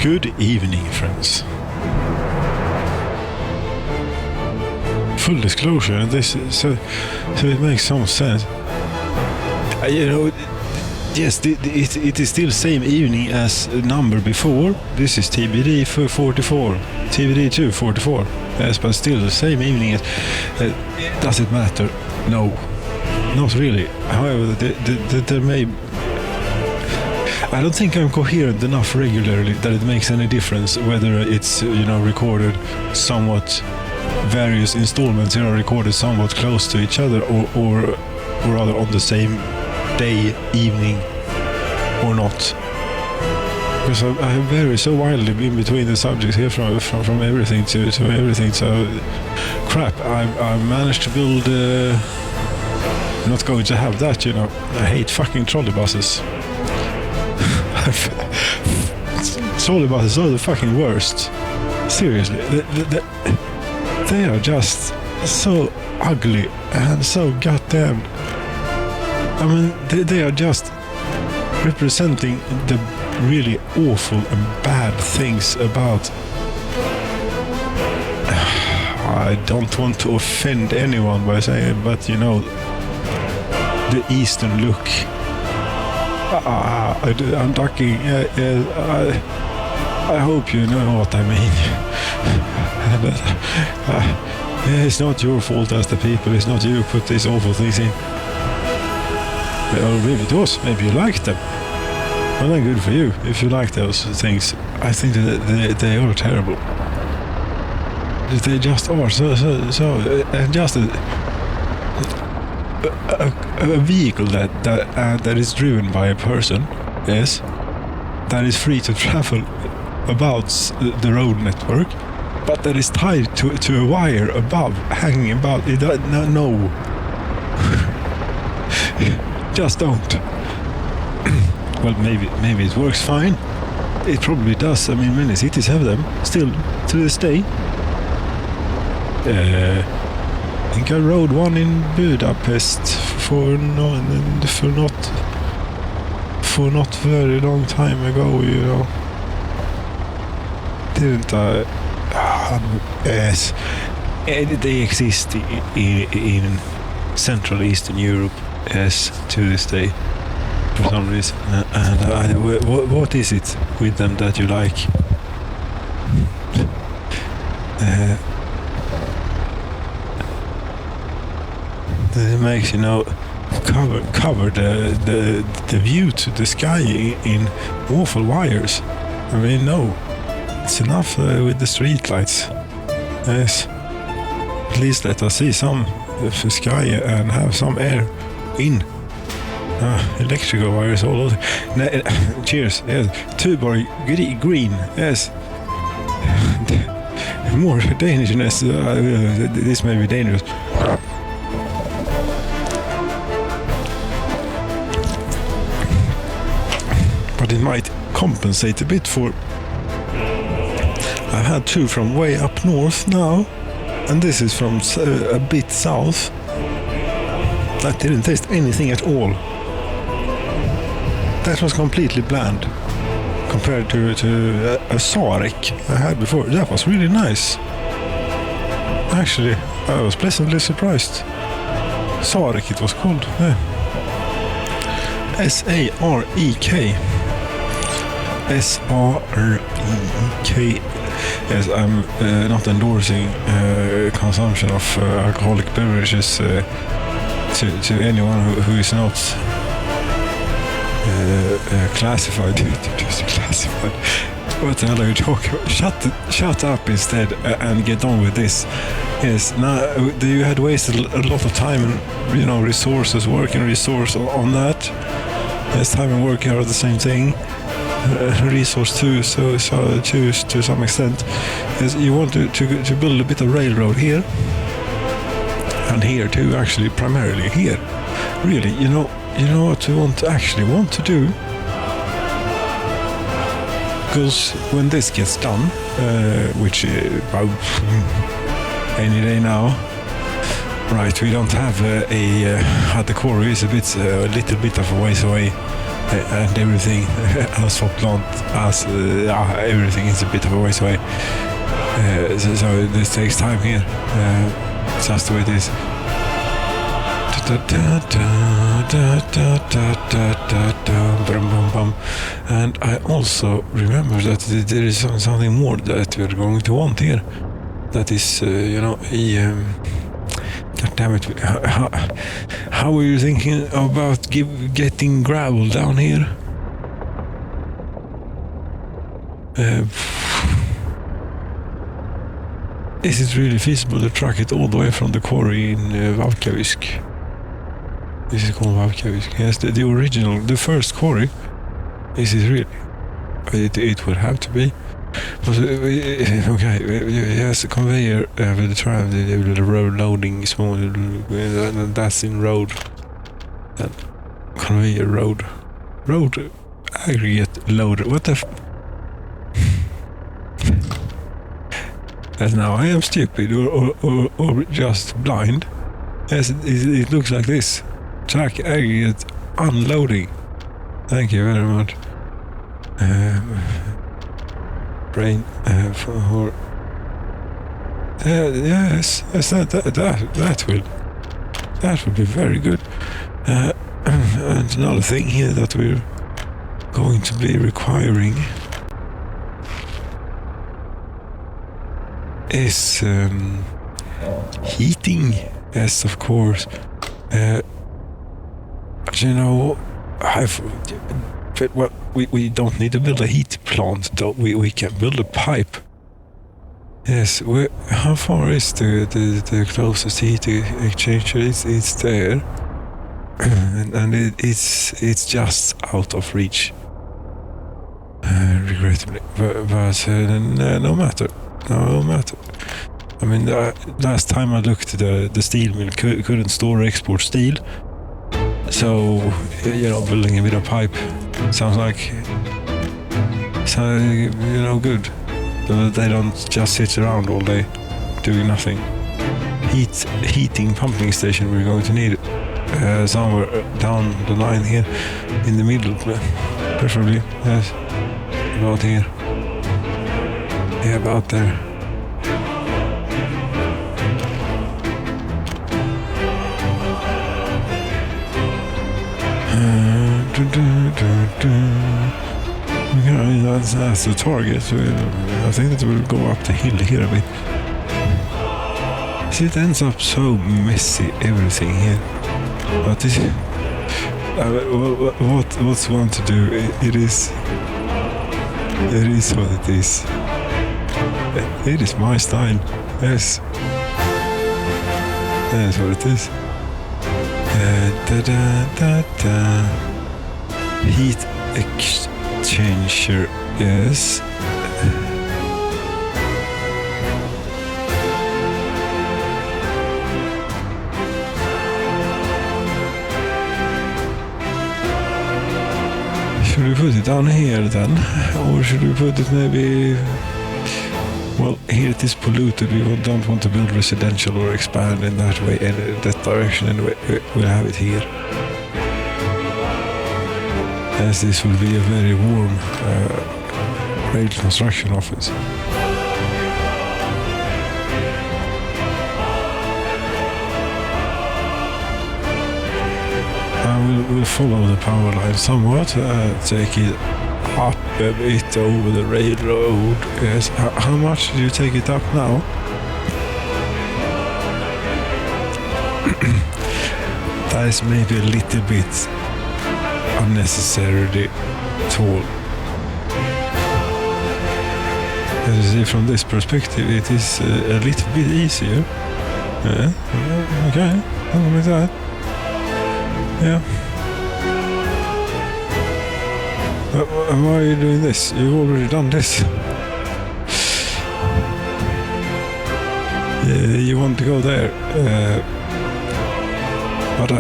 Good evening, friends. Full disclosure, and this so it makes some sense. Yes, it is still same evening as number before. This is TBD 44, TBD2 44. Yes, but still the same evening. Does it matter? No, not really. However, there may. I don't think I'm coherent enough regularly that it makes any difference whether it's recorded somewhat various installments recorded somewhat close to each other or rather on the same day, evening or not. Because I vary so wildly in between the subjects here from everything to everything. So crap, I managed to build not going to have that, I hate fucking trolley buses. Trolley buses are the fucking worst. Seriously, they are just so ugly and so goddamn. I mean, they are just representing the really awful and bad things about. I don't want to offend anyone by saying it, but the Eastern look. I'm talking. I hope you know what I mean. But it's not your fault as the people. It's not you who put these awful things in. Or maybe it was. Maybe you liked them. Well, then good for you if you like those things. I think that they are terrible. They just are so just a vehicle that is driven by a person, yes, that is free to travel about the road network, but that is tied to a wire above, hanging above. No. Just don't. Well, maybe it works fine. It probably does. I mean, many cities have them still to this day. I think I rode one in Budapest for not very long time ago. Didn't I? Yes, they exist in Central Eastern Europe. Yes, to this day, for some reason. And what is it with them that you like? That it makes cover the view to the sky in awful wires. I mean, no, it's enough with the street lights. Yes, at least let us see some of the sky and have some air in. Electrical wires all over. Cheers. Yes. Tuborg green. Yes. More Danishness. This may be dangerous. But it might compensate a bit for. I've had two from way up north now, and this is from a bit south. That didn't taste anything at all. That was completely bland compared to a Sarek I had before. That was really nice. Actually, I was pleasantly surprised. Sarek it was called. Yeah. S-A-R-E-K. S-R-E-K. Yes, I'm not endorsing consumption of alcoholic beverages to anyone who is not classified. Just classified. What the hell are you talking about? Shut up instead and get on with this. Yes, now you had wasted a lot of time and resources, working resource on that. Yes, time and work are the same thing. Resource too, so to some extent. Yes, you want to build a bit of railroad here. And here too, actually, primarily here. Really, you know what you want to do? Because when this gets done, which about any day now, right? We don't have the quarry is a little bit of a ways away. and everything, asfaltplant, everything is a bit of a ways away. So this takes time here. It's just the way it is. And I also remember that there is something more that we're going to want here. That is, God damn it! How are you thinking about getting gravel down here? Is it really feasible to truck it all the way from the quarry in Valkavisk? This is called Valkavisk. Yes, the original, the first quarry. Is it really? It would have to be. But, okay, yes, the conveyor with the tram, the road loading small, that's in road. And conveyor road aggregate loader. What the? As now I am stupid or just blind. Yes, it looks like this. Track aggregate unloading. Thank you very much. Brain for yes, that will be very good. And another thing here that we're going to be requiring is heating. Yes, of course. We don't need to build a heat plant, though. We can build a pipe. Yes, how far is the closest heat exchanger? It's there, and it's just out of reach. Regrettably, but no matter. I mean, last time I looked, the steel mill couldn't store or export steel. So, building a bit of pipe sounds like, good. So they don't just sit around all day doing nothing. Heating pumping station we're going to need somewhere down the line here, in the middle, preferably. Yes, about here. Yeah, about there. That's the target. So I think that we'll go up the hill here a bit. See, it ends up so messy, everything here. But this, what's one to do? It is what it is. It is my style. Yes, that's what it is. Heat exchanger, yes. Should we put it down here then? Or should we put it maybe... Well, here it is polluted. We don't want to build residential or expand in that way, in that direction anyway. We'll have it here. As this will be a very warm rail construction office. We'll follow the power line somewhat, take it up a bit over the railroad. Yes. How much do you take it up now? That is maybe a little bit unnecessarily tall. As you see, from this perspective, it is a little bit easier. Yeah. Okay, something like that. Yeah. Why are you doing this? You've already done this. You want to go there. But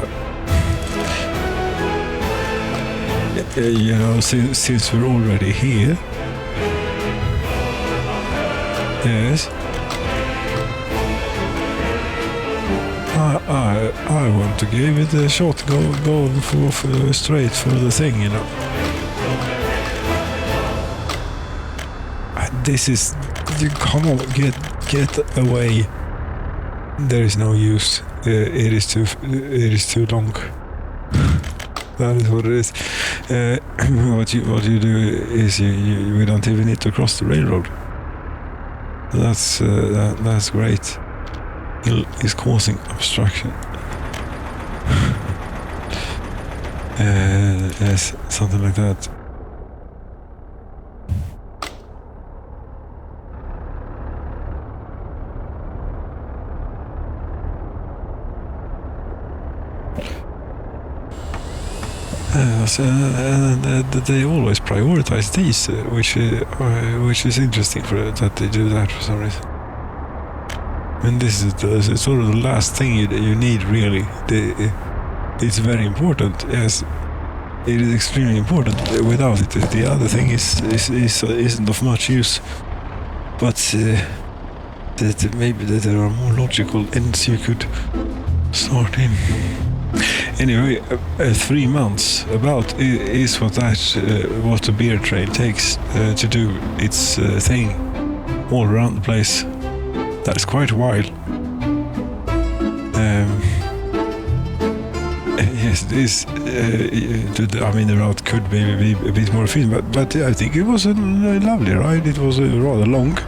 since we're already here. Yes. I want to give it a shot, go for straight for the thing, you know. This is, come on, get away. There is no use. It is too long. That is what it is. What you do is we don't even need to cross the railroad. That's great. It's causing obstruction. Yes, something like that. They always prioritize these, which is interesting that they do that for some reason. And this is sort of the last thing you need, really. It's very important. Yes, it is extremely important. Without it, the other thing isn't of much use. But that maybe there are more logical ends you could start in. Anyway, 3 months about is what the beer train takes to do its thing all around the place. That is quite a while. Yes, this. I mean, the route could maybe be a bit more efficient, but I think it was a lovely ride. It was rather long.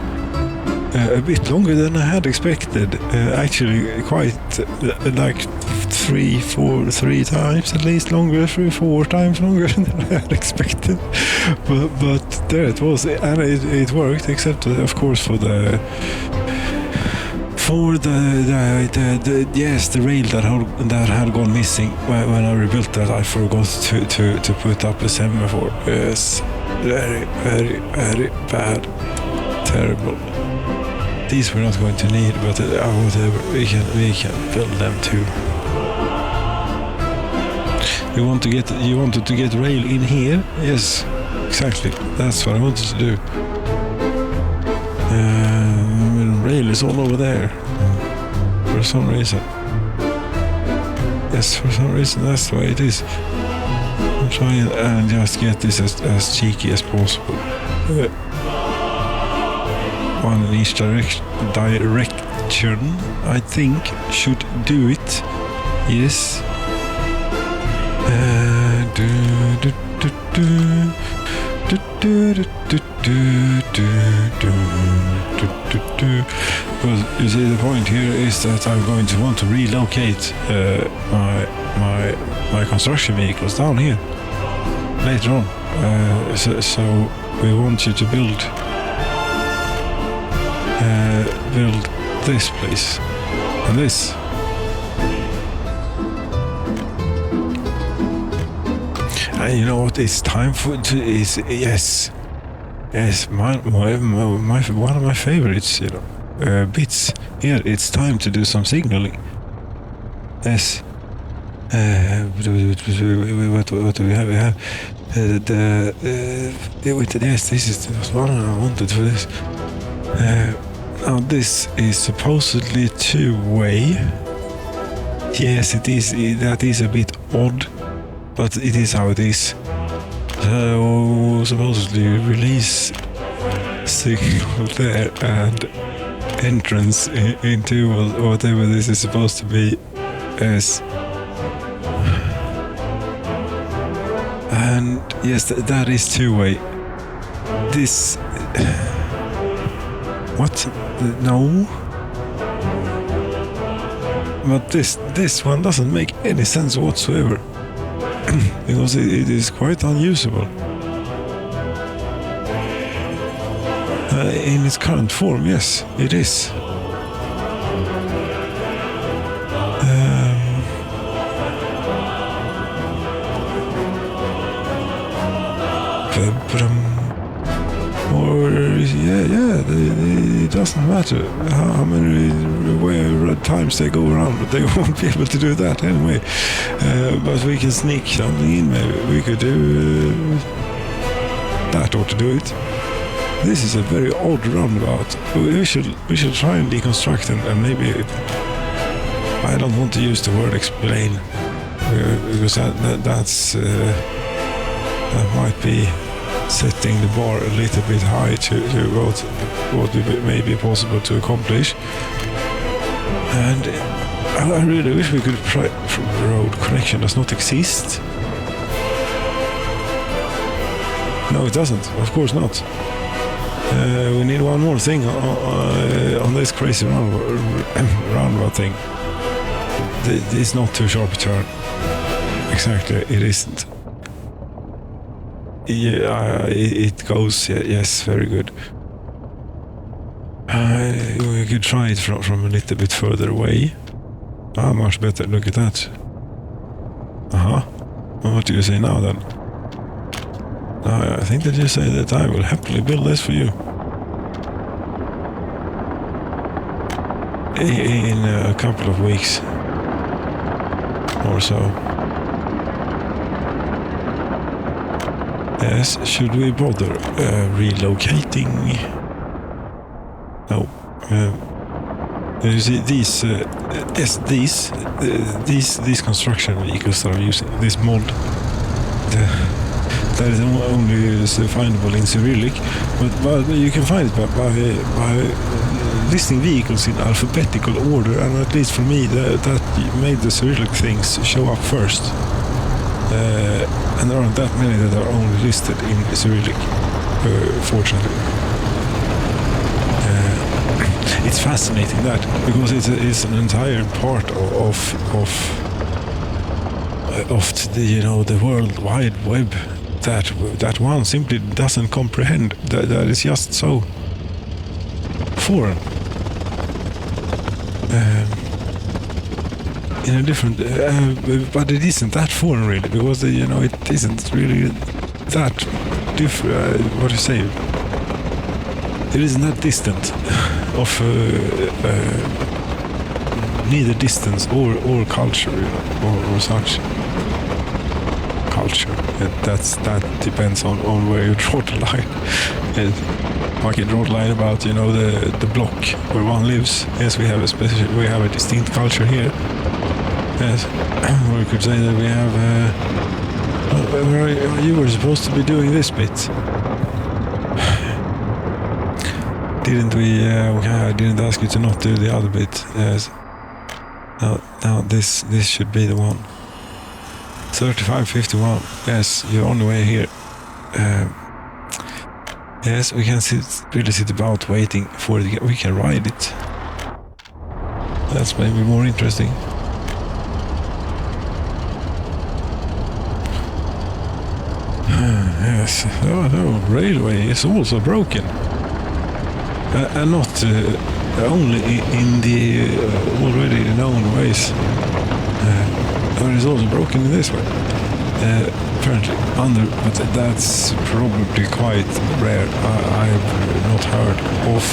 A bit longer than I had expected. Actually, quite like 3 times at least longer, 4 times longer than I had expected. But there it was, and it worked, except of course for the rail that had gone missing when I rebuilt that. I forgot to put up a semaphore. Yes, very, very, very bad, terrible. These we're not going to need, but whatever, we can build them too. You wanted to get rail in here? Yes, exactly. That's what I wanted to do. Rail is all over there for some reason. Yes, for some reason that's the way it is. I'm trying and just get this as cheeky as possible. One in each direction, I think, should do it. Yes. Well, you see, the point here is that I'm going to want to relocate my construction vehicles down here later on. So we want you to build this place and this. And you know what? It's time for yes, one of my favorites, you know, bits here. It's time to do some signaling. Yes. What do we have? We have yes. This is the one I wanted for this. Now this is supposedly 2-way. Yes, it is. That is a bit odd. But it is how it is. So supposedly release signal there and entrance into whatever this is supposed to be is. And yes, that is 2-way. This what? No. But this one doesn't make any sense whatsoever. Because it is quite unusable in its current form. Yes, it is. Or it doesn't matter how many times they go around, but they won't be able to do that anyway. But we can sneak something in. Maybe we could do that, or to do it. This is a very odd roundabout. We should try and deconstruct and maybe I don't want to use the word explain, because that might be setting the bar a little bit high to what may be possible to accomplish. And I really wish we could try. Road connection does not exist. No, it doesn't. Of course not. We need one more thing on this crazy roundabout thing. It's not too sharp a turn. Exactly, it isn't. Yeah, it goes. Yes, very good. We could try it from a little bit further away. Much better. Look at that. What do you say now then? I think that you say that I will happily build this for you. In a couple of weeks or so. Yes, should we bother relocating? No. You see these construction vehicles that I'm using, this mod, that is only findable in Cyrillic, but you can find it by listing vehicles in alphabetical order, and at least for me that made the Cyrillic things show up first. And there aren't that many that are only listed in Cyrillic, fortunately. It's fascinating that, because it's an entire part of the World Wide Web that one simply doesn't comprehend. That is just so foreign. In a different, but it isn't that foreign really, because it isn't really that different. What do you say? It isn't that distant of neither distance or culture, or such culture. That depends on where you draw the line. I can draw the line about the block where one lives. Yes, we have a distinct culture here. Yes, or we could say that we have. You were supposed to be doing this bit. Didn't we? I didn't ask you to not do the other bit. Yes. Now this should be the one. 3551. Yes, you're on the way here. Yes, we can really sit about waiting for it. We can ride it. That's maybe more interesting. Yes. Oh, railway is also broken. And not only in the already known ways. But it's also broken in this way. Apparently, but that's probably quite rare. I've not heard of.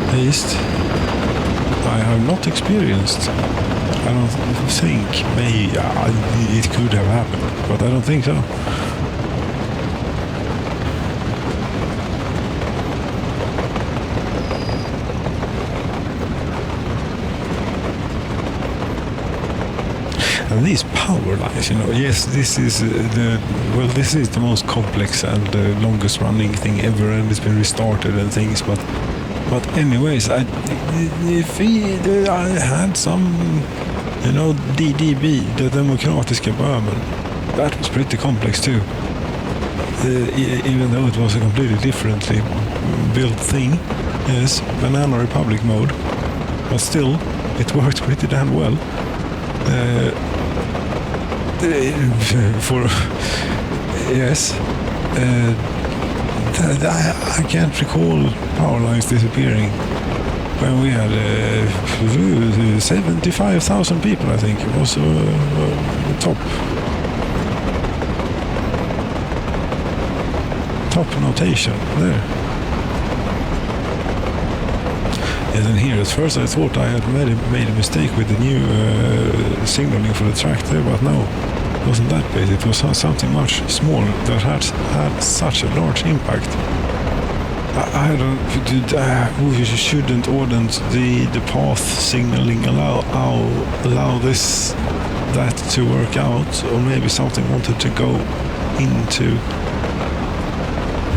At least I have not experienced. I don't think. Maybe it could have happened, but I don't think so. And these power lines, yes, this is the most complex and longest running thing ever, and it's been restarted and things. But anyways, I had some, DDB, the Demokratiska Böhmen, that was pretty complex too. Even though it was a completely differently built thing, yes, Banana Republic mode, but still, it worked pretty damn well. Yes, I can't recall power lines disappearing when we had 75,000 people. I think it was top notation there. And then here, at first I thought I had made a mistake with the new signaling for the track there, but no, it wasn't that bad. It was something much smaller that had such a large impact. I don't. We shouldn't the path signaling allow that to work out, or maybe something wanted to go into.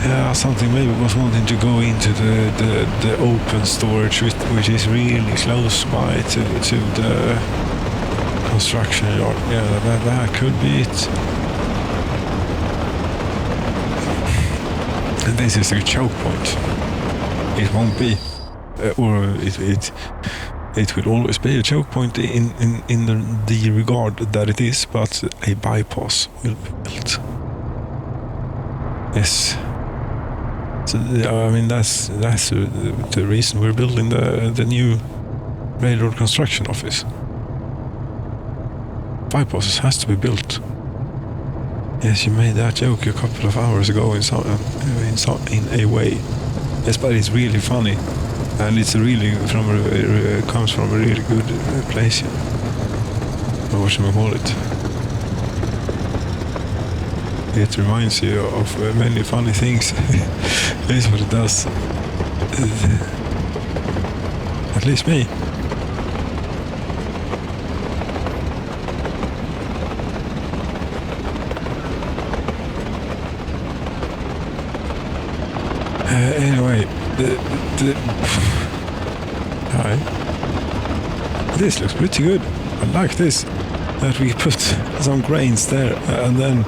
Yeah, something maybe was wanting to go into the open storage, which is really close by to the construction yard. Yeah, that could be it. And this is a choke point. It won't be, or it will always be a choke point in the regard that it is, but a bypass will be built. Yes. So I mean that's the reason we're building the new railroad construction office. Bypasses has to be built. Yes, you made that joke a couple of hours ago in a way. Yes, but it's really funny, and it's really comes from a really good place. What should we call it? It reminds you of many funny things. That's what it does. At least me. Anyway, hi. This looks pretty good. I like this. That we put some grains there and then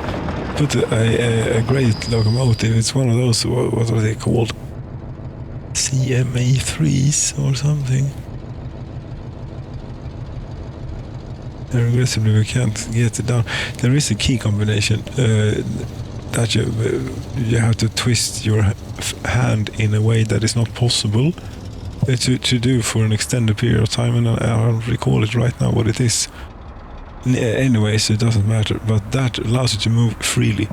put a great locomotive. It's one of those, what are they called? CMA3s or something. Regrettably, we can't get it down. There is a key combination that you have to twist your hand in a way that is not possible to do for an extended period of time, and I don't recall it right now what it is. Anyways, it doesn't matter, but that allows you to move freely.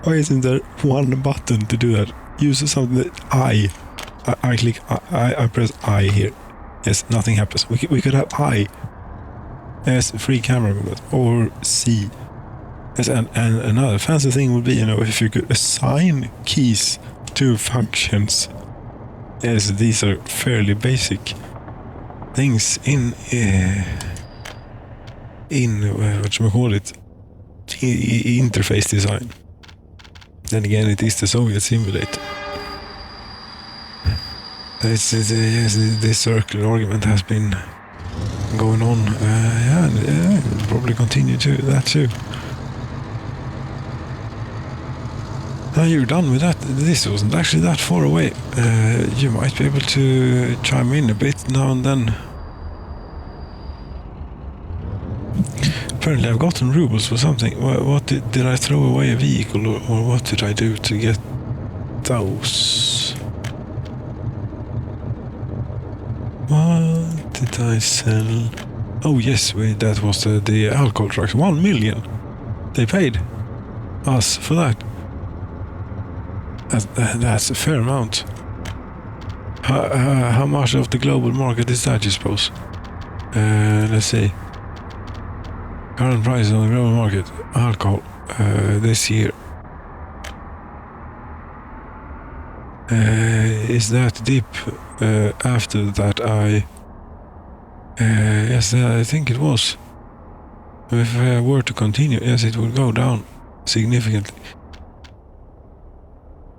Why isn't there one button to do that? Use something that I click, I press I here. Yes, nothing happens. We could have I as free camera movement, or C. Yes, and another fancy thing would be, if you could assign keys to functions. Yes, these are fairly basic things in what you call it, interface design. Then again, it is the Soviet simulator. Yes, this circular argument has been going on. Yeah, we'll probably continue to that too. Now you're done with that. This wasn't actually that far away. You might be able to chime in a bit now and then. Apparently I've gotten rubles for something. What did I throw away a vehicle, or what did I do to get those? What did I sell? Oh yes, that was the alcohol trucks. 1 million. They paid us for that. That's a fair amount. How much of the global market is that, you suppose? Let's see. Current price on the global market, alcohol, this year. Is that dip after that yes, I think it was. If I were to continue, yes, it would go down significantly.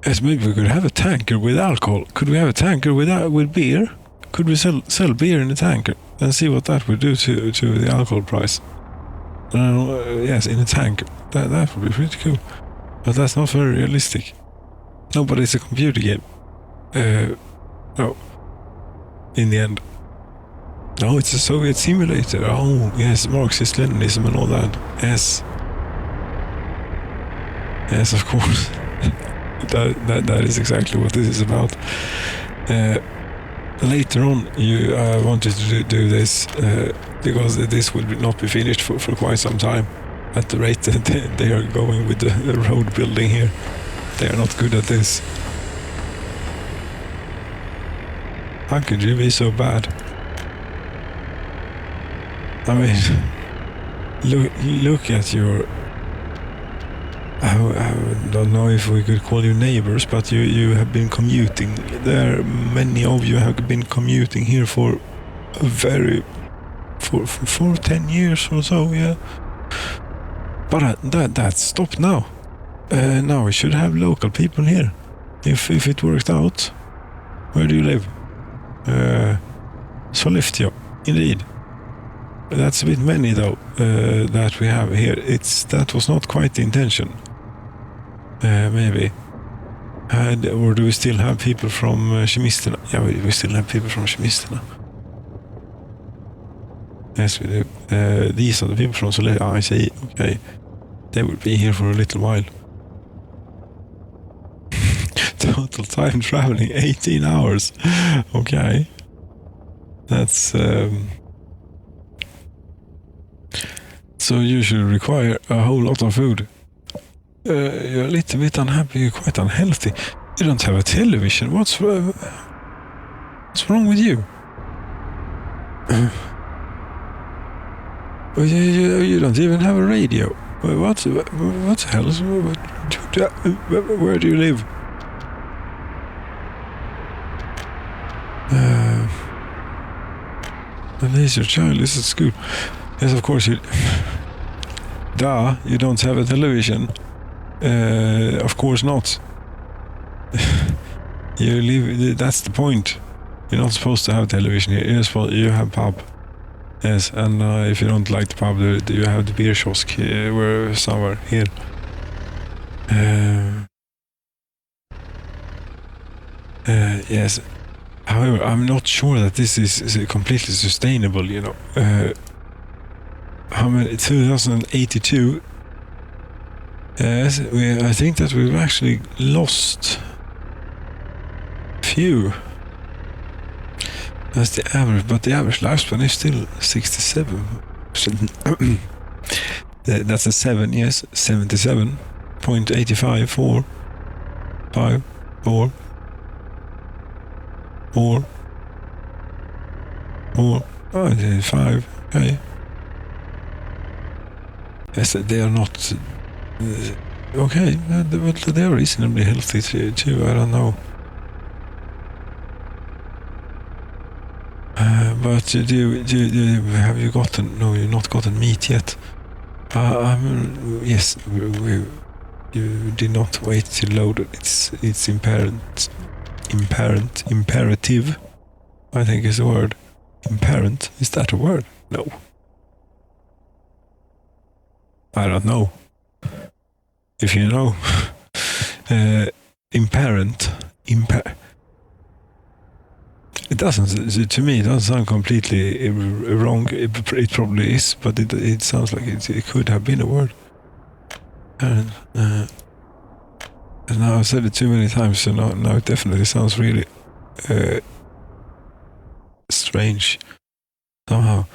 Yes, maybe we could have a tanker with alcohol. Could we have a tanker with beer? Could we sell beer in a tanker and see what that would do to the alcohol price? Yes, in a tanker. That would be pretty cool. But that's not very realistic. No, but it's a computer game. No. In the end. No, it's a Soviet simulator. Oh, yes, Marxist-Leninism and all that. Yes. Yes, of course. That is exactly what this is about. Later on, I wanted to do this because this will not be finished for quite some time. At the rate that they are going with the road building here, they are not good at this. How could you be so bad? I mean, look at your. don't know if we could call you neighbors, but you have been commuting. Many of you have been commuting here for for 10 years or so, yeah. But that's stopped now. Now we should have local people here. If it worked out. Where do you live? Sollefteå, indeed. That's a bit many though, that we have here. That was not quite the intention. Maybe. Or do we still have people from Kemisterna? Yeah, we still have people from Kemisterna. Yes, we do. These are the people from Sollefteå. I see. Okay. They will be here for a little while. Total time traveling 18 hours. Okay. That's so you should require a whole lot of food. You're a little bit unhappy, you're quite unhealthy. You don't have a television. What's wrong with you? You don't even have a radio. What the hell? Where do you live? At least your child is at school. Yes, of course you... you don't have a television. Of course not. You live... That's the point. You're not supposed to have television here. You have pub. Yes, and if you don't like the pub, you have the beer kiosk somewhere here. Yes. However, I'm not sure that this is completely sustainable, you know. How many? 2082. Yes, I think that we've actually lost few. That's the average, but the average lifespan is still 67. That's a 7, yes, 77.85, 4, 5, 4, 4, 4, 5, okay. Yes, they are not, okay, but they are reasonably healthy too, I don't know. But have you gotten? No, you've not gotten meat yet. Yes, you did not wait to load it. It's imperative. I think is the word. Imparent, is that a word? No. I don't know. If you know, imparent. It doesn't, to me, it doesn't sound completely wrong. It probably is, but it sounds like it could have been a word. And now I've said it too many times, so now it definitely sounds really strange somehow.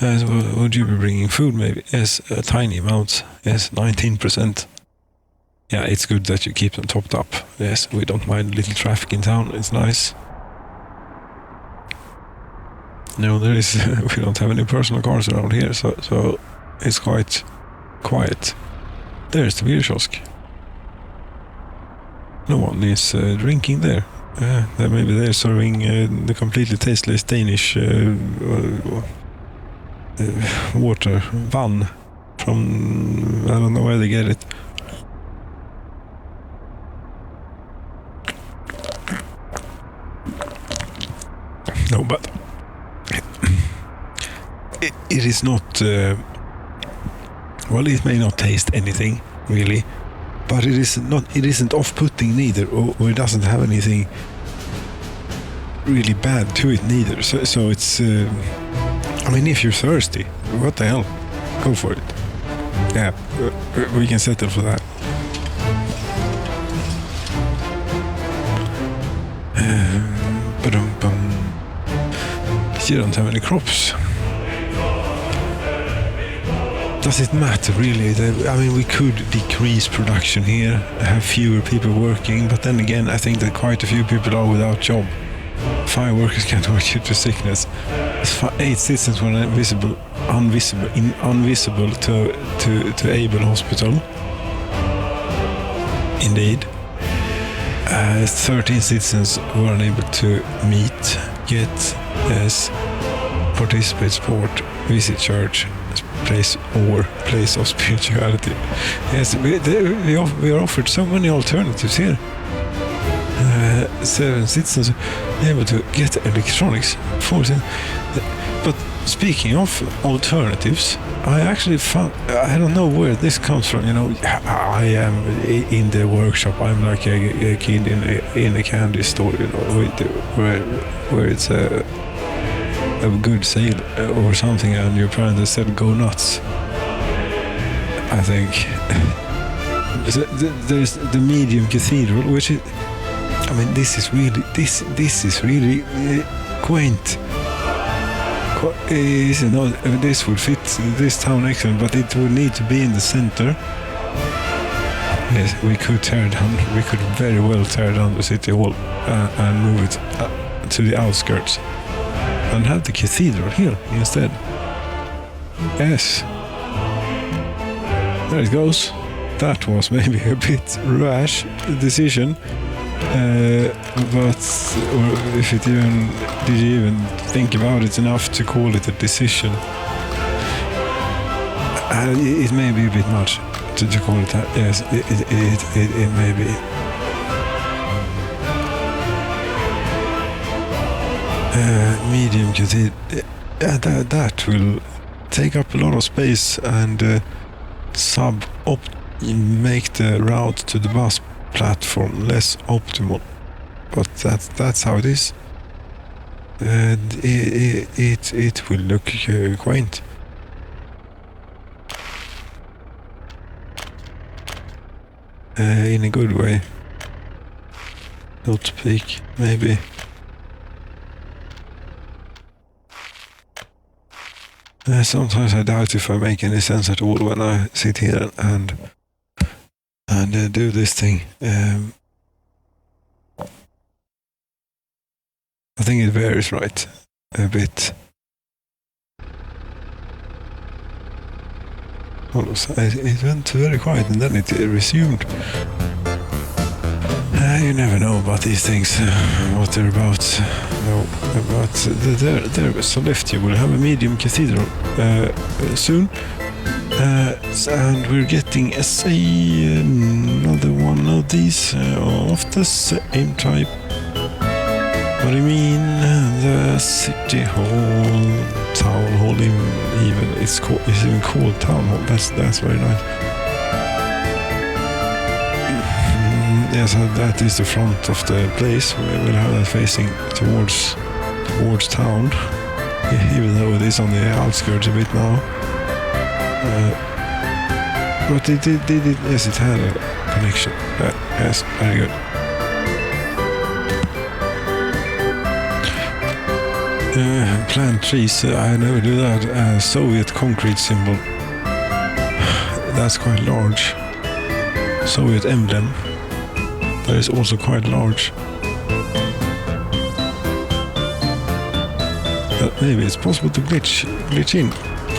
Would you be bringing food maybe? Yes, a tiny amount. Yes, 19%. Yeah, it's good that you keep them topped up. Yes, we don't mind little traffic in town. It's nice. No, we don't have any personal cars around here, so it's quite quiet. There's the beer kiosk. No one is drinking there. Maybe they're serving the completely tasteless Danish water, van, from, I don't know where they get it. No, but it is not, well, it may not taste anything, really, but it isn't off-putting neither, or it doesn't have anything really bad to it neither, so it's, I mean, if you're thirsty, what the hell, go for it. Yeah, we can settle for that. You don't have any crops. Does it matter really? I mean, we could decrease production here, have fewer people working, but then again, I think that quite a few people are without job. 5 workers can't work you to sickness. 8 citizens were invisible to Able Hospital. Indeed. 13 citizens were unable to meet, get, yes, participate, sport, visit church, place of spirituality. Yes, we are offered so many alternatives here. 7 citizens were able to get electronics. 14. But speaking of alternatives, I actually found, I don't know where this comes from, I am in the workshop, I'm like a kid in a candy store, where it's a good sale or something, and your parents said go nuts. I think there's the medium cathedral, which is, this is really quaint. This would fit this town excellent, but it would need to be in the center. Yes, we could very well tear down the city hall and move it to the outskirts and have the cathedral here instead. Yes, there it goes. That was maybe a bit rash decision. But if it did you even think about it enough to call it a decision? It may be a bit much to call it that. Yes, it may be. Medium cathedral. That will take up a lot of space and make the route to the bus platform less optimal, but that's how it is. It will look quaint. In a good way, so to speak, maybe. Sometimes I doubt if I make any sense at all when I sit here and do this thing. I think it varies, right? A bit. It went very quiet and then it resumed. You never know about these things, what they're about. No, but there. So left you will have a medium cathedral soon. And we're getting another one of these of the same type. What do you mean? The city hall, town hall, it's even called town hall. That's very nice. Yes, that is the front of the place. We will have that facing towards town, even though it is on the outskirts a bit now. But it yes, it had a connection. Yes, very good. Plant trees, I never do that. Soviet concrete symbol. That's quite large. Soviet emblem. That is also quite large. Maybe it's possible to glitch in.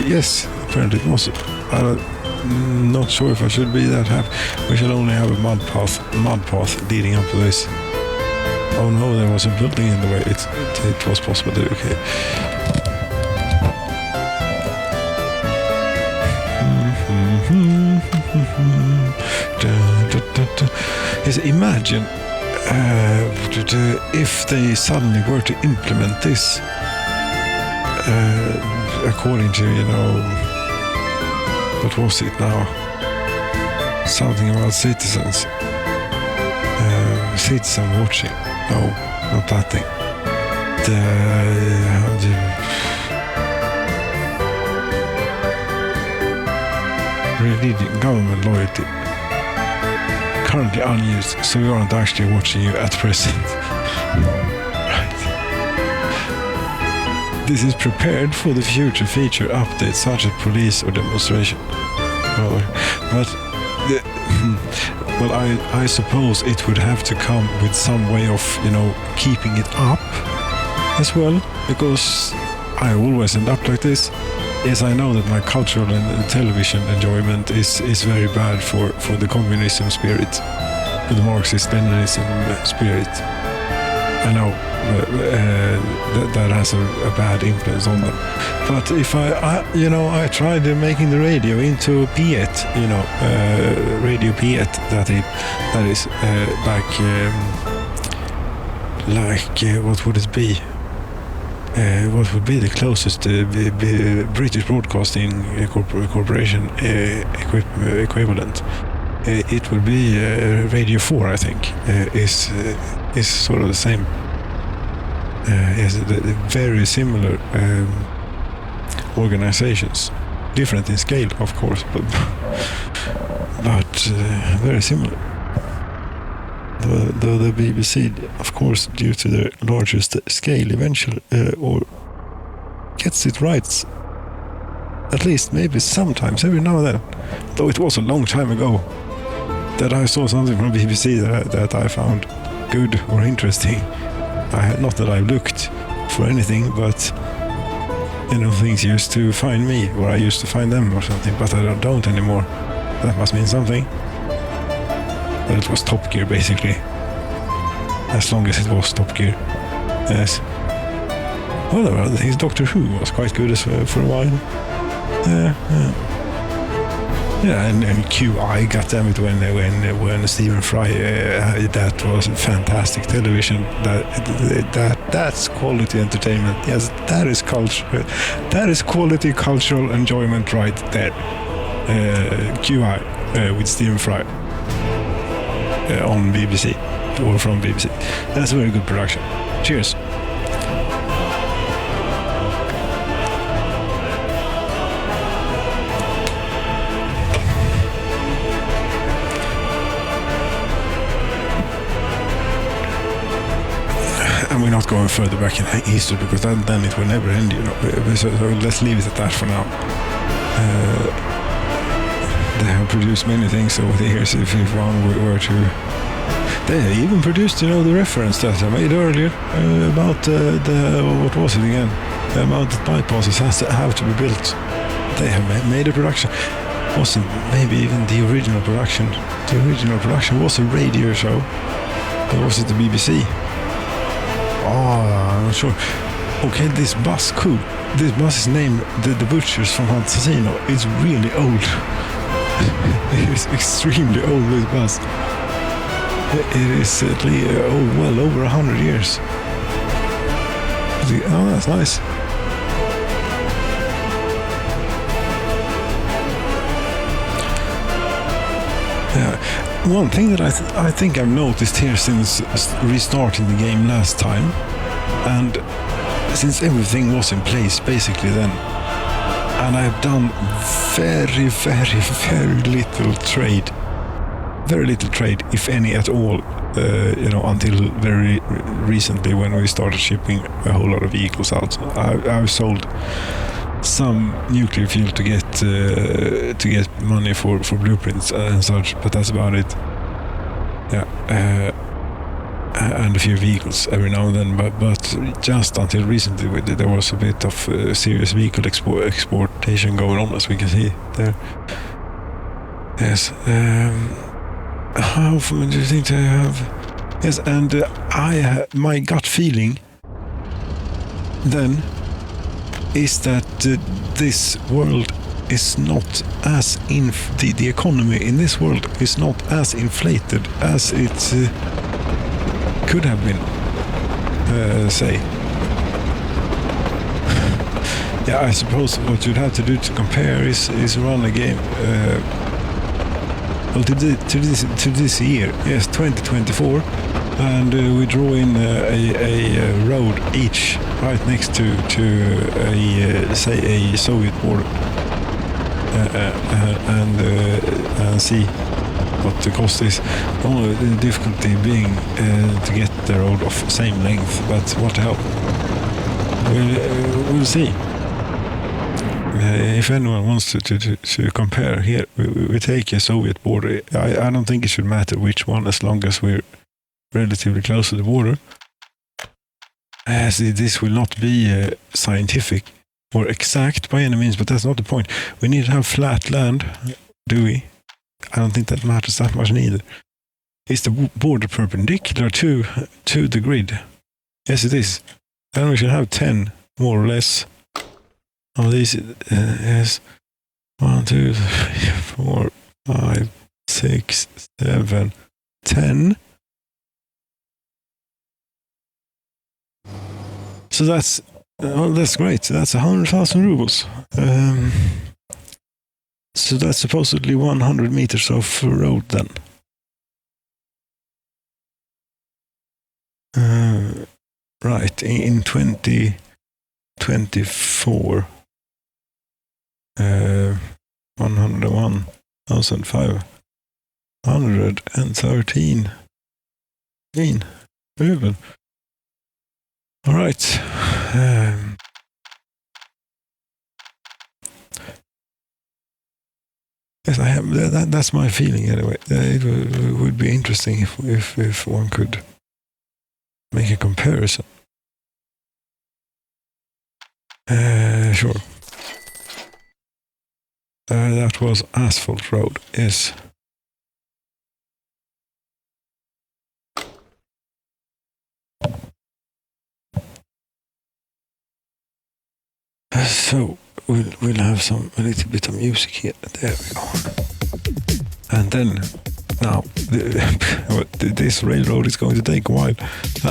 Yes, apparently it was. I'm not sure if I should be that happy. We shall only have a mud path leading up to this. Oh no, there was a building in the way. It was possible to, okay. Yes, imagine if they suddenly were to implement this according to, what was it now? Something about citizens. Citizen watching. No, not that thing. Religion, government loyalty. Currently unused, so we aren't actually watching you at present. Right. This is prepared for the future feature updates such as police or demonstration. But I suppose it would have to come with some way of, keeping it up as well, because I always end up like this. Yes, I know that my cultural and television enjoyment is very bad for the communism spirit. the Marxist-Leninism spirit. I know that has a bad influence on them. But if I tried making the radio into P8, radio P8, that is what would it be? What would be the closest British Broadcasting Corporation equivalent? It would be Radio 4, I think, is sort of the same. Is very similar organizations, different in scale, of course, but very similar. Though the BBC, of course, due to their larger scale, eventually or gets it right. At least, maybe sometimes, every now and then. Though it was a long time ago that I saw something from BBC that I found good or interesting. Not that I looked for anything, but things used to find me, or I used to find them or something, but I don't anymore. That must mean something. But it was Top Gear, basically. As long as it was Top Gear. Yes. Well, there were other things. Doctor Who was quite good for a while. Yeah, and QI, goddammit, when Stephen Fry, that was fantastic television. That's quality entertainment. Yes, that is culture. That is quality cultural enjoyment right there. QI with Stephen Fry on BBC or from BBC. That's a very good production. Cheers. And we're not going further back in history because then it will never end, So let's leave it at that for now. They have produced many things over the years. If one were to, they even produced, the reference that I made earlier about what was it again? About the bypasses have to be built. They have made a production. Wasn't maybe even the original production. The original production was a radio show. Or was it the BBC? I'm not sure. Okay, this bus, cool. This bus is named the Butchers from Fantasino. It's really old. It is extremely old, this bus. It is at least, well over 100 years. Oh, that's nice. Yeah. One thing that I think I've noticed here since restarting the game last time, and since everything was in place basically then, and I've done very, very, very little trade. Very little trade, if any at all, until very recently when we started shipping a whole lot of vehicles out. I've sold some nuclear fuel to get money for blueprints and such, but that's about it. Yeah, and a few vehicles every now and then, but just until recently there was a bit of serious vehicle exportation going on, as we can see there. Yes. How often do you think I have? Yes, and my gut feeling then is that this world is not as the economy in this world is not as inflated as it could have been. Say. Yeah, I suppose what you'd have to do to compare is run a game. Well, to this year, yes, 2024, and we draw in a road each right next to a Soviet border, and see what the cost is. The only difficulty being to get the road of same length, but what the hell? We'll see. If anyone wants to compare here, we take a Soviet border. I don't think it should matter which one, as long as we're relatively close to the border. As this will not be scientific or exact by any means, but that's not the point. We need to have flat land, do we? I don't think that matters that much neither. Is the border perpendicular to the grid? Yes, it is. Then we should have 10, more or less. Oh, these, yes. 1, 2, 3, 4, 5, 6, 7, 10. So that's great. That's 100,000 rubles. So that's supposedly 100 meters of road then. Right, in 2024, 101,513 ruble. All right. Yes, I have. That's my feeling anyway. It would be interesting if one could make a comparison. Sure. That was asphalt road. Yes. So we'll have a little bit of music here. There we go. And then now this railroad is going to take a while.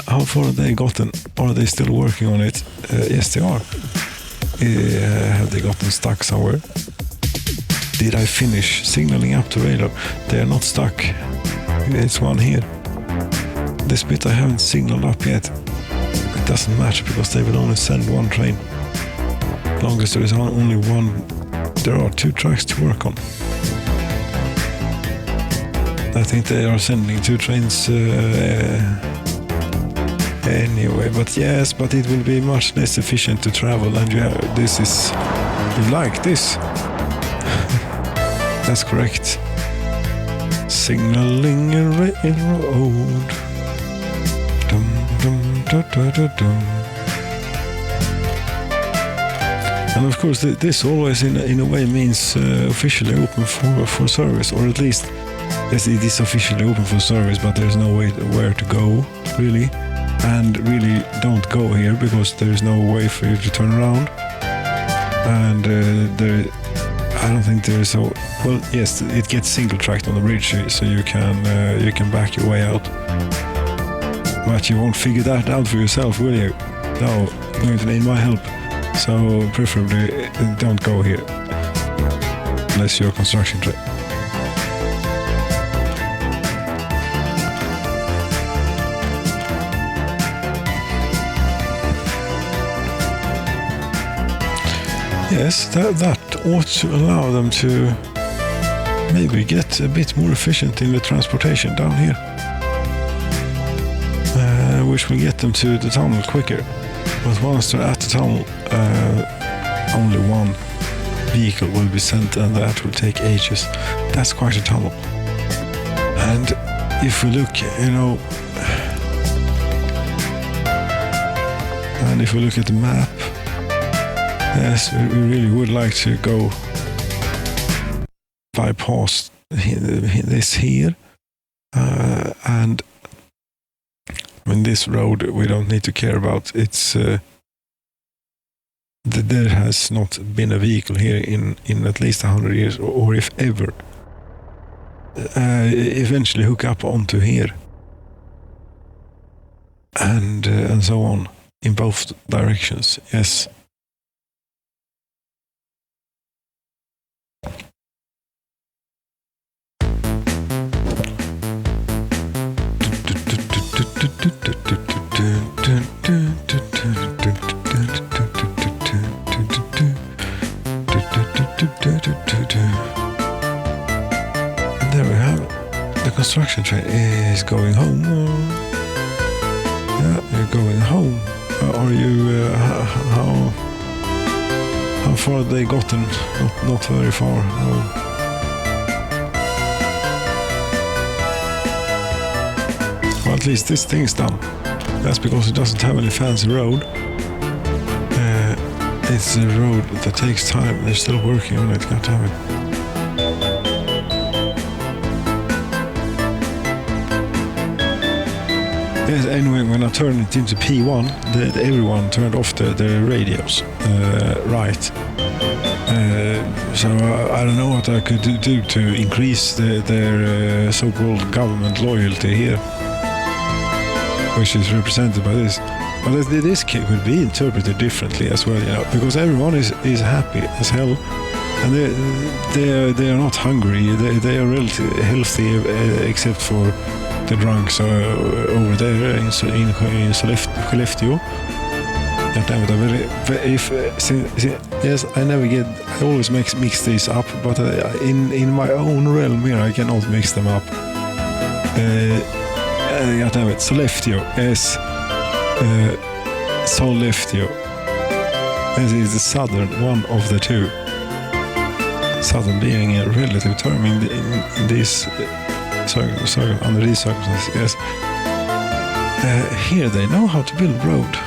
How far have they gotten? Are they still working on it? Yes, they are. Have they gotten stuck somewhere? Did I finish signaling up to railroad? They are not stuck. It's one here. This bit I haven't signaled up yet. It doesn't matter because they will only send one train. As long as there is only one, there are 2 tracks to work on. I think they are sending 2 trains anyway, but yes, but it will be much less efficient to travel, and this is, you like this? That's correct. Signaling a railroad. Dum dum da da da dum. And of course, this always in a way means officially open for service, or at least yes, it is officially open for service, but there's no way where to go, really. And really don't go here because there is no way for you to turn around. And I don't think there is so. Well, yes, it gets single tracked on the bridge, so you can back your way out. But you won't figure that out for yourself, will you? No, you're going to need my help. So preferably don't go here unless you're a construction trade. Yes, that ought to allow them to maybe get a bit more efficient in the transportation down here, which will get them to the tunnel quicker. But once they're at the tunnel, only one vehicle will be sent, and that will take ages. That's quite a tunnel. And if we look, and if we look at the map, yes, we really would like to go bypass this here, and I mean this road we don't need to care about. It's there has not been a vehicle here in at least 100 years, or if ever. Eventually hook up onto here, and so on in both directions. Yes. And there we have it. The construction train is going home. Yeah, you're going home. Are you? How far have they gotten? Not very far. No. Well, at least this thing's done. That's because it doesn't have any fancy road. It's a road that takes time. They're still working on it. Can't have it. Yes, anyway, when I turned it into P1, everyone turned off their radios. Right. So I don't know what I could do to increase their so-called government loyalty here, which is represented by this. But this could be interpreted differently as well, because everyone is happy as hell, and they are not hungry. They are relatively healthy, except for the drunks over there in Skellefteå. Yes, I always mix these up, but in my own realm here I cannot mix them up. Skellefteå, yes. Sollefteå. This is the southern one of the two. Southern being a relative term in this under these circumstances, yes. Here they know how to build road.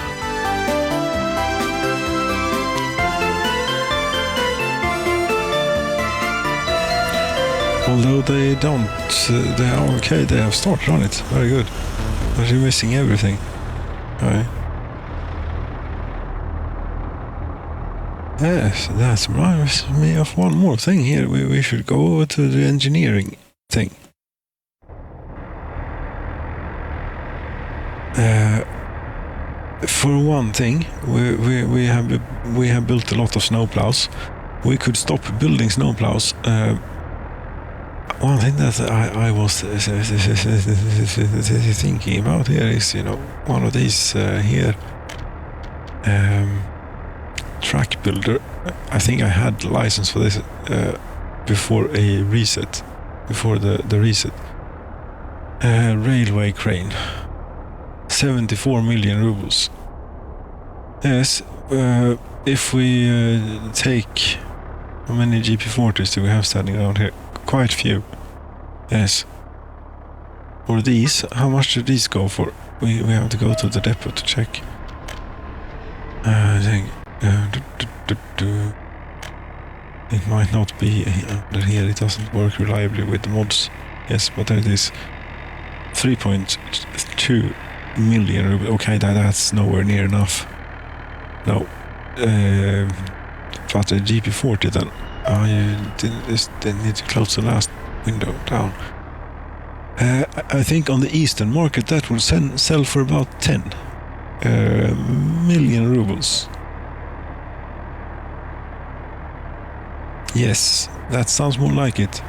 Although they don't, they are okay, they have started on it, very good. But you're missing everything. Right. Yes, that reminds me of one more thing here. We should go over to the engineering thing. For one thing, we have built a lot of snowplows. We could stop building snowplows. One thing that I was thinking about here is, one of these here, track builder. I think I had the license for this before a reset, before the reset. Railway crane, 74 million rubles. Yes, if we take, how many GP40s do we have standing around here? Quite few. Yes. For these, how much do these go for? We have to go to the depot to check. I think it might not be under here. It doesn't work reliably with the mods. Yes, but there it is. 3.2 million rubles. Okay, that's nowhere near enough. No. But a GP40 then. I need to close the last window down. I think on the Eastern market that will sell for about 10 million rubles. Yes, that sounds more like it.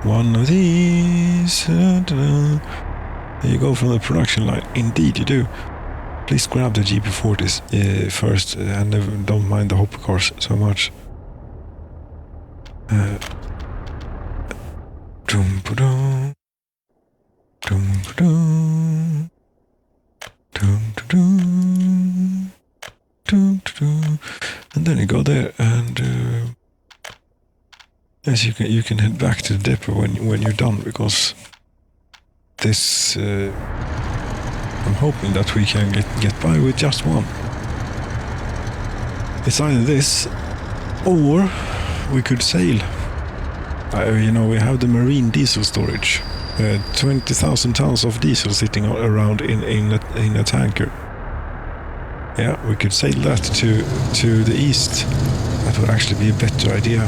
One of these. You go from the production line. Indeed, you do. Please grab the GP40s first, and don't mind the hopper cars so much. And then you go there, and yes, you can head back to the depot when you're done, because this. I'm hoping that we can get by with just one. It's either this, or we could sail. We have the marine diesel storage. 20,000 tons of diesel sitting around in a tanker. Yeah, we could sail that to the east. That would actually be a better idea.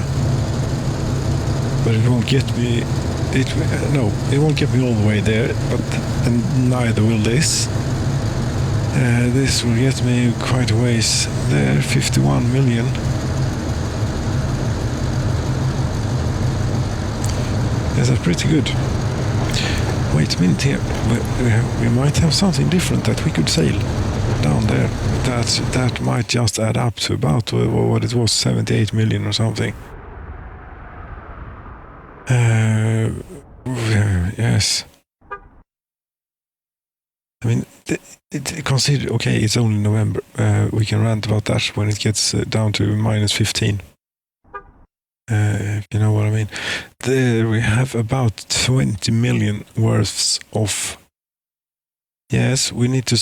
But it won't get me. It won't get me all the way there, and neither will this. This will get me quite a ways there, 51 million. Yes, that's pretty good. Wait a minute here, we might have something different that we could sail down there. That might just add up to about what it was, 78 million or something. Yes. I mean, consider, okay, it's only November. We can rant about that when it gets down to minus 15. If you know what I mean. There we have about 20 million worths of. Yes, we need to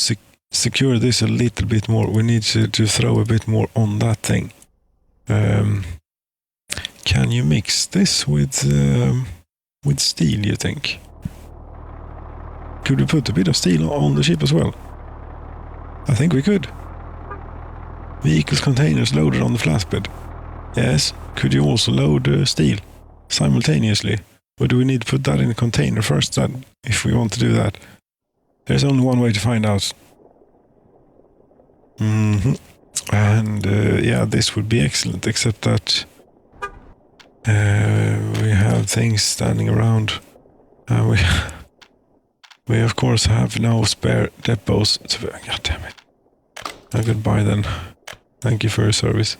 secure this a little bit more. We need to throw a bit more on that thing. Can you mix this with steel, you think? Could we put a bit of steel on the ship as well? I think we could. Vehicles containers loaded on the flatbed. Yes. Could you also load steel simultaneously? Or do we need to put that in a container first then, if we want to do that? There's only one way to find out. And yeah, this would be excellent, except that we have things standing around. We of course have no spare depots. God damn it. Goodbye then. Thank you for your service.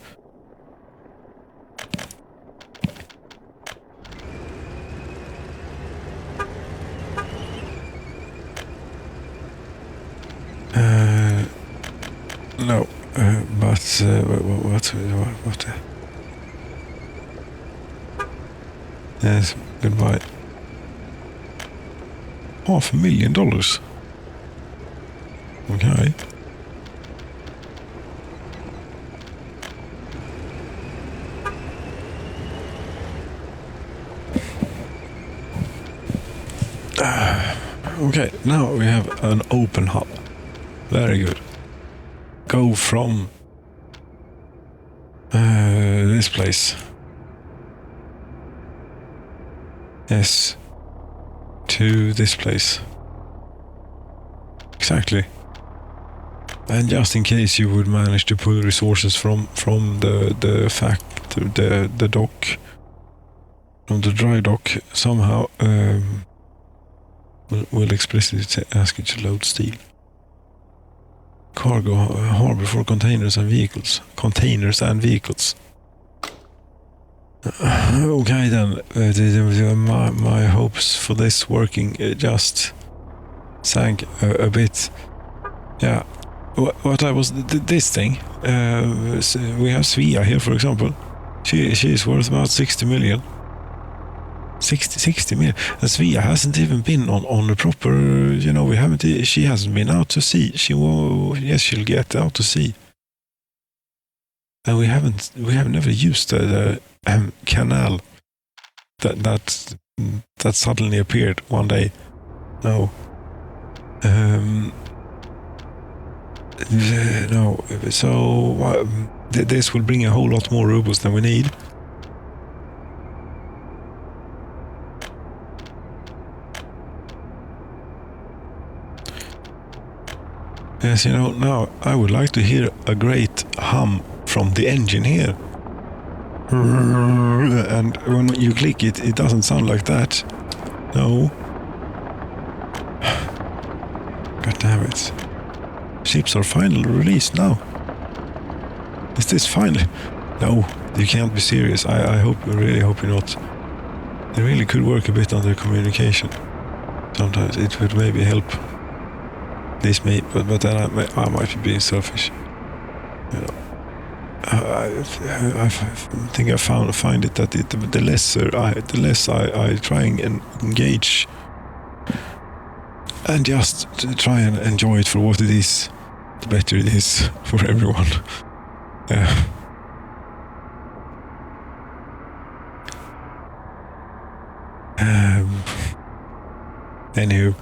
No, but what? Yes, goodbye. $500,000. Okay. Okay, now we have an open hub. Very good. Go from this place. Yes. To this place. Exactly. And just in case you would manage to pull resources from the dock, from the dry dock somehow, we'll explicitly ask you to load steel. Cargo harbor for containers and vehicles. Containers and vehicles. Okay then, my hopes for this working just sank a bit. Yeah, what I was this thing. We have Svea here, for example. She is worth about 60 million. 60 million. And Svea hasn't even been on a proper. We haven't. She hasn't been out to sea. Yes, she'll get out to sea. And we have never used the canal that suddenly appeared one day. No. No. So this will bring a whole lot more rubles than we need. Yes, now I would like to hear a great hum from the engine here. And when you click it, it doesn't sound like that. No. God damn it. Ships are finally released now. Is this finally? No, you can't be serious. I really hope you're not. They really could work a bit on their communication. Sometimes it would maybe help. This may, but then I might be being selfish. I think I find it that the less I try and engage and just try and enjoy it for what it is, the better it is for everyone. Anywho,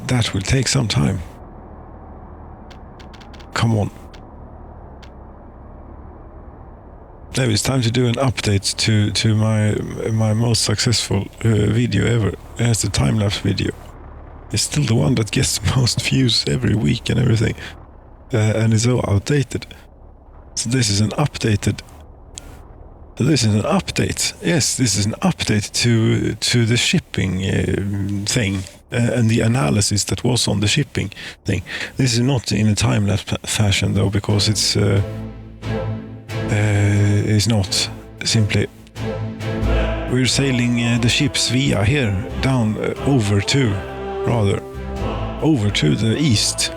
that will take some time. Come on. Now it's time to do an update to my most successful video ever. It's the time-lapse video. It's still the one that gets the most views every week and everything. And it's so outdated. So this is an updated... This is an update. Yes, this is an update to the shipping thing. And the analysis that was on the shipping thing. This is not in a time-lapse fashion though, because it's not simply. We're sailing the ship Svea here down over to the east.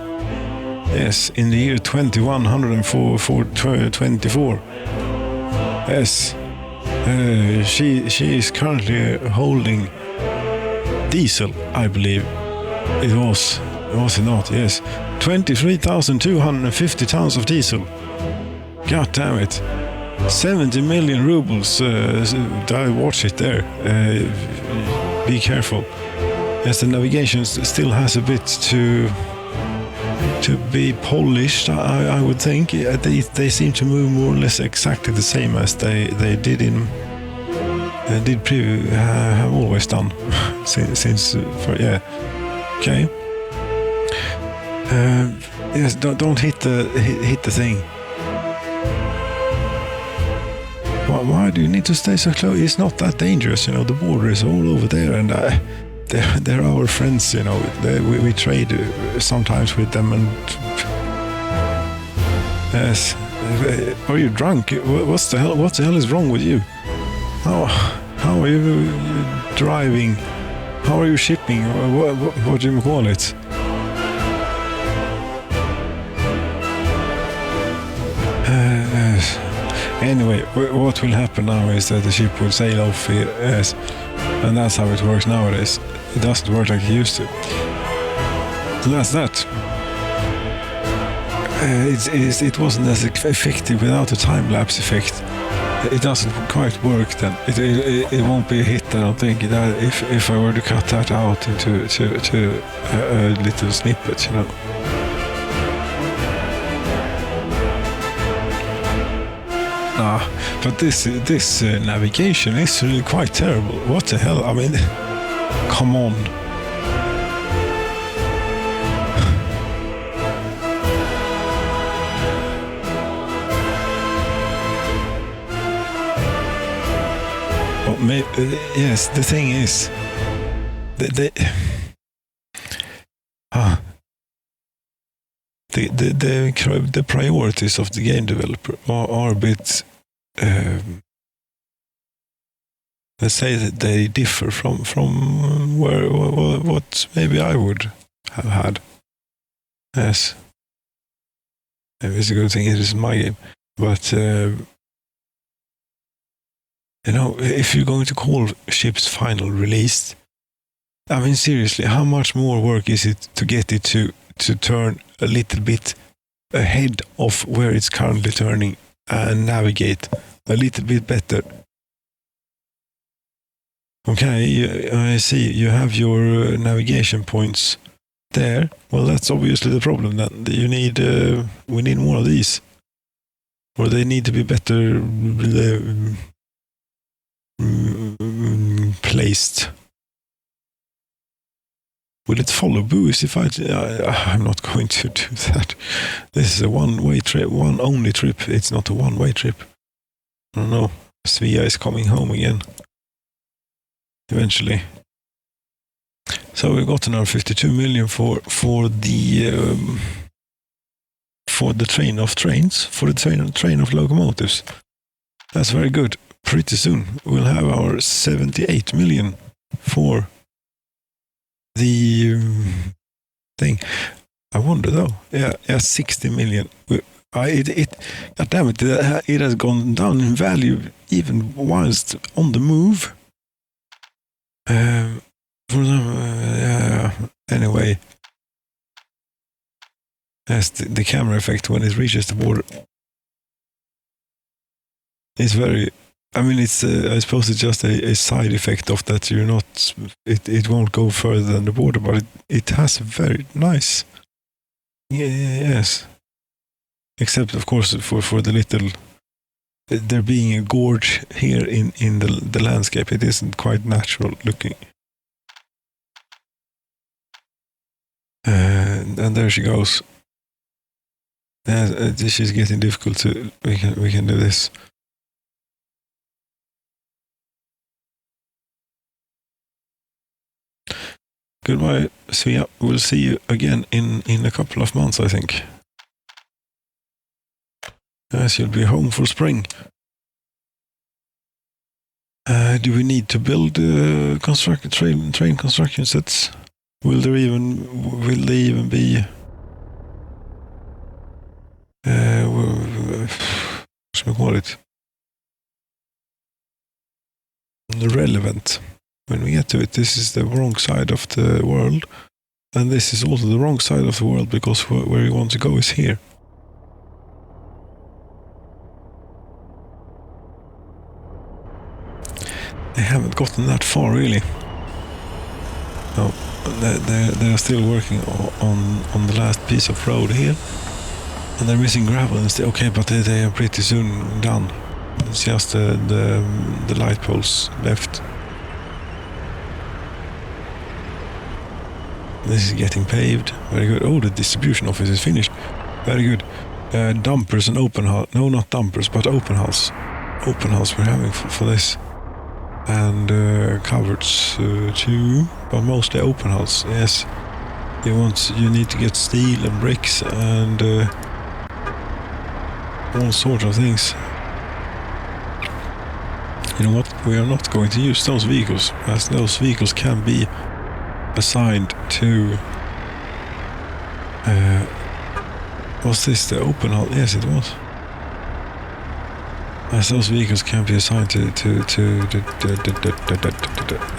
Yes, in the year 2124. Yes, she is currently holding diesel, I believe. It was it not? Yes, 23,250 tons of diesel. God damn it. 70 million rubles. Watch it there. Be careful. As the navigation still has a bit to be polished, I would think. They seem to move more or less exactly the same as they did have always done since okay. Yes, don't hit the thing. Why do you need to stay so close? It's not that dangerous, the border is all over there, and they're our friends, we trade sometimes with them, and yes. Are you drunk? What the hell is wrong with you? How are you driving? How are you shipping? What do you call it? Anyway, what will happen now is that the ship will sail off here, yes, and that's how it works nowadays. It doesn't work like it used to. So that's that. It wasn't as effective without a time-lapse effect. It doesn't quite work then. It won't be a hit, I don't think, if I were to cut that out into a little snippet, But this navigation is really quite terrible. What the hell? I mean, come on. Yes, the thing is, the priorities of the game developer are a bit, let's say that they differ from what maybe I would have had. Yes, maybe it's a good thing it is my game, but if you're going to call ship's final release, I mean, seriously, how much more work is it to get it to turn a little bit ahead of where it's currently turning and navigate a little bit better? Okay, I see you have your navigation points there. Well, that's obviously the problem then. We need more of these. Or they need to be better placed. Will it follow boost if I'm not going to do that. This is a one-way trip, one only trip. It's not a one-way trip. I don't know. Svea is coming home again. Eventually. So we got another 52 million for the train of trains, for the train of locomotives. That's very good. Pretty soon we'll have our 78 million for the thing. I wonder though. Yeah, 60 million. God damn it, it has gone down in value even whilst on the move. Anyway, as the camera effect when it reaches the border is very. I mean, it's. I suppose it's just a side effect of that. You're not. It won't go further than the border, but it has a very nice. Yes. Except, of course, for the little. There being a gorge here in the landscape, it isn't quite natural looking. And there she goes. She's getting difficult to. We can do this. Goodbye, Svea. We'll see you again in a couple of months, I think. Yes, you'll be home for spring. Do we need to build train construction sets? Will they even be? What should we call it? Relevant. When we get to it, this is the wrong side of the world, and this is also the wrong side of the world because where we want to go is here. They haven't gotten that far really. No, they're still working on the last piece of road here, and they're missing gravel instead. Okay, but they are pretty soon done. It's just the light poles left. This is getting paved. Very good. Oh, the distribution office is finished. Very good. Dumpers and open house. No, not dumpers, but open house. Open house we're having for this. And cupboards too, but mostly open house. Yes, you need to get steel and bricks and all sorts of things. You know what? We are not going to use those vehicles, as those vehicles can be assigned to. Was this the open house? Yes, it was. As those vehicles can be assigned to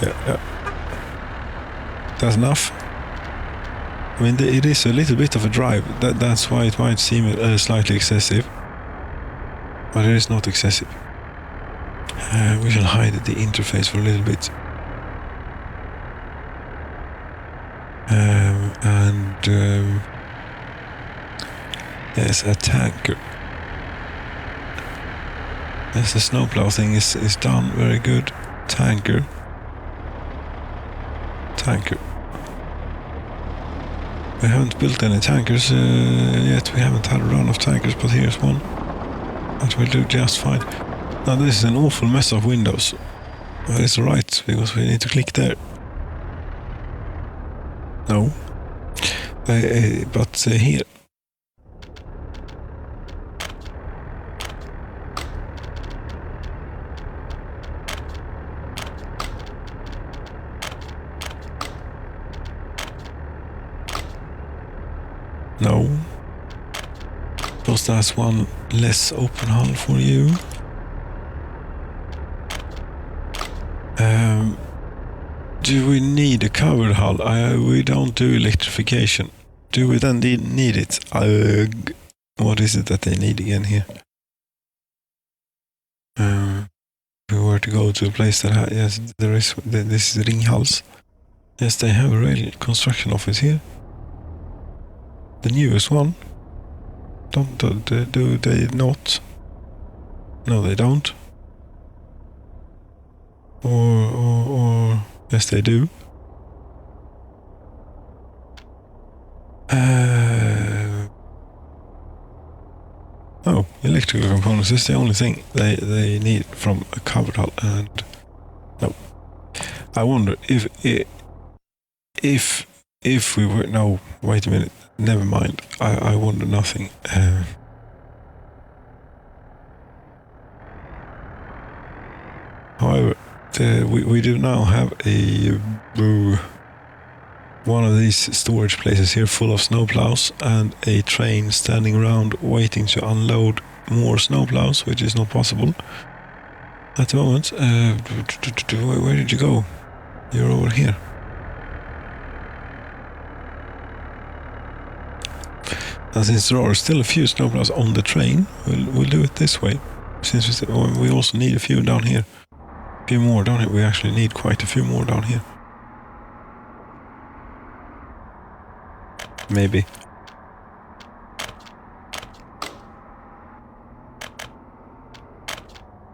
yeah. That's enough. I mean, it is a little bit of a drive. That's why it might seem slightly excessive, but it is not excessive. We shall hide the interface for a little bit. There's a tanker. Yes, the snowplow thing is done. Very good. Tanker. We haven't built any tankers yet. We haven't had a run of tankers, but here's one. That will do just fine. Now this is an awful mess of windows. But it's alright, because we need to click there. No. But here. No. Because that's one less open hull for you. Do we need a covered hull? We don't do electrification. Do we then need it? What is it that they need again here? If we were to go to a place that yes, there is. This is Ringhals. Yes, they have a rail construction office here. The newest one. Do they not? No, they don't. Or yes, they do. Oh, electrical components is the only thing they need from a covered hull, and no. I wonder if we were no. Wait a minute. Never mind. I wonder nothing. However, we do now have a one of these storage places here full of snowplows and a train standing around waiting to unload more snowplows, which is not possible at the moment. Where did you go? You're over here. And since there are still a few snowplows on the train, we'll do it this way. Since we also need a few down here. A few more down here. We actually need quite a few more down here. Maybe.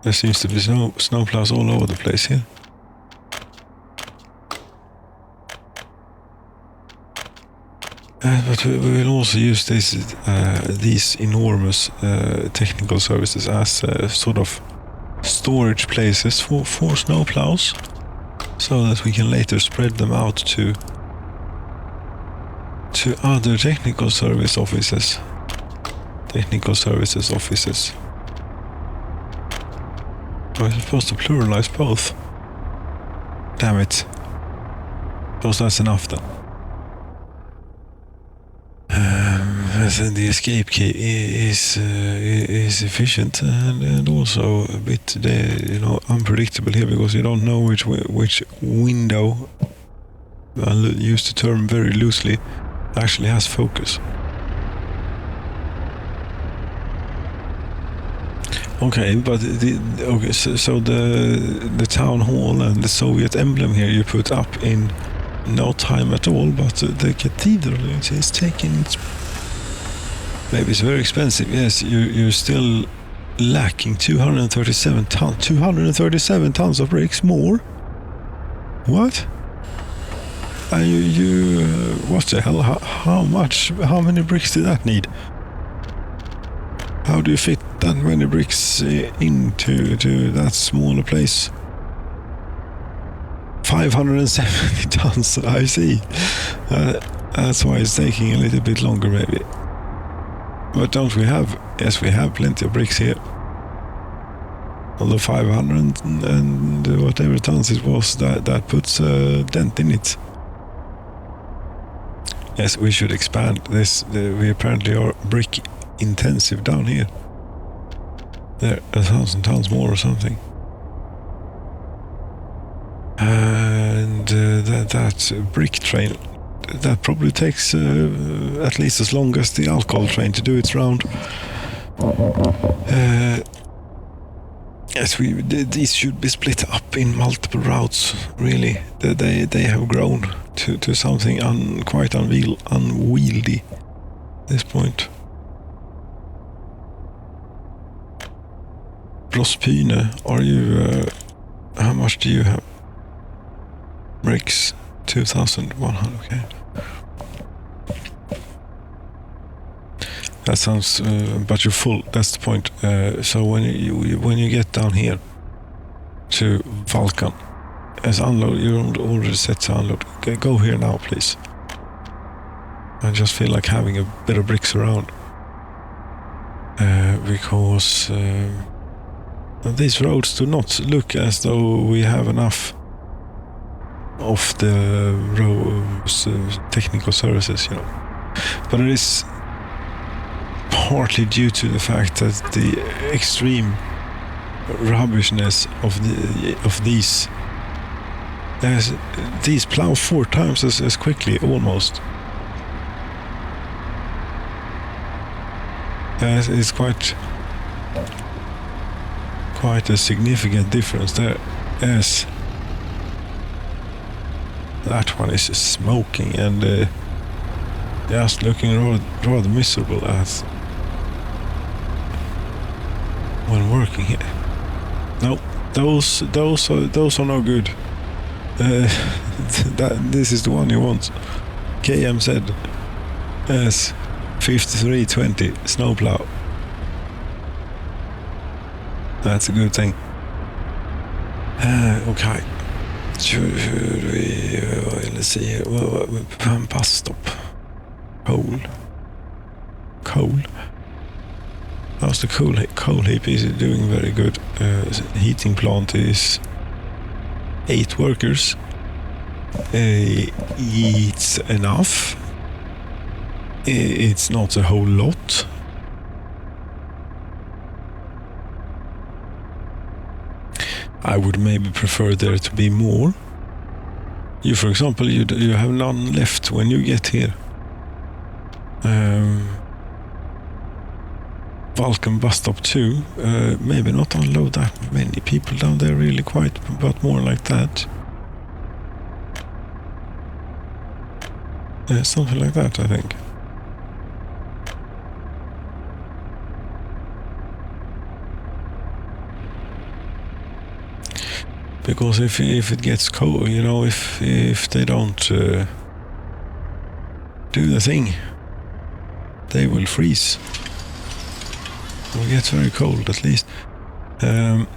There seems to be snowplows all over the place here. But we will also use these enormous technical services as sort of storage places for snowplows, so that we can later spread them out to other technical services offices. I was supposed to pluralize both. Damn it. Because that's enough then. The escape key is efficient and also a bit unpredictable here, because you don't know which window, I'll use the term very loosely, actually has focus. Okay, but so the town hall and the Soviet emblem here you put up in no time at all, but the cathedral is taking its... Maybe it's very expensive. Yes, you're still lacking 237 tons. 237 tons of bricks more? What? What the hell? How much? How many bricks did that need? How do you fit that many bricks into that smaller place? 570 tons, I see. That's why it's taking a little bit longer, maybe. But don't we have... Yes, we have plenty of bricks here. Although 500 and whatever tons it was, that puts a dent in it. Yes, we should expand this. We apparently are brick intensive down here. There, 1,000 tons more or something. And that brick train, that probably takes at least as long as the alcohol train to do its round. Yes, these should be split up in multiple routes, really. They have grown to something quite unwieldy at this point. Blospine, are you... how much do you have? Bricks, 2,100, okay. That sounds... but you're full, that's the point. So when you get down here to Vulcan, as unload, you're already set to unload. Go here now, please. I just feel like having a bit of bricks around. Because these roads do not look as though we have enough of the roads, technical services, you know. But it is partly due to the fact that the extreme rubbishness of these plow 4 times as quickly, almost. It's quite a significant difference there. Yes, that one is smoking and just looking rather miserable as when working here. No, those are no good. This is the one you want. KMZ as 5320 snowplow. That's a good thing. Okay. Should we... let's see here. Bus stop. Coal. How's the coal heap? Is it doing very good? Heating plant is 8 workers. It's enough. It's not a whole lot. I would maybe prefer there to be more. You, for example, you have none left when you get here. Vulcan bus stop 2, maybe not unload that many people down there really quite, but more like that. Something like that, I think. Because if it gets cold, you know, if they don't do the thing, they will freeze. It will get very cold, at least. Down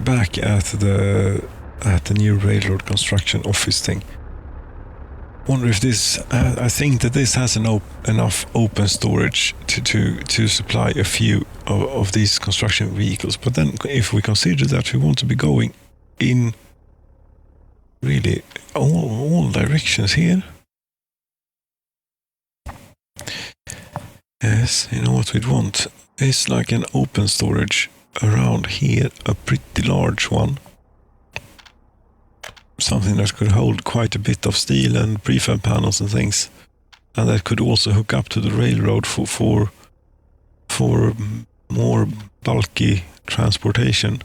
back at the new railroad construction office thing. Wonder if this... I think that this has enough open storage to supply a few of these construction vehicles. But then, if we consider that we want to be going in really all directions here. Yes, you know what we'd want? It's like an open storage around here, a pretty large one. Something that could hold quite a bit of steel and prefab panels and things. And that could also hook up to the railroad for for more bulky transportation.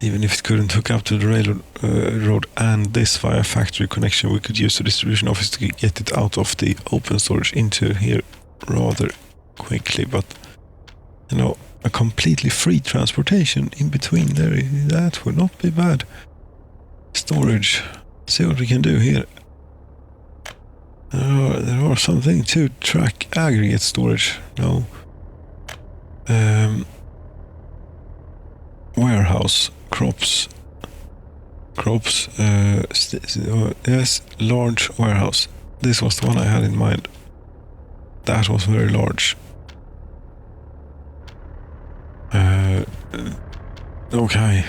Even if it couldn't hook up to the railroad and this via factory connection, we could use the distribution office to get it out of the open storage into here rather quickly. But, you know, a completely free transportation in between there, that would not be bad. Storage. See what we can do here. There are something to track aggregate storage. No. Warehouse. Crops. Yes, large warehouse. This was the one I had in mind. That was very large. Okay.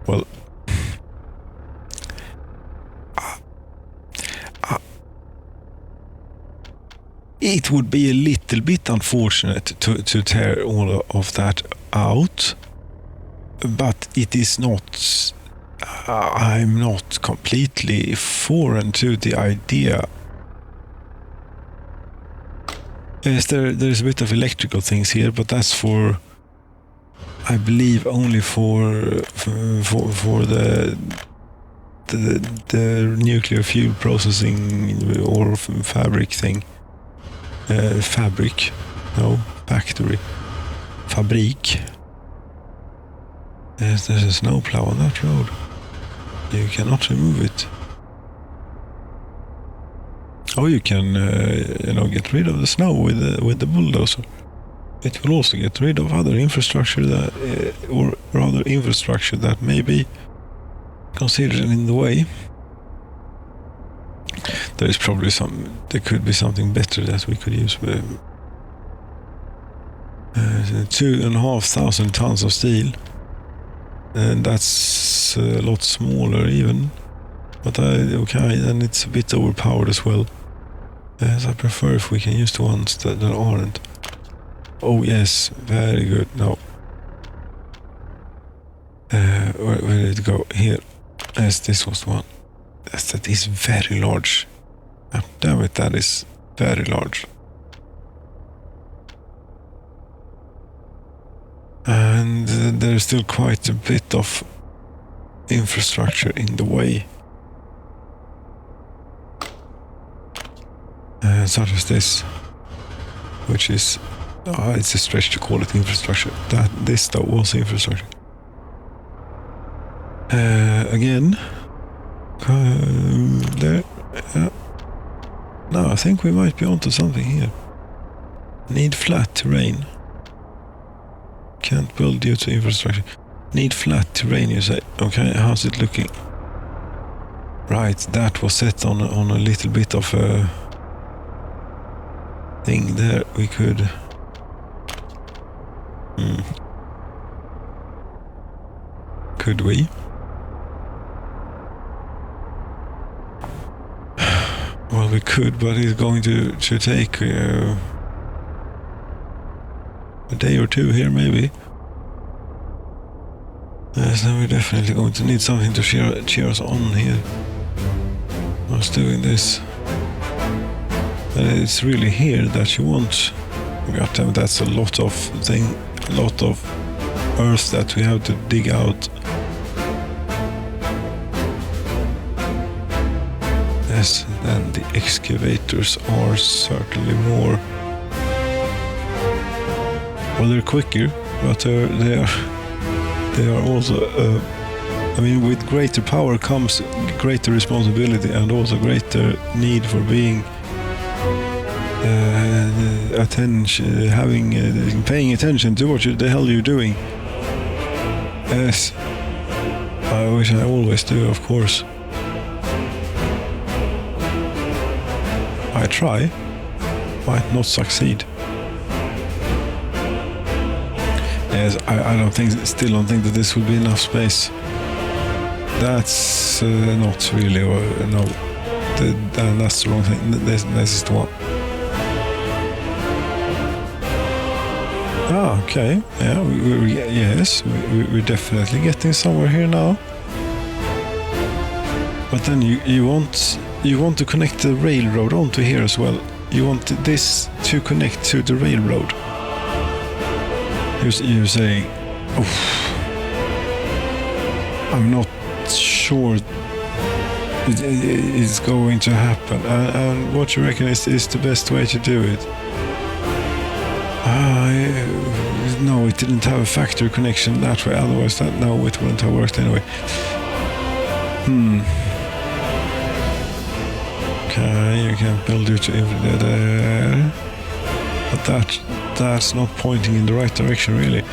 Well, it would be a little bit unfortunate to tear all of that out, but it is not. I'm not completely foreign to the idea. Yes, there's a bit of electrical things here, but that's for, I believe, only for the nuclear fuel processing or fabric thing. Factory. Fabrik. Yes, there's a snowplow on that road. You cannot remove it. Oh, you can, get rid of the snow with the bulldozer. It will also get rid of other infrastructure that, or rather infrastructure that may be considered in the way. There could be something better that we could use. 2,500 tons of steel. And that's a lot smaller even. But okay, then it's a bit overpowered as well. Yes, I prefer if we can use the ones that aren't. Oh yes, very good. No. Where did it go? Here. Yes, this was the one. Yes, that is very large. Oh, damn it, that is very large. And there's still quite a bit of infrastructure in the way. Such as this, which is, it's a stretch to call it infrastructure. This though was infrastructure. Again, there. No, I think we might be onto something here. Need flat terrain. Can't build due to infrastructure. Need flat terrain, you say. Okay, how's it looking? Right, that was set on a little bit of a thing there. We could. Could we? Well, we could, but it's going to take a day or two here, maybe. Yes, then we're definitely going to need something to cheer us on here. I was doing this. And it's really here that you want. Goddamn, that's a lot of earth that we have to dig out. Yes, and the excavators are certainly more. Well, they're quicker, but they are also. With greater power comes greater responsibility and also greater need for being paying attention to what the hell you're doing. Yes, which I always do, of course. I try, might not succeed. Yes, I still don't think that this will be enough space. That's not really, no. That's the wrong thing. This is the one. Ah, okay. Yeah, we're definitely getting somewhere here now. But then you want to connect the railroad onto here as well. you want this to connect to the railroad. You're saying, I'm not sure it's going to happen. And what you reckon is the best way to do it? No, it didn't have a factory connection that way. Otherwise, no, it wouldn't have worked anyway. Okay, you can build it there. But that's not pointing in the right direction, really.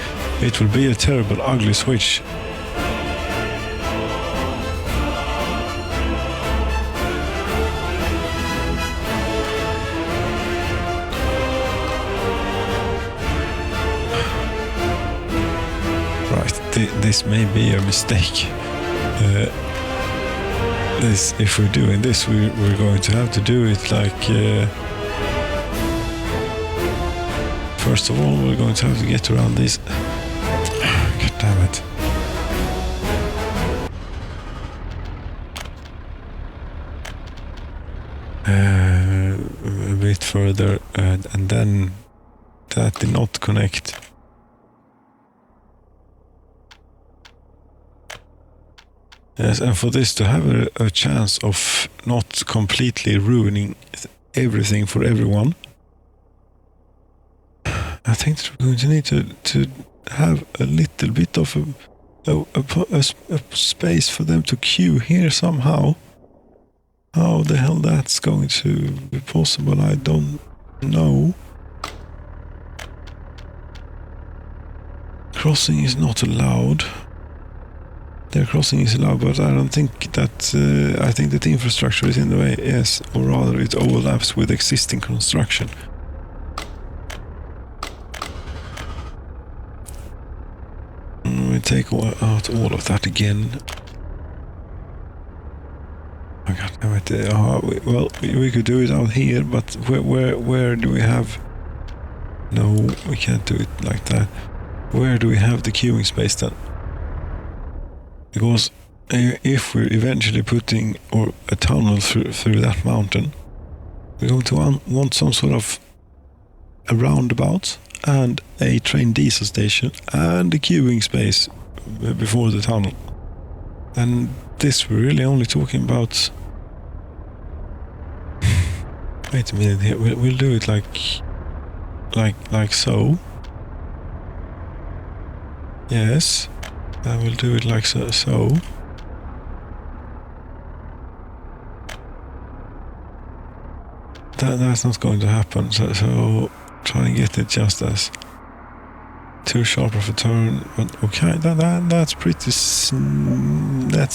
It will be a terrible, ugly switch. This may be a mistake. If we're doing this, we're going to have to do it like... first of all, we're going to have to get around this. God damn it. A bit further, and then that did not connect. Yes, and for this to have a chance of not completely ruining everything for everyone, I think that we're going to need to have a little bit of a space for them to queue here somehow. How the hell that's going to be possible, I don't know. Crossing is not allowed. Their crossing is allowed, but I don't think that... I think that the infrastructure is in the way, yes, or rather it overlaps with existing construction. We take out all of that again. Oh God damn it! Well, we could do it out here, but where do we have? No, we can't do it like that. Where do we have the queuing space then? Because if we're eventually putting a tunnel through that mountain, we're going to want some sort of a roundabout and a train diesel station and a queuing space before the tunnel. And this we're really only talking about... Wait a minute here, we'll do it like so. Yes, and we'll do it like so. That's not going to happen, so try and get it just as too sharp of a turn, but okay, that's pretty, that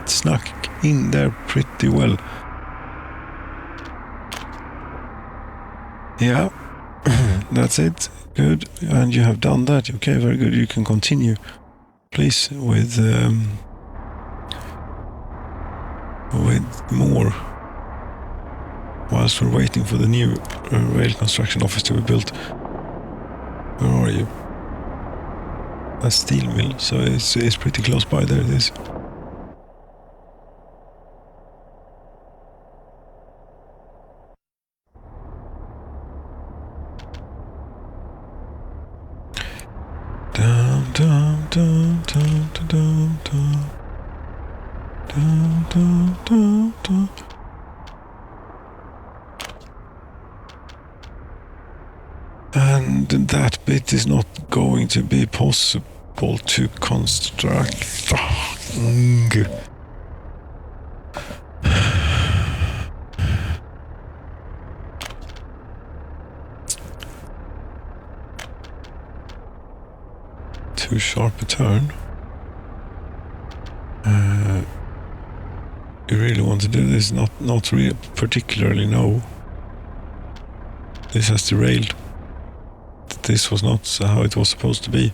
snuck in there pretty well. Yeah, that's it, good, and you have done that, okay, very good, you can continue, please, with more, whilst we're waiting for the new rail construction office to be built. Where are you? A steel mill, so it's pretty close by. There it is. Dum dum dum dum dum dum dum dum dum dum. And that bit is not going to be possible to construct. Too sharp a turn. You really want to do this? Not really particularly, no. This has derailed. This was not how it was supposed to be.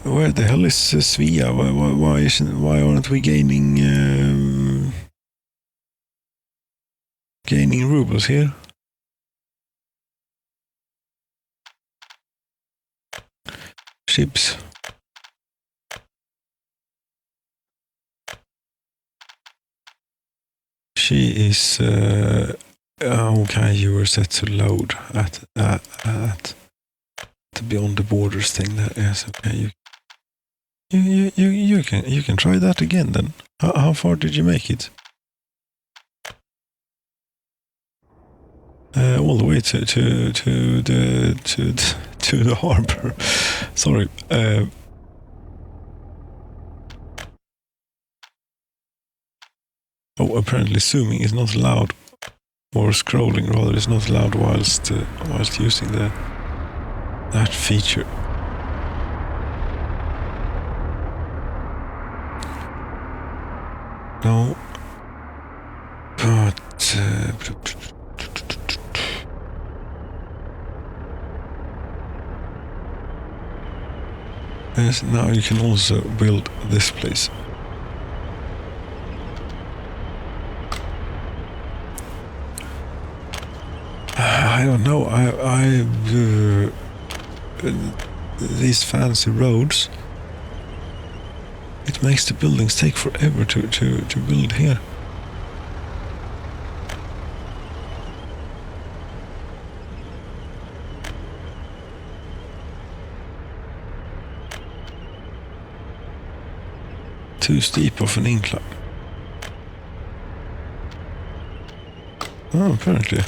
Where the hell is Svea? Why aren't we gaining rubles here? Ships. She is... okay, you were set to load at the beyond the borders thing. That yes, okay. You can try that again then. How far did you make it? All the way to the harbor. Sorry. Oh, apparently zooming is not allowed, or scrolling rather is not allowed whilst using that feature. No, but yes, now you can also build this place. I don't know. These fancy roads. It makes the buildings take forever to build here. Too steep of an incline. Oh, apparently.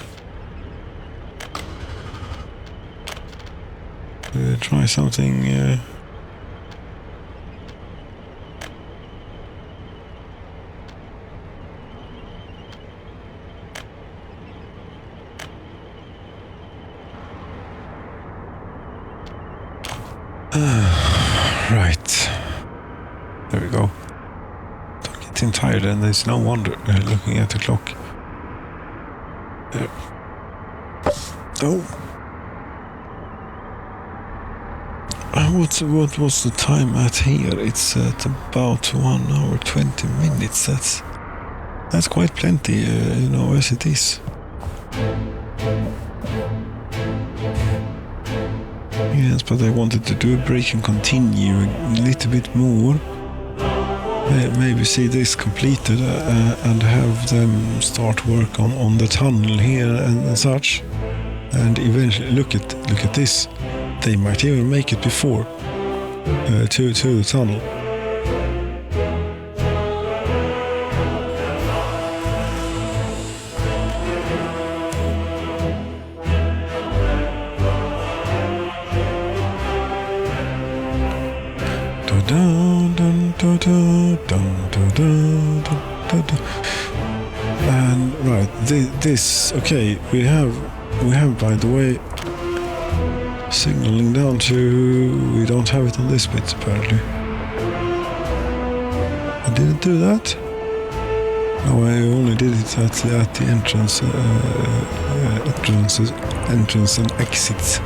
Try something. Right. There we go. Don't getting tired, and there's no wonder looking at the clock. Oh. What was the time at here? It's at about 1 hour 20 minutes. That's quite plenty, as it is. Yes, but I wanted to do a break and continue a little bit more. Maybe see this completed and have them start work on the tunnel here and such. And eventually, look at this. They might even make it before to the tunnel. And right, this okay. We have by the way. Signaling down to... We don't have it on this bit, apparently. I didn't do that? No, I only did it at the entrance, entrance and exits.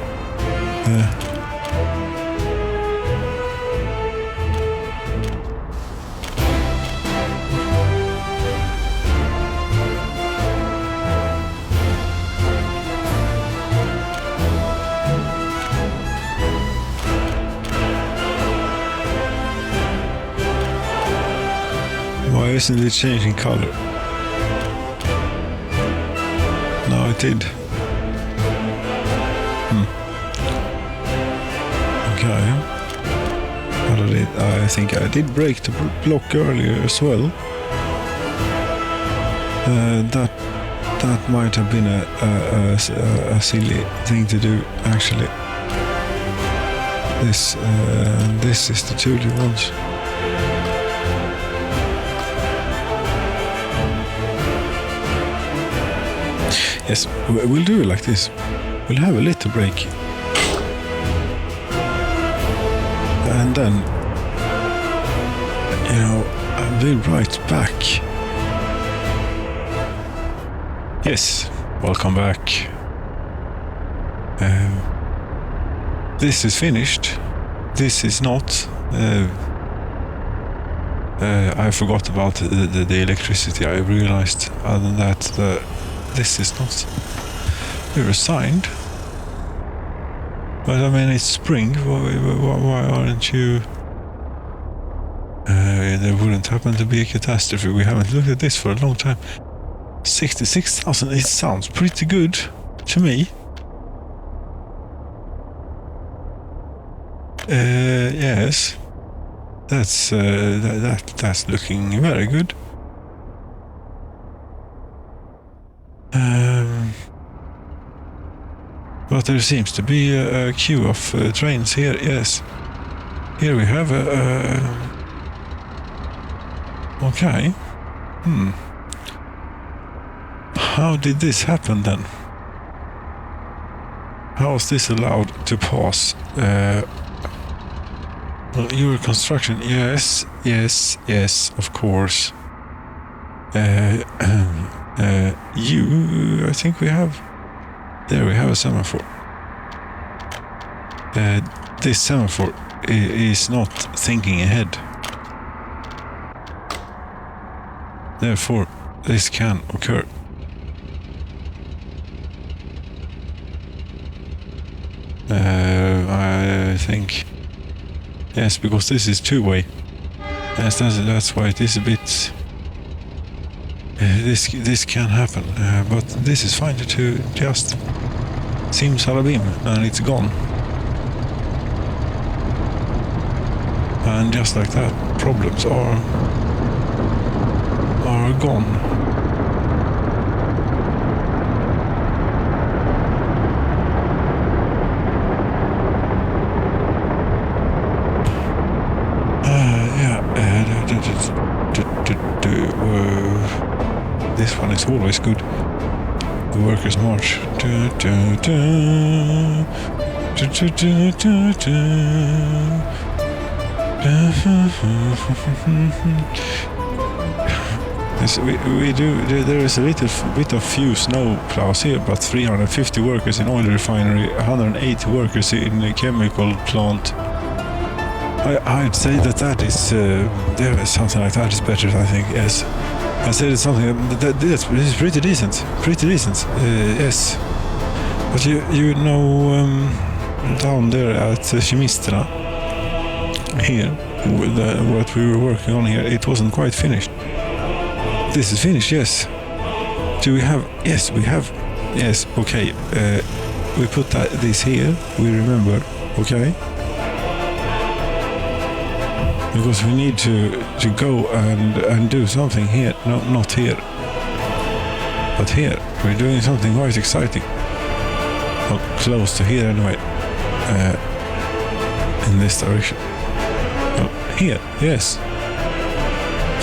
Why isn't it changing color? No, it did. Okay. I think I did break the block earlier as well. That might have been a silly thing to do, actually. This is the 2D ones. Yes, we'll do it like this. We'll have a little break. And then, I'll be right back. Yes, welcome back. This is finished. This is not. I forgot about the electricity. I realized, other than that, this is not resigned. But I mean, it's spring. Why aren't you? There wouldn't happen to be a catastrophe. We haven't looked at this for a long time. 66,000. It sounds pretty good to me. Yes. That's looking very good. But there seems to be a queue of trains here. Yes. Here we have a... Okay. How did this happen then? How is this allowed to pass? Well, your construction, yes, of course. I think we have... There we have a semaphore. This semaphore is not thinking ahead. Therefore, this can occur. I think... Yes, because this is two-way. Yes, that's why it is a bit... this can happen, but this is fine to just simsalabim and it's gone. And just like that, problems are gone. This one is always good. The Workers' March. Yes, we do. There is a little bit of few snow plows here, but 350 workers in oil refinery, 180 workers in the chemical plant. I'd say that is there is something like that is better. I think, yes. I said it's something this is pretty decent. Yes, but you know down there at Chemisterna here, with what we were working on here, it wasn't quite finished. This is finished, yes. Do we have? Yes, we have. Yes, okay. We put this here. We remember, okay. Because we need to go and do something here. No, not here. But here. We're doing something quite exciting. Well, close to here anyway. In this direction. Well, here, yes.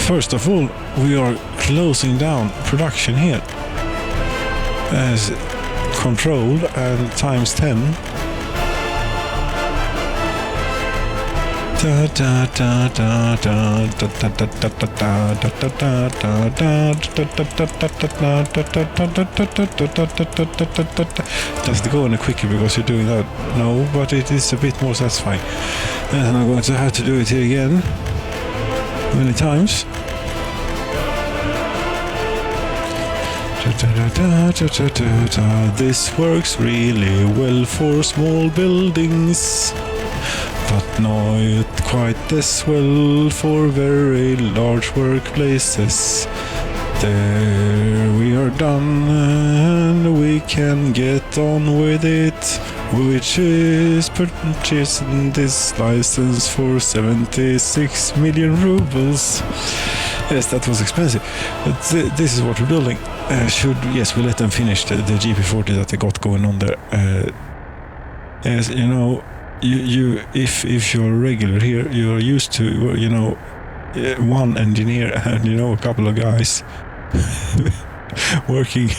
First of all, we are closing down production here. As controlled and times 10. Just going quicker because you're doing that. No, but it is a bit more satisfying. And I'm going to have to do it here again many times. This works really well for small buildings, but not quite as well for very large workplaces. There we are done and we can get on with it, which is purchasing this license for 76 million rubles. Yes, that was expensive, but this is what we're building. Yes, we let them finish the GP40 that they got going on there. Yes, you know, if you're regular here, you're used to, you know, one engineer and, you know, a couple of guys working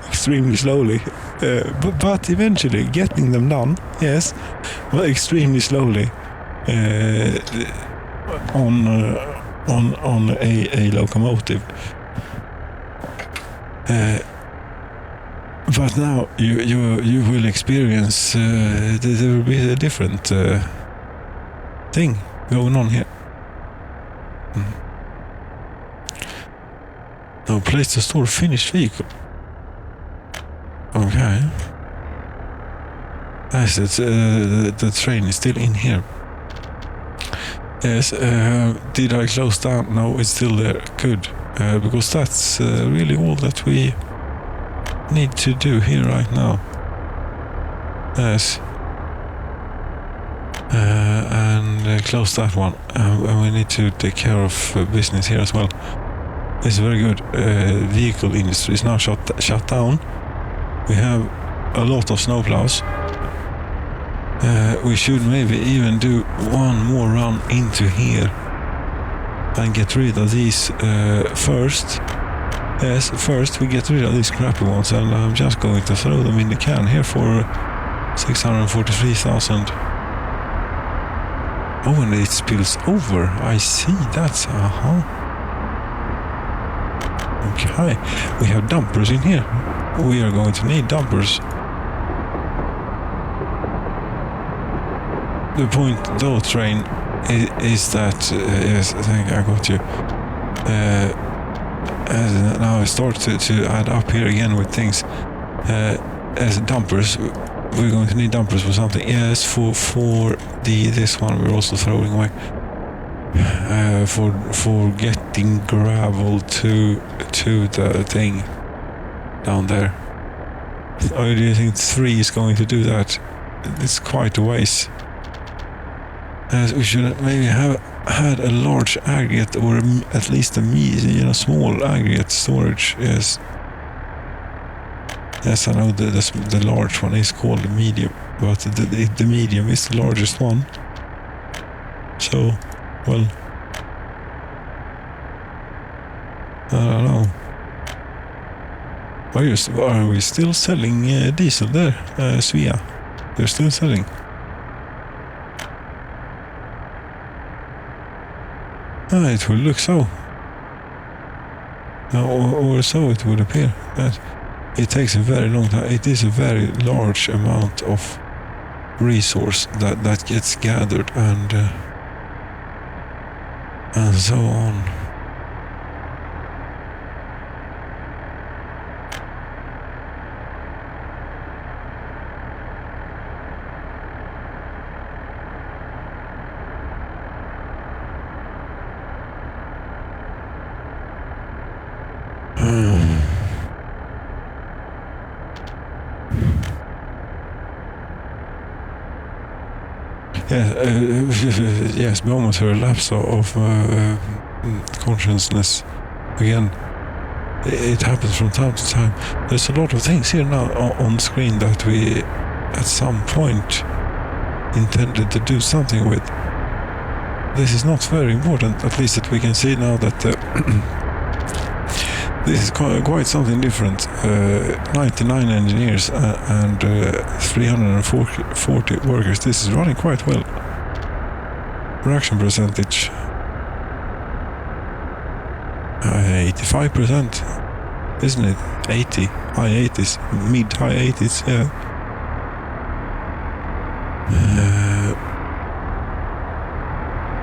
extremely slowly, but eventually getting them done. Yes, well, extremely slowly on a locomotive. But now you will experience there will be a different thing going on here. No place to store finished vehicle. Okay. Yes, it's, the train is still in here. Yes. Did I close down? No, it's still there. Good. because that's really all that we need to do here right now. Yes. And close that one. And we need to take care of business here as well. It's very good. Vehicle industry is now shut down. We have a lot of snowplows. We should maybe even do one more run into here and get rid of these first. Yes, first we get rid of these crappy ones, and I'm just going to throw them in the can here for 643,000. Oh, and it spills over. I see, that's Okay, we have dumpers in here. We are going to need dumpers. The point though, train, is that, yes, I think I got you. Now I start to add up here again with things. As dumpers, we're going to need dumpers for something. Yes, for this one we're also throwing away. For getting gravel to the thing down there. Oh, do you think 3 is going to do that? It's quite a ways. We should maybe have had a large aggregate, or at least a small aggregate storage. Yes. Yes, I know the large one is called the medium, but the medium is the largest one. So, well, I don't know. Are we still selling diesel there, Svea? They're still selling. It would look so. Or so it would appear. But it takes a very long time. It is a very large amount of resource that gets gathered and so on. Yes, momentary lapse of consciousness. Again, it happens from time to time. There's a lot of things here now on screen that we, at some point, intended to do something with. This is not very important, at least that we can see now that this is quite something different. 99 engineers and 340 workers. This is running quite well. Production percentage 85%, isn't it? 80, high 80s, mid high 80s, yeah.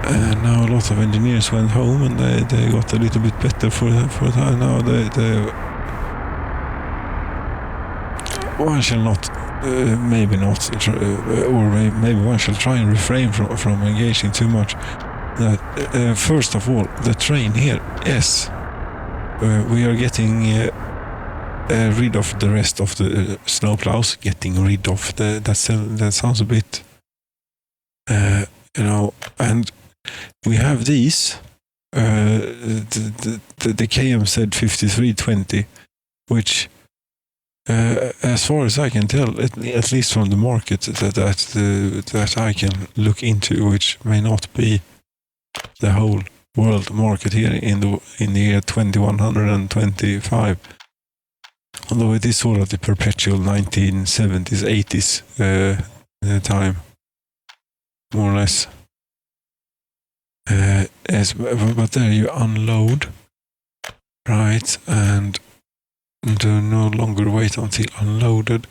And now a lot of engineers went home and they got a little bit better for that. Now one shall not, maybe not, or maybe one shall try and refrain from engaging too much. That first of all, the train here, yes, we are getting rid of the rest of the snowplows. Getting rid of that sounds a bit, and we have these. The KM said 5320, which, as far as I can tell, at least from the market that I can look into, which may not be the whole world market here in the year 2125, although it is sort of the perpetual 1970s, 80s time, more or less. Yes, but there you unload, right, and do no longer wait until unloaded.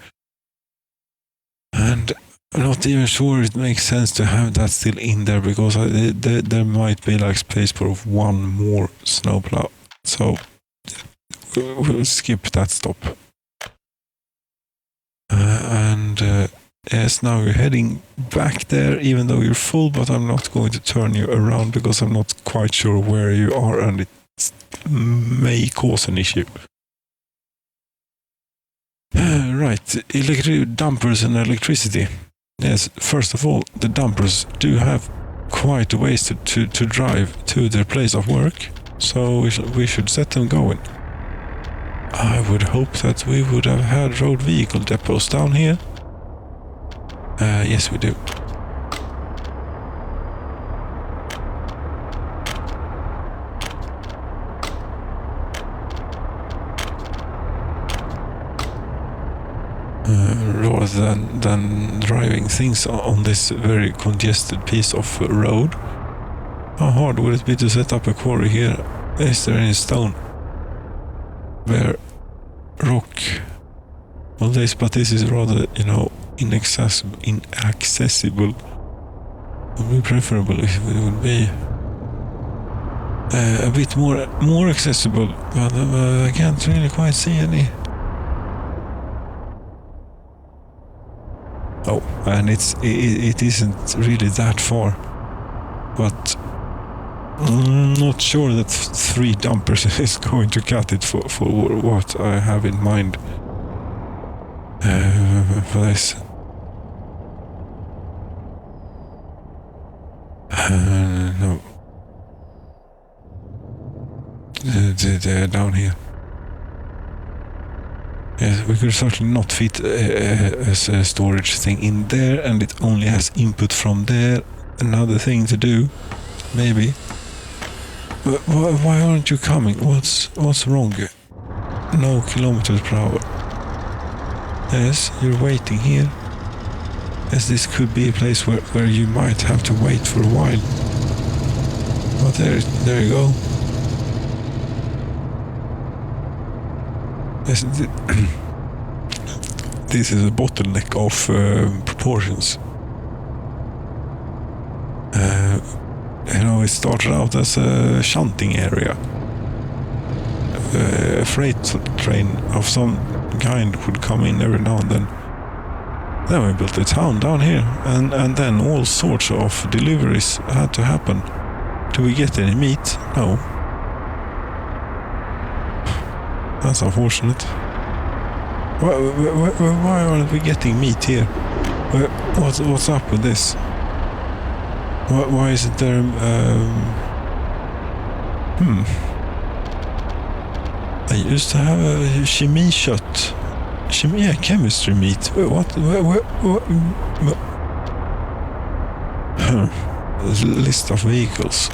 And I'm not even sure it makes sense to have that still in there, because there might be like space for one more snowplow. So we'll skip that stop. Yes, now you're heading back there, even though you're full, but I'm not going to turn you around because I'm not quite sure where you are, and it may cause an issue. Right, dumpers and electricity. Yes, first of all, the dumpers do have quite a ways to drive to their place of work, so we should set them going. I would hope that we would have had road vehicle depots down here. Yes, we do. Rather than driving things on this very congested piece of road. How hard would it be to set up a quarry here? Is there any stone? Where rock? Well, but this is rather, inaccessible. It would be preferable if it would be a bit more accessible, but I can't really quite see any. Oh, and it isn't really that far, but I'm not sure that 3 dumpers is going to cut it for what I have in mind for this. No. They're down here. Yes, we could certainly not fit a storage thing in there, and it only has input from there. Another thing to do, maybe. Why aren't you coming? What's wrong? No kilometers per hour. Yes, you're waiting here. Yes, this could be a place where you might have to wait for a while. But there you go. Yes, this is a bottleneck of proportions. It started out as a shunting area. A freight train of some kind would come in every now and then. Then we built a town down here, and then all sorts of deliveries had to happen. Do we get any meat? No. That's unfortunate. Why aren't we getting meat here? What's up with this? Why isn't there... I used to have a chemie shot. Chemistry meat. What? List of vehicles.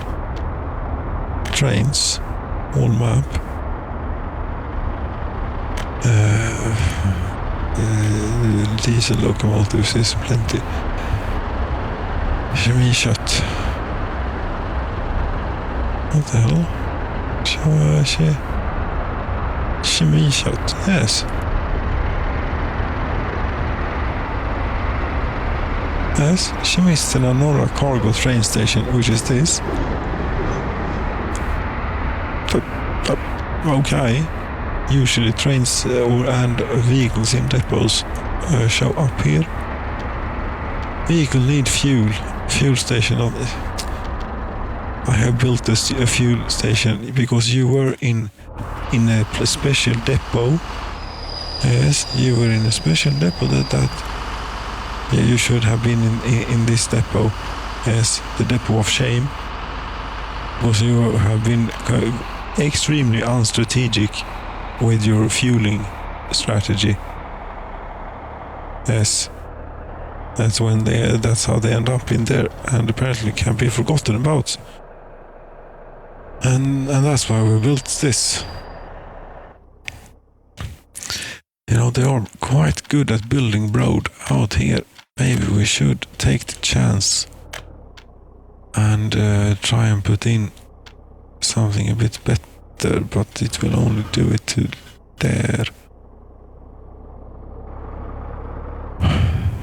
Trains. All map. Diesel locomotives is plenty. Chemie shot. What the hell? Chemie shot. Yes. Yes, Chemisterna Norra Cargo train station, which is this. Okay. Usually trains and vehicles in depots show up here. Vehicle need fuel. Fuel station. I have built a fuel station because you were in a special depot. Yes, you were in a special depot that you should have been in this depot. Yes, the depot of shame. Because you have been extremely unstrategic with your fueling strategy. Yes. That's how they end up in there, and apparently can be forgotten about. And that's why we built this. They are quite good at building road out here. Maybe we should take the chance and try and put in something a bit better, but it will only do it to there.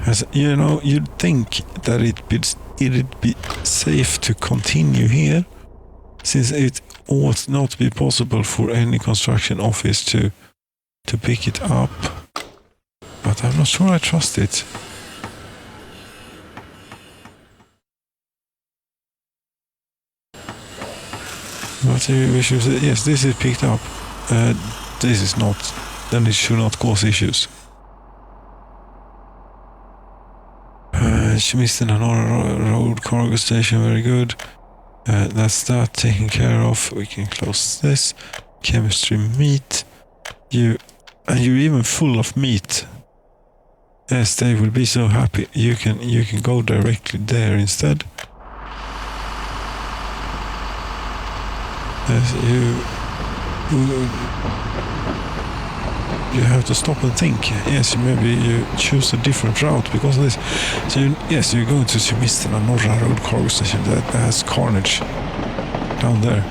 As you'd think that it'd be safe to continue here, since it ought not be possible for any construction office to pick it up. But I'm not sure I trust it. But we should say, yes, this is picked up. This is not, then it should not cause issues. Schmisten and Road Cargo Station, very good. That's that taken care of. We can close this. Chemistry meat. You're even full of meat. Yes, they will be so happy. You can go directly there instead. Yes, you have to stop and think. Yes, maybe you choose a different route because of this. So yes, you're going to Schmisten and Norra Road Cargo Station. That has carnage down there.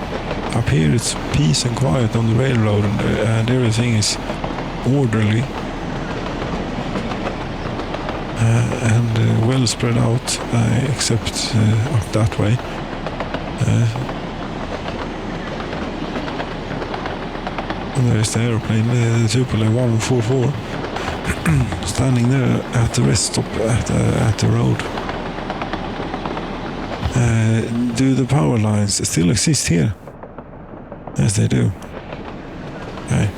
Up here it's peace and quiet on the railroad, and everything is orderly and well spread out, except up that way. And there is the aeroplane, the Tupolev 144, standing there at the rest stop at the road. Do the power lines still exist here? Yes, they do. Okay.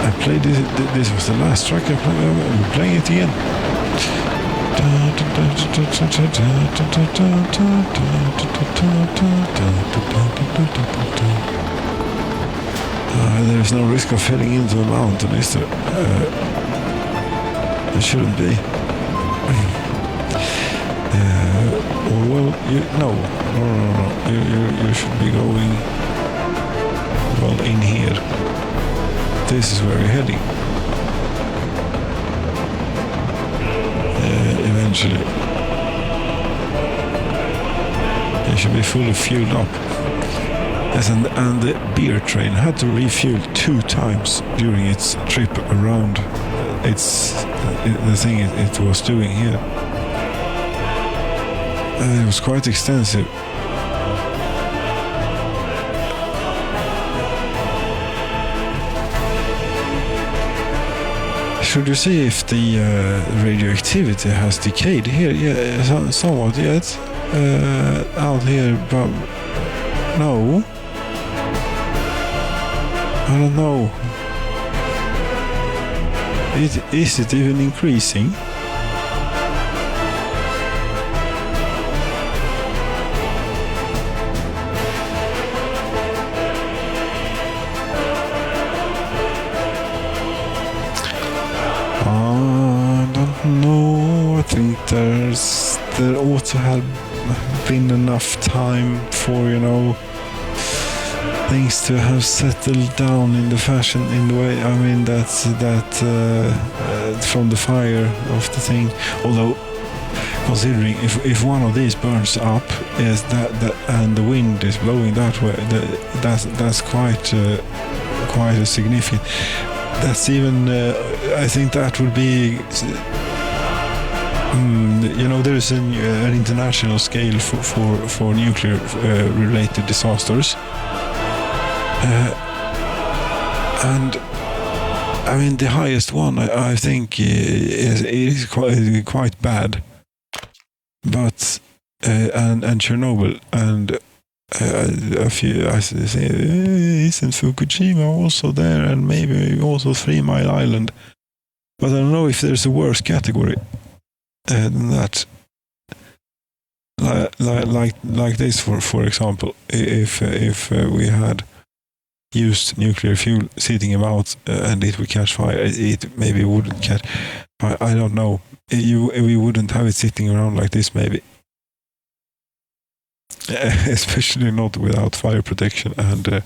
I played this was the last track I played. I'm playing it again. There is no risk of heading into a mountain, is there? There shouldn't be. Well, no. You should be going well in here. This is where you're heading. Eventually, you should be fully fueled up. Yes, and the beer train had to refuel 2 times during its trip around. The thing it was doing here. It was quite extensive. Should you see if the radioactivity has decayed here? Yeah, somewhat yet. Out here, but no. I don't know. Is it even increasing? I think there ought to have been enough time for, things to have settled down in the fashion, in the way, I mean, that from the fire of the thing. Although, considering if one of these burns up, is that and the wind is blowing that way, that's quite a significant. That's even, I think that would be, there is an international scale for nuclear related disasters. And I mean, the highest one, I think, is quite bad. But, and Chernobyl, and a few, I say, isn't Fukushima also there, and maybe also 3 Mile Island. But I don't know if there's a worse category than that. Like this, for example, if we had used nuclear fuel sitting about and it would catch fire, it maybe wouldn't catch. I don't know. We wouldn't have it sitting around like this, maybe. Especially not without fire protection, and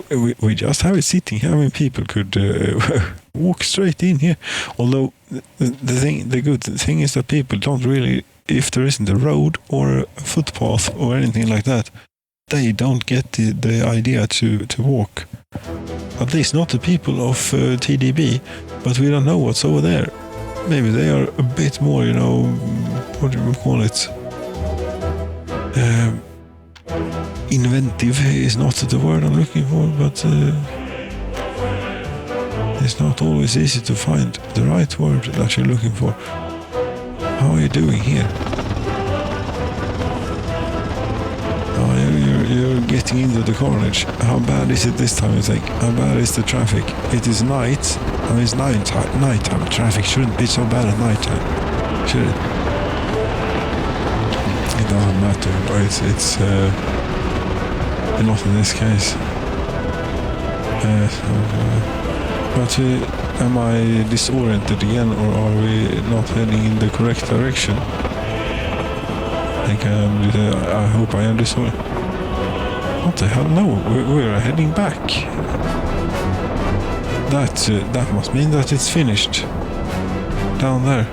we just have it sitting here. I mean, people could walk straight in here. Although the good thing is that people don't really, if there isn't a road or a footpath or anything like that, they don't get the idea to walk. At least not the people of TDB, but we don't know what's over there. Maybe they are a bit more, what do you call it? Inventive is not the word I'm looking for, but it's not always easy to find the right word that you're looking for. How are you doing here? Oh, you're getting into the carnage. How bad is it this time, you think? How bad is the traffic? It is night. I mean, it's nighttime. Traffic shouldn't be so bad at nighttime, should it? It doesn't matter. It's not in this case. But am I disoriented again, or are we not heading in the correct direction? I hope I am disoriented. What the hell? No, we're heading back. That must mean that it's finished. Down there.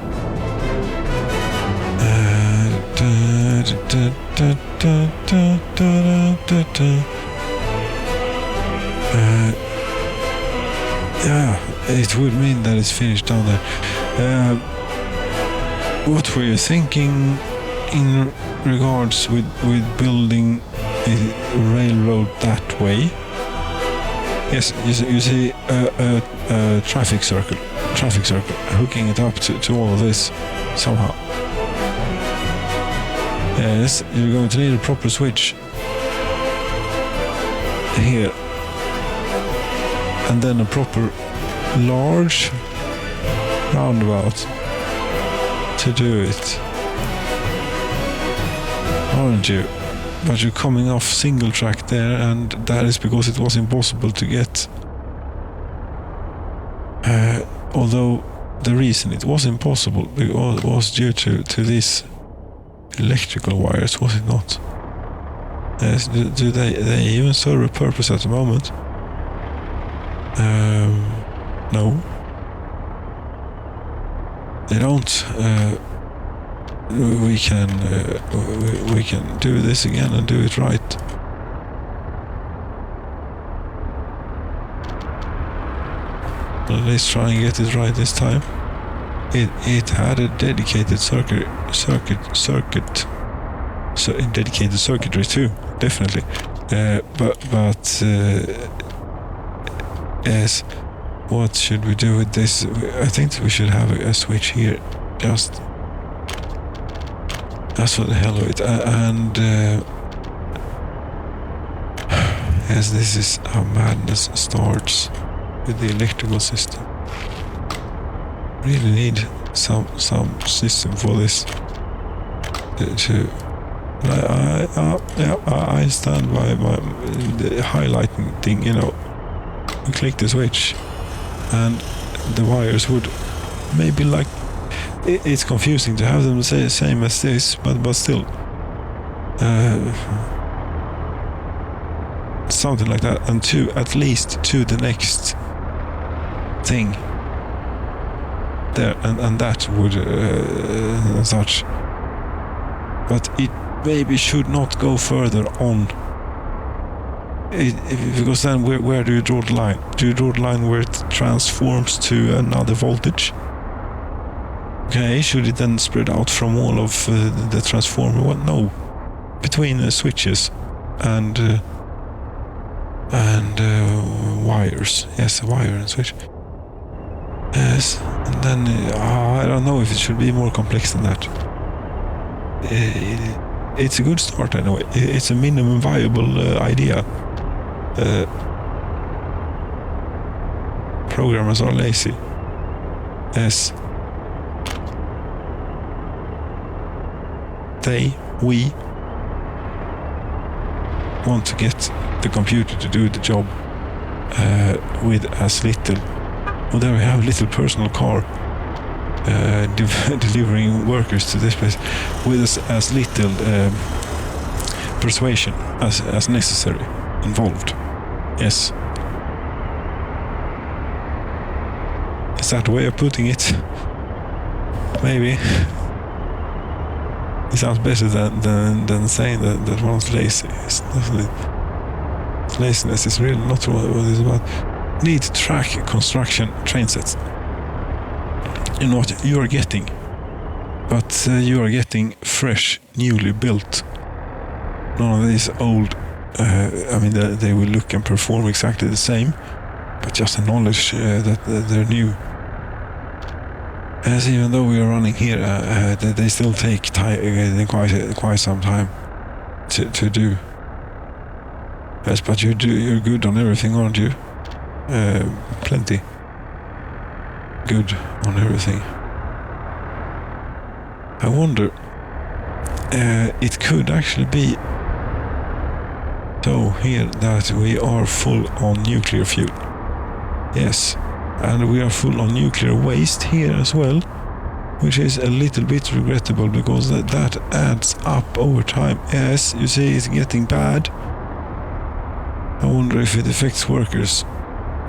Yeah, it would mean that it's finished down there. What were you thinking in regards with building a railroad that way? Yes, you see a traffic circle, hooking it up to all of this somehow. Yes, you're going to need a proper switch here, and then a proper large roundabout to do it, aren't you? But you're coming off single track there, and that is because it was impossible to get. Although the reason it was impossible was due to these electrical wires, was it not? Yes, do they even serve a purpose at the moment? No. They don't. We can do this again and do it right. At least try and get it right this time. It had a dedicated dedicated circuitry too, definitely. But yes, what should we do with this? I think we should have a switch here, just for the hell of it. Yes, this is how madness starts with the electrical system. Really need some system for this. I stand by the highlighting thing. You click the switch, and the wires would maybe like. It's confusing to have them say the same as this, but still, something like that, and at least to the next thing there, and that would such. But it maybe should not go further on, because then where do you draw the line? Do you draw the line where it transforms to another voltage? Okay, should it then spread out from all of the transformer? Well, no, between switches and wires. Yes, a wire and switch. Yes, and then I don't know if it should be more complex than that. It's a good start anyway. It's a minimum viable idea. Programmers are lazy. Yes. We want to get the computer to do the job with as little. Well, there we have a little personal car delivering workers to this place with as little persuasion as necessary involved. Yes. Is that the way of putting it? Maybe. It sounds better than saying that one's lazy. Laziness is really not what it's about. Need to track construction train sets. You know what you are getting, but you are getting fresh, newly built. None of these old. They will look and perform exactly the same, but just the knowledge that they're new. As even though we are running here, they still take quite some time to do. Yes, but you're good on everything, aren't you? Plenty. Good on everything. I wonder, it could actually be so here that we are full on nuclear fuel. Yes, and we are full on nuclear waste here as well, which is a little bit regrettable because that adds up over time. Yes, you see it's getting bad. I wonder if it affects workers,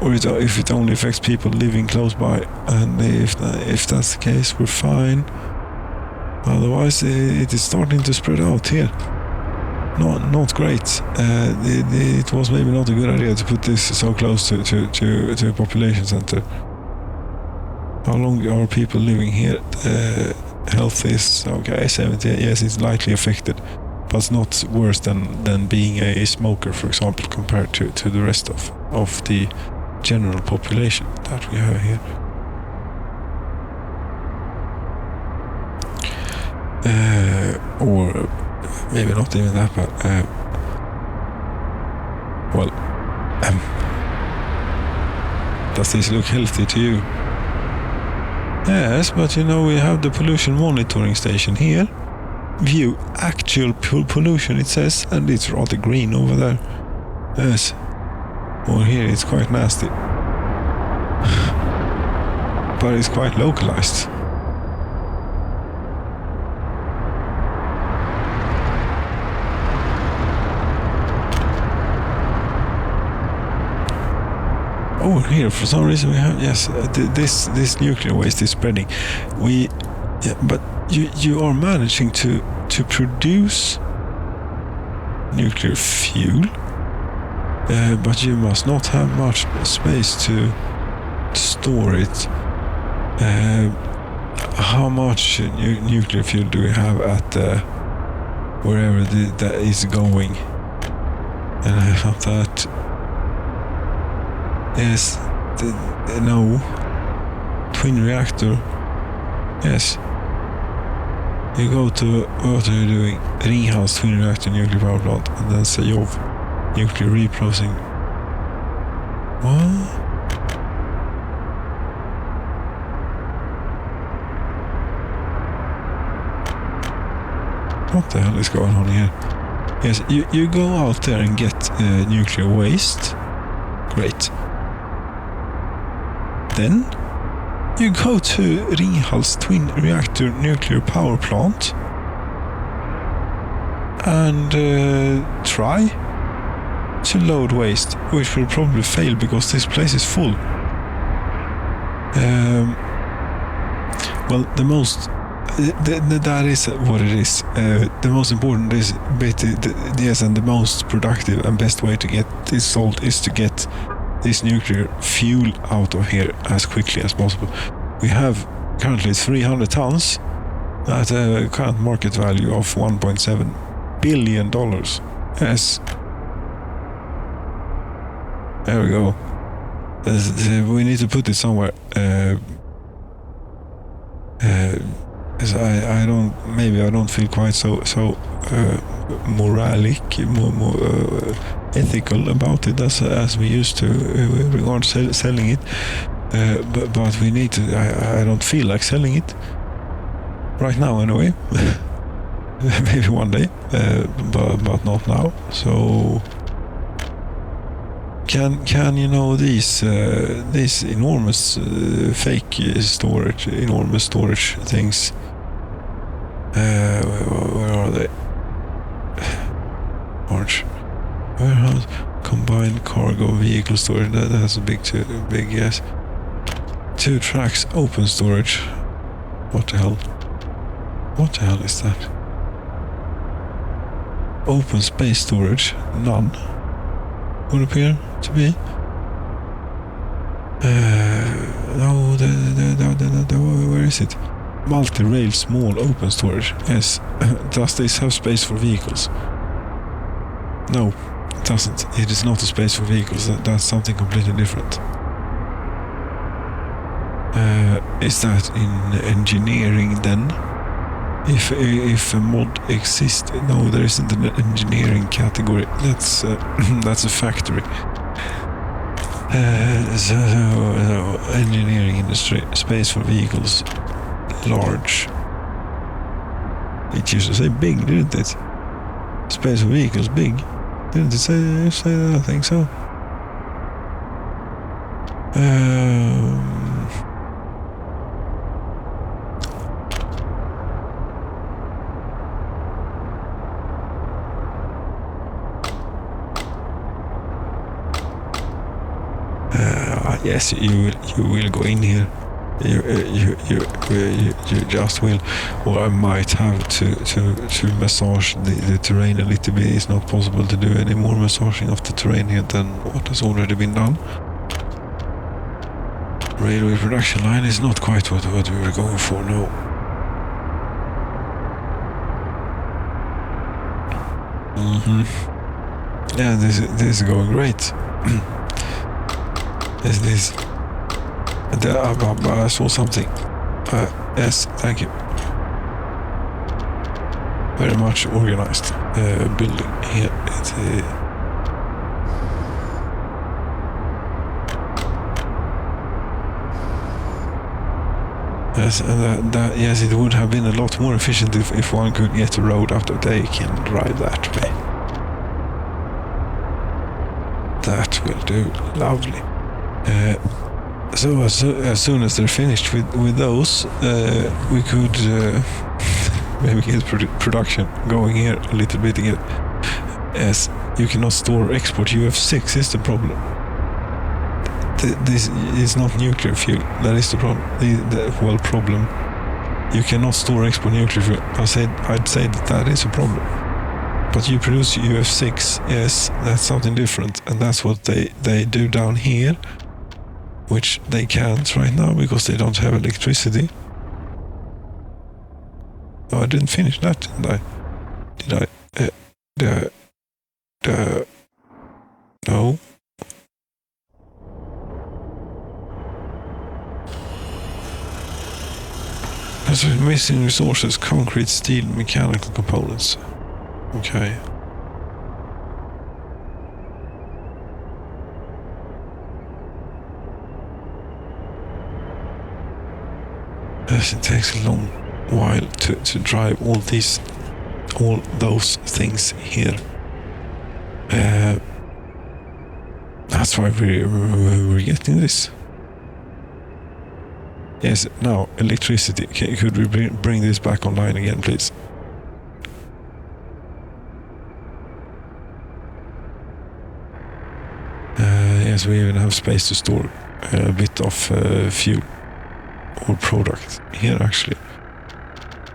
or if it only affects people living close by, and if that's the case, we're fine. Otherwise, it is starting to spread out here. Not great. It was maybe not a good idea to put this so close to a population center. How long are people living here? Health is okay, 70. Yes, it's lightly affected, but it's not worse than being a smoker, for example, compared to the rest of the general population that we have here. Or maybe not even that, but does this look healthy to you? Yes, but we have the pollution monitoring station here. View actual pollution, it says, and it's rather green over there. Yes. Or here it's quite nasty. But it's quite localized. Over here, for some reason, we have this nuclear waste is spreading. But you are managing to produce nuclear fuel, but you must not have much space to store it. How much nuclear fuel do we have at wherever that is going? And I thought that. Yes, no. Twin reactor. Yes. You go to, what are you doing? Ringhals twin reactor nuclear power plant, and then Sayov nuclear reprocessing. What? What the hell is going on here? Yes, you go out there and get nuclear waste. Great. Then you go to Ringhals twin reactor nuclear power plant and try to load waste, which will probably fail because this place is full. That is what it is. The most important yes, and the most productive and best way to get this solved is to get this nuclear fuel out of here as quickly as possible. We have currently 300 tons at a current market value of $1.7 billion. Yes. There we go. We need to put it somewhere. I don't feel quite so moralic, ethical about it as we used to regard selling it. But we need to. I don't feel like selling it right now, anyway. Maybe one day, but not now. So can these enormous fake storage, enormous storage things? Where are they? Orange warehouse, combined cargo vehicle storage. That's a big yes. 2 tracks open storage. What the hell? What the hell is that? open space storage, none would appear to be. No, where is it? Multi-rail small open storage. Yes. Does this have space for vehicles? No, it doesn't. It is not a space for vehicles. That's something completely different. Is that in engineering then? If a mod exists? No, there isn't an engineering category. That's a factory. So engineering industry, space for vehicles, large. It used to say big, didn't it? Space for vehicles, big. Didn't it say that? I think so. Yes, you will go in here. You just will, or I might have to massage the terrain a little bit. It's not possible to do any more massaging of the terrain here than what has already been done. Railway production line is not quite what we were going for, no. Yeah, this is going great. This I saw something. Yes, thank you. Very much organized building here. Yes, yes, it would have been a lot more efficient if one could get a road up that they can drive that way. That will do. Lovely. So as soon as they're finished with those, we could maybe get production going here a little bit again. As you cannot store or export UF6 is the problem. This is not nuclear fuel. That is the problem. The problem. You cannot store or export nuclear fuel. I'd say that is a problem. But you produce UF6, yes, that's something different, and that's what they do down here. Which they can't right now because they don't have electricity. Oh, I didn't finish that, didn't I? Did I? No. That's missing resources: concrete, steel, mechanical components. Okay. Yes, it takes a long while to drive all those things here. That's why we're getting this. Yes, now electricity. Could we bring this back online again, please? Yes, we even have space to store a bit of fuel. Or product here actually.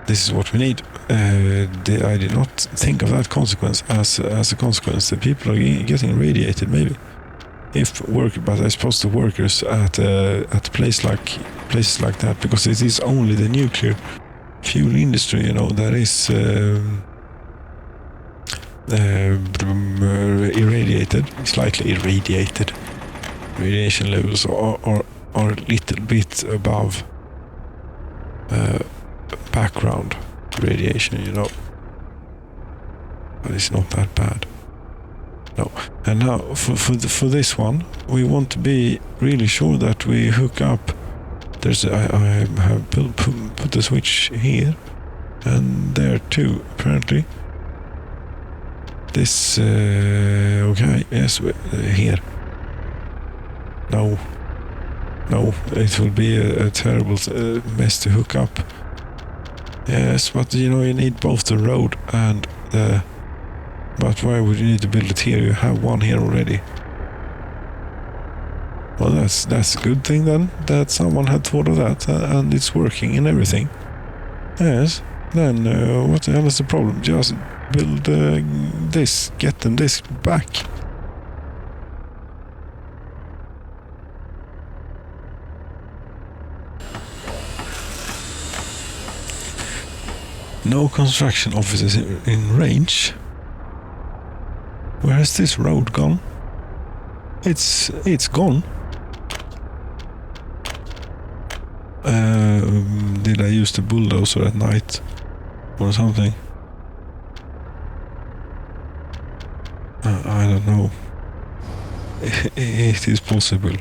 This is what we need. I did not think of that consequence as a consequence. The people are getting radiated maybe. But I suppose the workers at places like that, because it is only the nuclear fuel industry, that is irradiated, slightly irradiated. Radiation levels are a little bit above background radiation, but it's not that bad. No. And now for this one, we want to be really sure that we hook up. I have put the switch here and there too, apparently. This okay, yes, here. No, it will be a terrible mess to hook up. Yes, but you need both the road and the... But why would you need to build it here? You have one here already. Well, that's a good thing then, that someone had thought of that, and it's working and everything. Yes, then what the hell is the problem? Just build this, get them this back. No construction offices in range. Where has this road gone? It's gone. Did I use the bulldozer at night or something? I don't know. It is possible.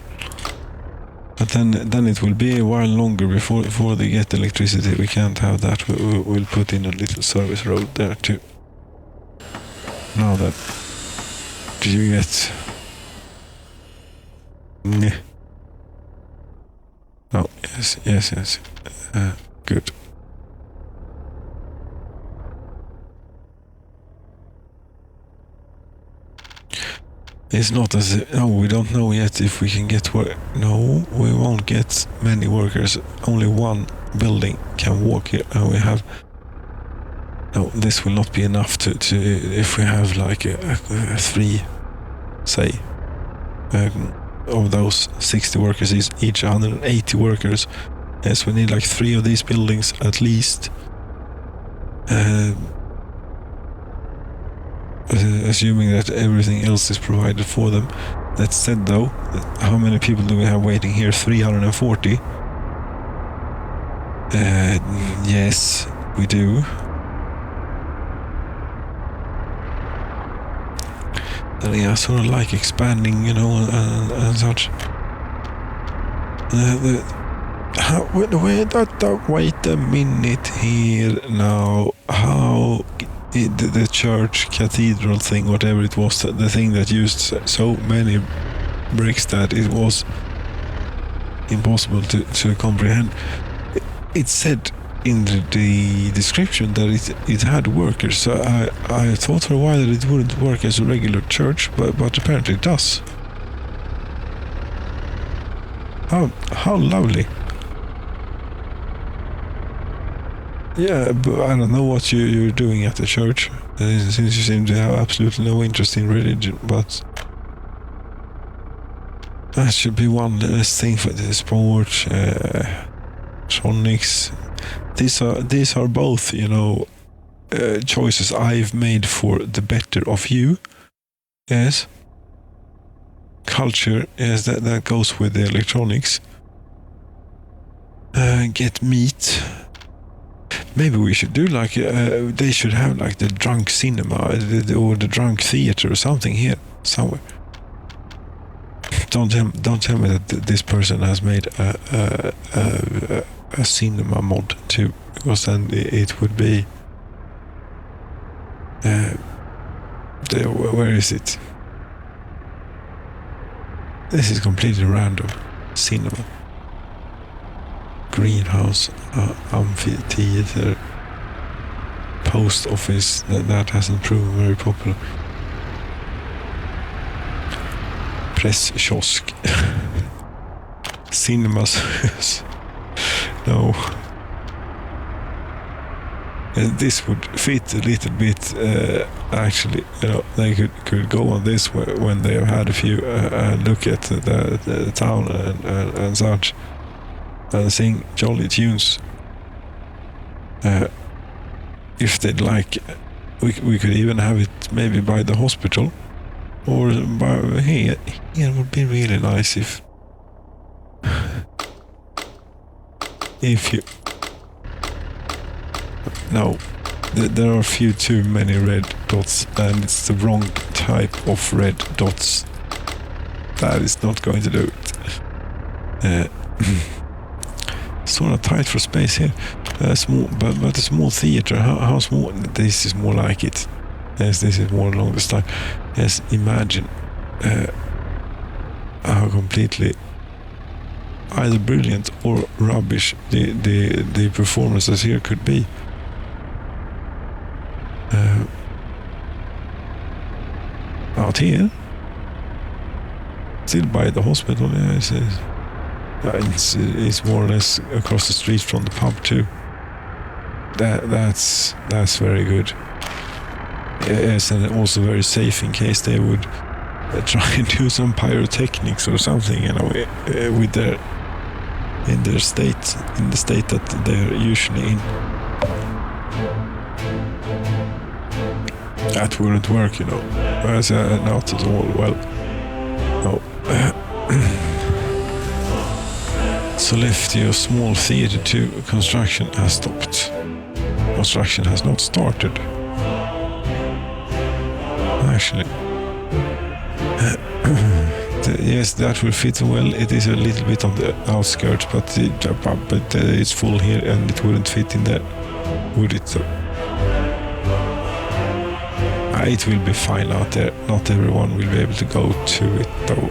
But then it will be a while longer before they get electricity. We can't have that. We'll put in a little service road there too. Now that... Did you get... Nah. Oh, yes. Good. It's not as if, no, we don't know yet if we can get work. No, we won't get many workers. Only one building can walk here, and we have. No, this will not be enough to if we have like a 3, say, of those 60 workers, each 180 workers. Yes, we need like 3 of these buildings at least. Assuming that everything else is provided for them. That said though, how many people do we have waiting here? 340? Yes, we do. And yeah, sort of like expanding, you know, and such. Wait a minute here now. How... The church, cathedral thing, whatever it was, the thing that used so many bricks that it was impossible to comprehend. It said in the description that it had workers, so I thought for a while that it wouldn't work as a regular church, but apparently it does. How lovely. Yeah, but I don't know what you're doing at the church, since you seem to have absolutely no interest in religion, but that should be one less thing for the sport, Sonics. These are both, you know, choices I've made for the better of you. Yes. Culture, yes, that goes with the electronics. Get meat. Maybe we should do like, they should have like the drunk cinema or the drunk theater or something here, somewhere. Don't tell me that this person has made a cinema mod too, because then it would be... where is it? This is completely random. Cinema. Greenhouse, amphitheater, post office, that hasn't proven very popular. Press kiosk. Cinemas. No. This would fit a little bit, actually, you know, they could go on this when they have had a few, and look at the town and such. And sing jolly tunes. If they'd like, we could even have it maybe by the hospital, or by here. Here would be really nice if you... No, there are too many red dots, and it's the wrong type of red dots. That is not going to do it. Sort of tight for space here. Small, but a small theater. How small? This is more like it. Yes, this is more along the style. Yes, imagine how completely either brilliant or rubbish the performances here could be. Out here, still by the hospital. Yes. It's more or less across the street from the pub too. That's very good. Yes, and also very safe in case they would try and do some pyrotechnics or something, with their in the state that they're usually in. That wouldn't work, Whereas not at all. Well, no. Sollefteå Small Theatre 2 construction has stopped. Construction has not started. Actually. Yes, that will fit well. It is a little bit on the outskirts, but it's full here and it wouldn't fit in there, would it? So, it will be fine out there. Not everyone will be able to go to it though.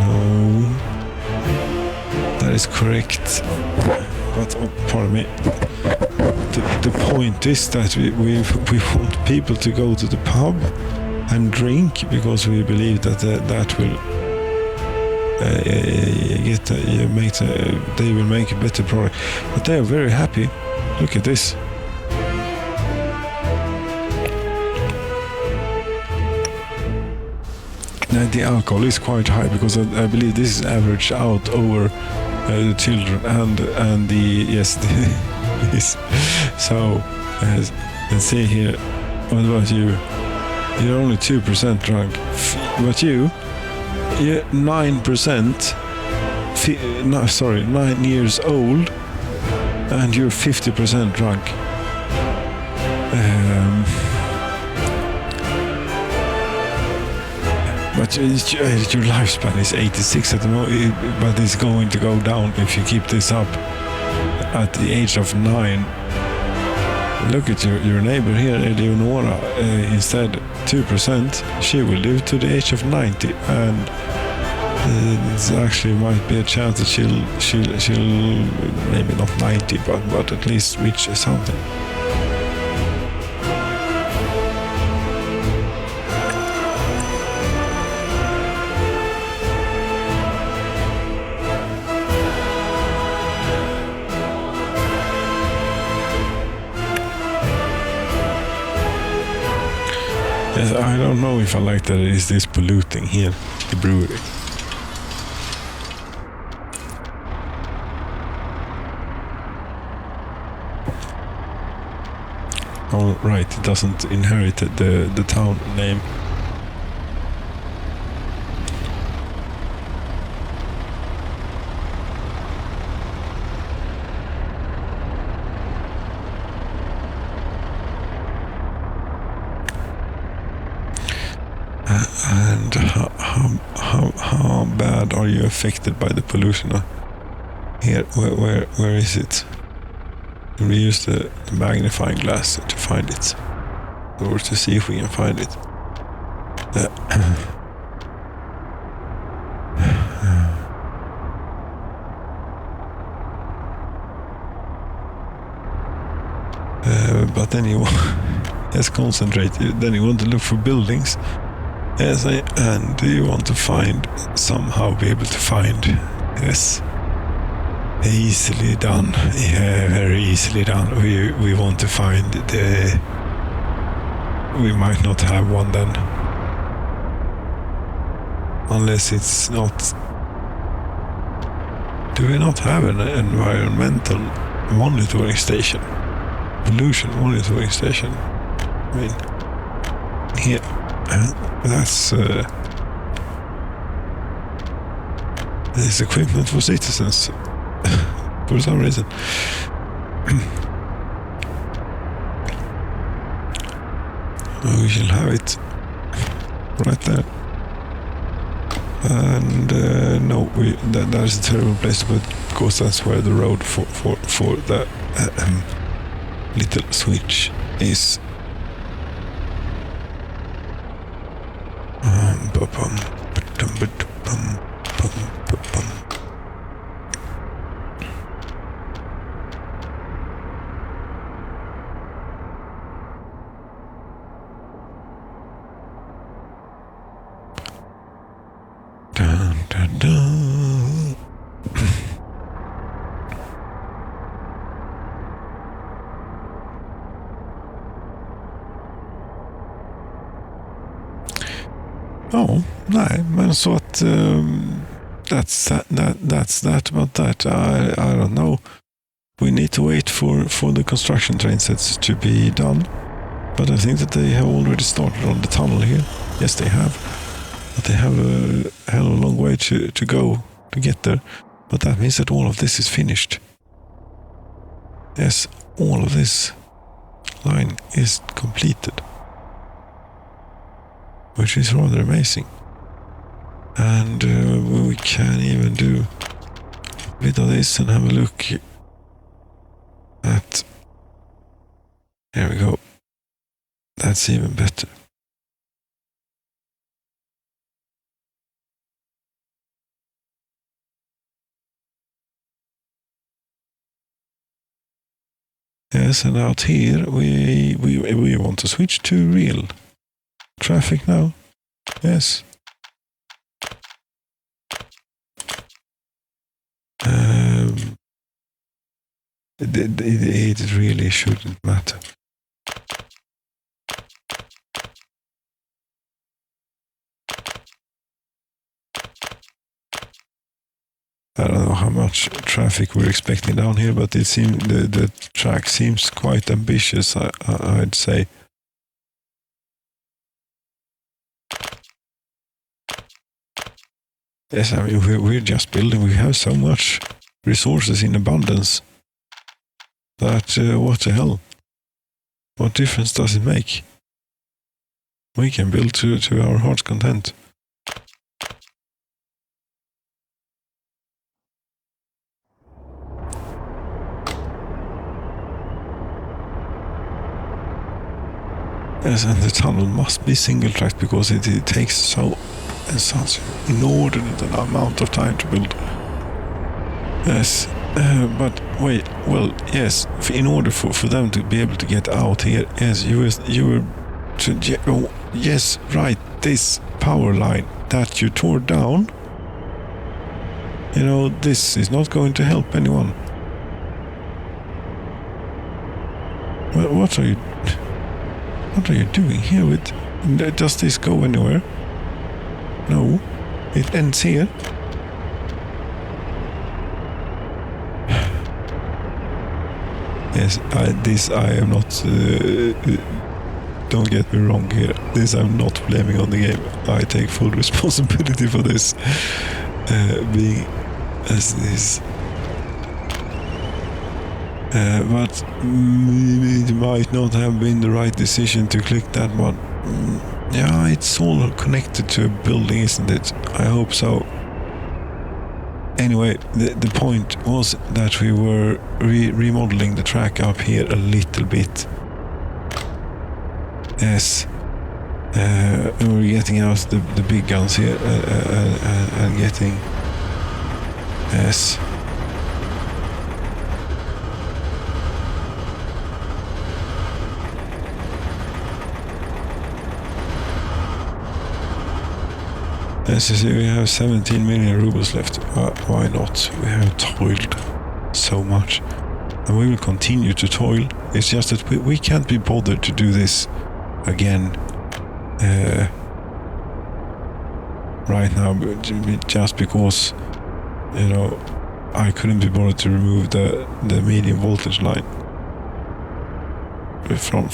No, that is correct. But pardon me. The point is that we want people to go to the pub and drink because we believe that that will they will make a better product. But they are very happy. Look at this. Now, the alcohol is quite high because I believe this is averaged out over the children and the yes. So let's see here. What about you? You're only 2% drunk. But you're 9%. 9 years old, and you're 50% drunk. But your lifespan is 86 at the moment, but it's going to go down if you keep this up. At the age of 9, look at your neighbor here, Eleonora. Instead 2%, she will live to the age of 90, and it actually might be a chance that she'll maybe not 90, but at least reach something. Yes, I don't know if I like that it is this polluting here, the brewery. Oh, right, it doesn't inherit the town name. And how bad are you affected by the pollution? Here, where is it? We use the magnifying glass to find it, or to see if we can find it. But then you let's concentrate. Then you want to look for buildings. Yes, and you want to find, somehow be able to find. Yes. Easily done. Yeah, very easily done. We want to find we might not have one then. Unless it's not. Do we not have an environmental monitoring station? Pollution monitoring station? I mean, here. That's this equipment for citizens. For some reason. We shall have it right there. And no, that is a terrible place to put, because that's where the road for the little switch is. Dun, dun, dun. Ja, nej, men så att that's that about that. I don't know. We need to wait for the construction train sets to be done. But I think that they have already started on the tunnel here. Yes, they have. But they have a hell of a long way to go to get there. But that means that all of this is finished. Yes, all of this line is completed. Which is rather amazing. And we can even do a bit of this and have a look at... There we go. That's even better. Yes, and out here we want to switch to real traffic now. Yes. It really shouldn't matter. I don't know how much traffic we're expecting down here, but it seems the track seems quite ambitious, I'd say. Yes, I mean, we're just building. We have so much resources in abundance that what the hell? What difference does it make? We can build to our heart's content. Yes, and the tunnel must be single tracked because it takes such inordinate amount of time to build. Yes, but wait, well, yes, in order for them to be able to get out here, yes, you were to, yes, right, this power line that you tore down, you know, this is not going to help anyone. Well, what are you doing here with... Does this go anywhere? No. It ends here. Yes, I am not... don't get me wrong here. This I'm not blaming on the game. I take full responsibility for this. Being as this... but it might not have been the right decision to click that one. Yeah, it's all connected to a building, isn't it? I hope so. Anyway, the point was that we were remodeling the track up here a little bit. Yes. And we're getting out the big guns here and getting... Yes. As you see, we have 17 million rubles left. Why not? We have toiled so much. And we will continue to toil. It's just that we can't be bothered to do this again right now, just because, you know, I couldn't be bothered to remove the medium voltage line from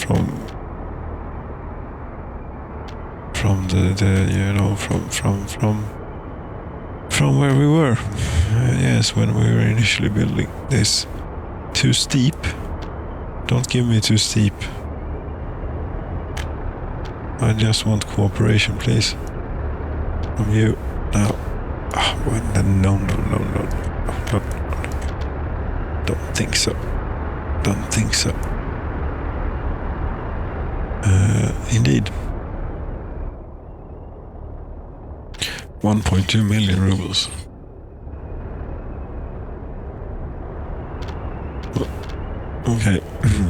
the you know, from where we were. Yes, when we were initially building this. Too steep. Don't give me too steep. I just want cooperation, please. From you. Now. No. Don't think so. Don't think so. Indeed. 1.2 million rubles. Okay,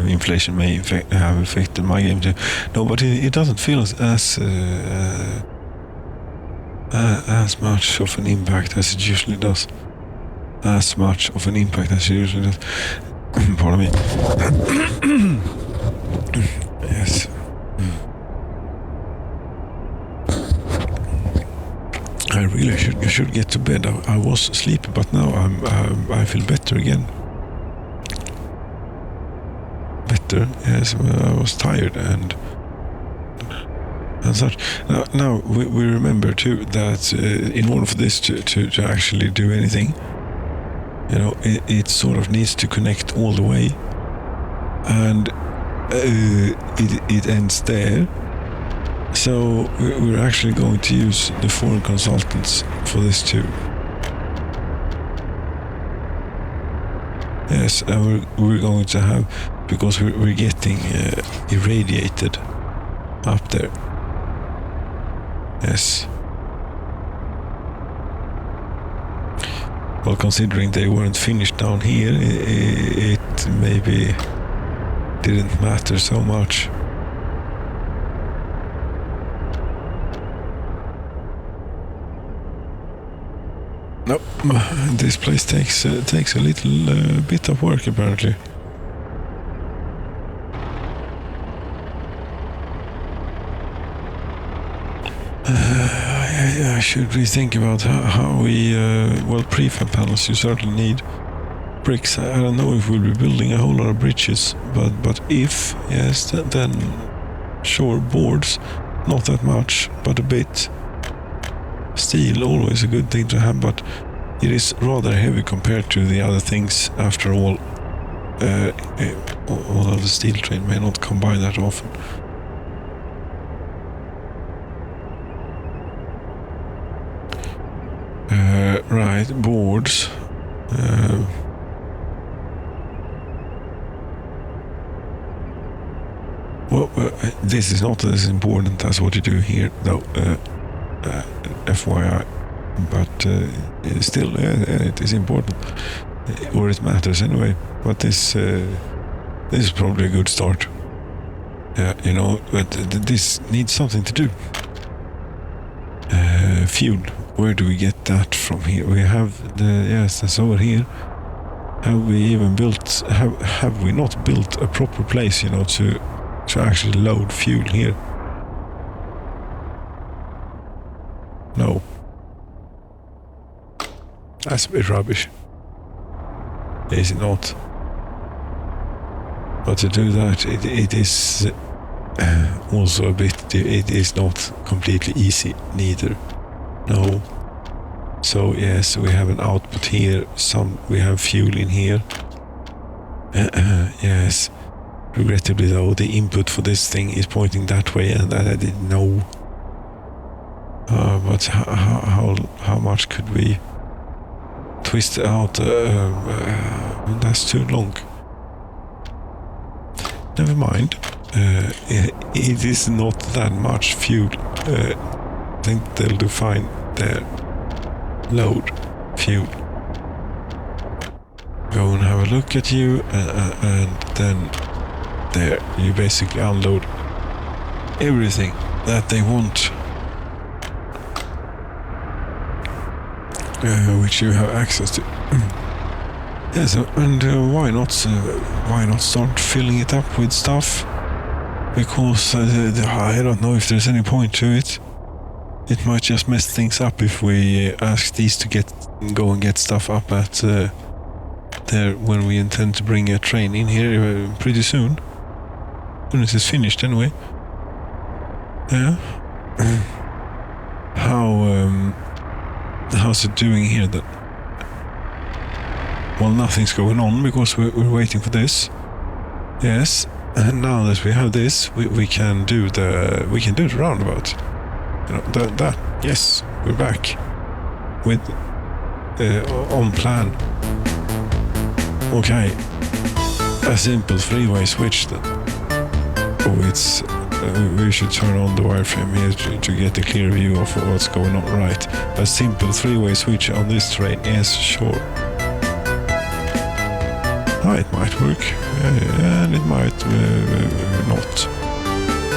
inflation may have affected my game too. No, but it doesn't feel as much of an impact as it usually does. As much of an impact as it usually does. Pardon me. Yes. I really should get to bed. I was sleepy, but now I feel better again. Better, yes. I was tired and such. Now we remember too that in order for this to actually do anything, it sort of needs to connect all the way, and it ends there. So we're actually going to use the foreign consultants for this too. Yes, and we're going to have, because we're getting irradiated up there. Yes. Well, considering they weren't finished down here, it maybe didn't matter so much. Nope, this place takes a little bit of work apparently. I should rethink about how we, prefab panels you certainly need. Bricks, I don't know if we'll be building a whole lot of bridges, but if, yes, then sure, boards, not that much, but a bit. Steel, always a good thing to have, but it is rather heavy compared to the other things. After all, although the steel train may not come by that often. Right, boards. This is not as important as what you do here, though. FYI, but still, it is important, or it matters anyway. But this is probably a good start. But this needs something to do. Fuel. Where do we get that from here? We have that's over here. Have we even built? Have we not built a proper place? To actually load fuel here. No. That's a bit rubbish. Is it not? But to do that, it is also a bit, it is not completely easy neither. No. So yes, we have an output here, we have fuel in here. Yes. Regrettably though, the input for this thing is pointing that way, and that I didn't know. But how much could we twist it out? That's too long. Never mind. It is not that much fuel. I think they'll do fine there. Load fuel. Go and have a look at you, and then there you basically unload everything that they want. Which you have access to. Yes, and why not start filling it up with stuff? Because I don't know if there's any point to it. It might just mess things up if we ask these to go and get stuff up at there when we intend to bring a train in here pretty soon. As soon as it's finished, anyway. Yeah. How's it doing here then? Well, nothing's going on because we're waiting for this. Yes, and now that we have this, we can do the roundabout. That yes, we're back with on plan. Okay, a simple three-way switch then. Oh, it's we should turn on the wireframe here to get a clear view of what's going on. Right, a simple three-way switch on this train, yes, sure. It might work, and it might not.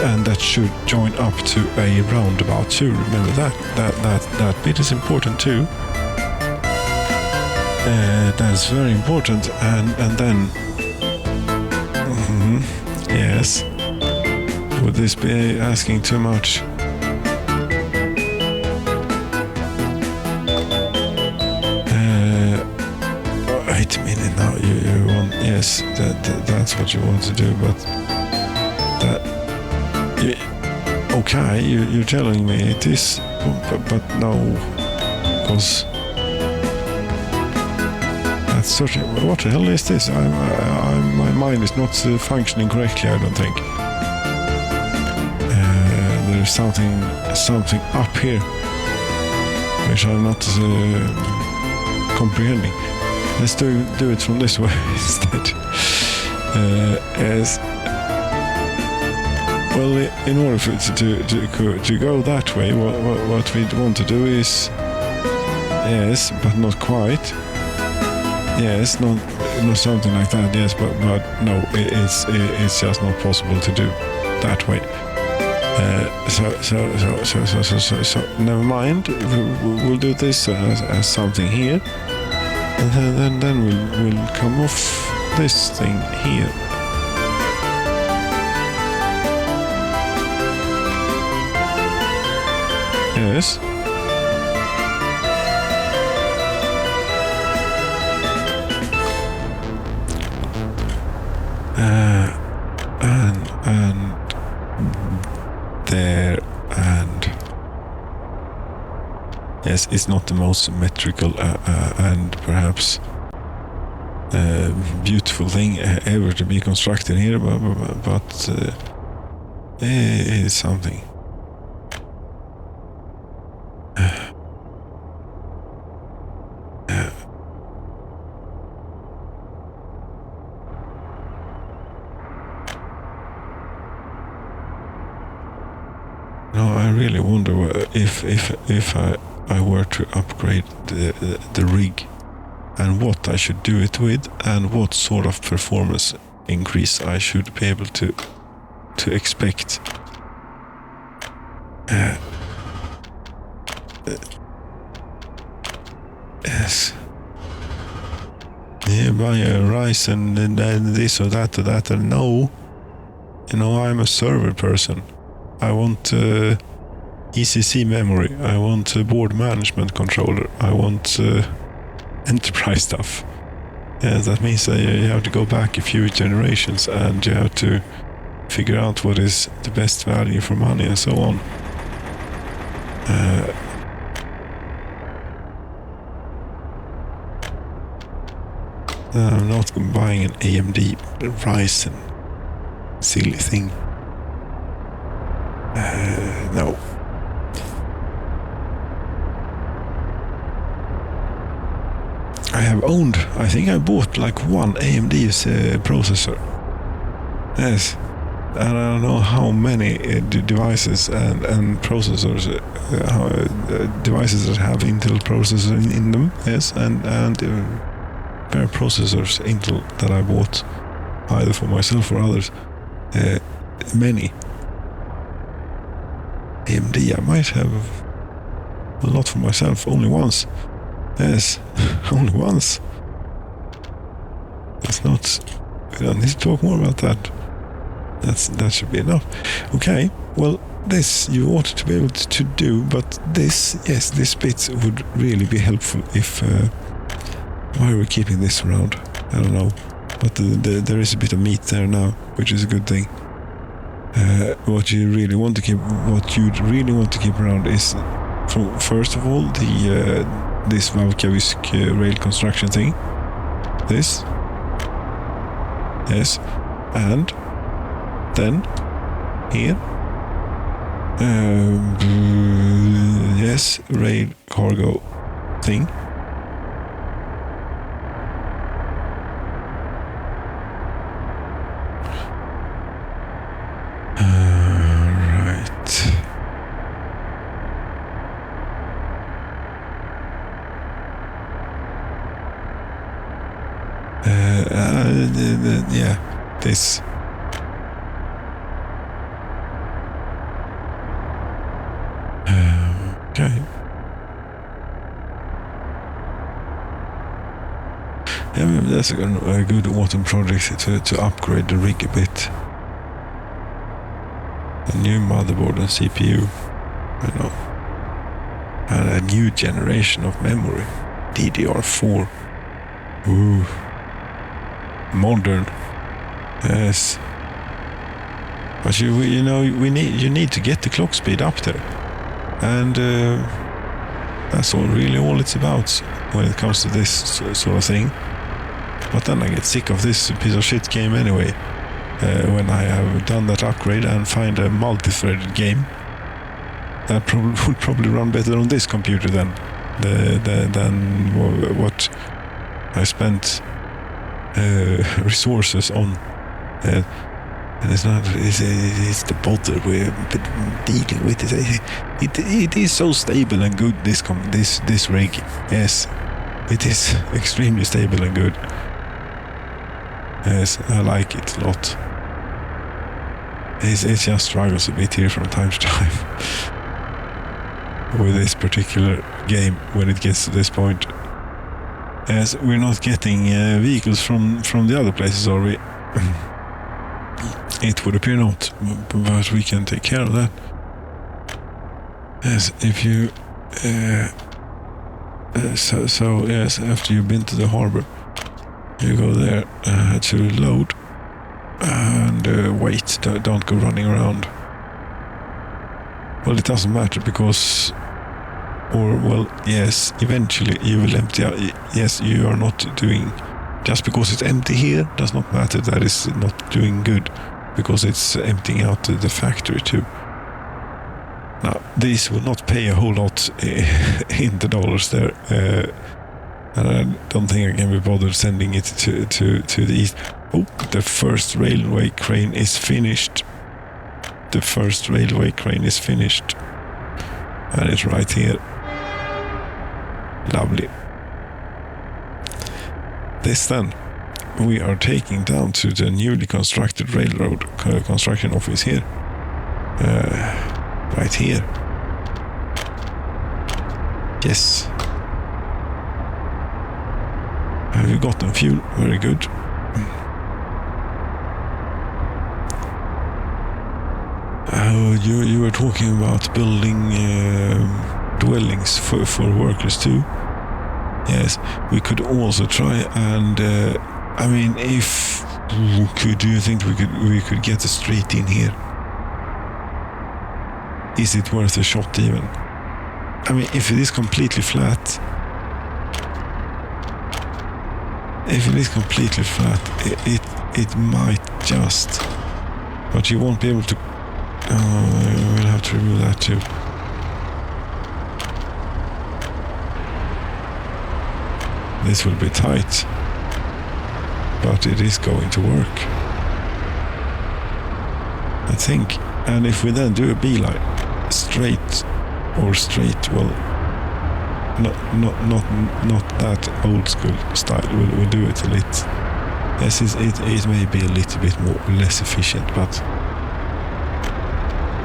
And that should join up to a roundabout too. Remember that bit is important too. That's very important. And then, yes. Would this be asking too much? now you want, yes, that's what you want to do, but that, okay, you're telling me it is, but no, because that's certain. What the hell is this? My mind is not functioning correctly, I don't think. There's something up here which I'm not comprehending. Let's do it from this way instead. As well, in order for it to go that way, what we want to do is, yes, but not quite. Yes, not something like that. Yes, but no, it's just not possible to do that way. So never mind. We'll do this as something here, and then we'll come off this thing here. Yes. And there, and yes, it's not the most symmetrical and perhaps beautiful thing ever to be constructed here, but it's something. No, I really wonder if I were to upgrade the rig, and what I should do it with, and what sort of performance increase I should be able to expect. Yes. Yeah, buy a rice and this or that or that, and no. You know, I'm a server person. I want ECC memory. I want board management controller. I want enterprise stuff. Yeah, that means you have to go back a few generations, and you have to figure out what is the best value for money and so on. I'm not buying an AMD Ryzen. Silly thing. No. I think I bought like one AMD's processor. Yes. And I don't know how many devices and processors, devices that have Intel processors in them. Yes, and pair processors Intel that I bought, either for myself or others. Many. AMD, I might have a lot for myself, only once. Yes, only once. That's not... We don't need to talk more about that. That should be enough. Okay, well, this you ought to be able to do, but this, yes, this bit would really be helpful if... why are we keeping this around? I don't know. But there is a bit of meat there now, which is a good thing. What you'd really want to keep around is, first of all, this Valkavisk rail construction thing. This. Yes. And then here. Yes, rail cargo thing. Yeah, this. Okay. Yeah, maybe that's a good autumn project to upgrade the rig a bit. A new motherboard and CPU, I know. And a new generation of memory, DDR4. Ooh. modern. Yes. But you know, you need to get the clock speed up there, and that's all it's about when it comes to this sort of thing. But then I get sick of this piece of shit game anyway. When I have done that upgrade and find a multi-threaded game that would probably run better on this computer than what I spent resources on. And it's the bother we're dealing with. It is so stable and good, this rig. Yes, it is extremely stable and good. Yes, I like it a lot. It just struggles a bit here from time to time with this particular game when it gets to this point. As we're not getting vehicles from the other places, are we? It would appear not, but we can take care of that. Yes, if you... so yes, after you've been to the harbor, you go there to load and wait, don't go running around. Well, it doesn't matter because... yes, eventually you will empty out. Yes, you are not doing... Just because it's empty here does not matter. That is not doing good, because it's emptying out the factory too. Now, this will not pay a whole lot in the dollars there, and I don't think I can be bothered sending it to the east. Oh, the first railway crane is finished. The first railway crane is finished, and it's right here. Lovely. This then, we are taking down to the newly constructed railroad construction office here. Right here. Yes. Have you gotten fuel? Very good. You were talking about building dwellings for workers too. Yes, we could also try and I mean, do you think we could get a street in here? Is it worth a shot even? I mean, if it is completely flat, it might just, but you won't be able to. Oh, we'll have to remove that too. This will be tight, but it is going to work, I think. And if we then do a beeline, straight, well, not that old school style. We'll do it a little. Yes, it may be a little bit less efficient, but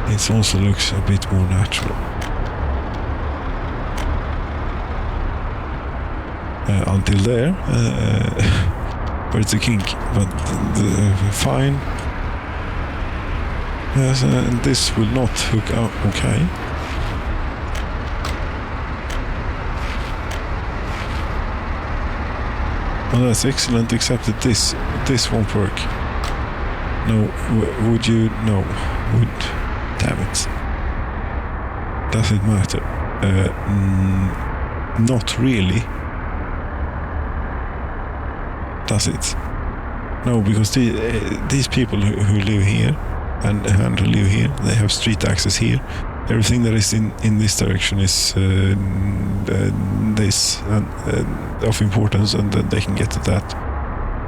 it also looks a bit more natural. Until there, but it's a kink, but fine. Yes, and this will not hook up. Okay. Well, that's excellent, except that this won't work. No, would you? No, would. Damn it. Does it matter? Not really. Does it? No, because these people who live here and who live here, they have street access here. Everything that is in this direction is this of importance, and then they can get to that.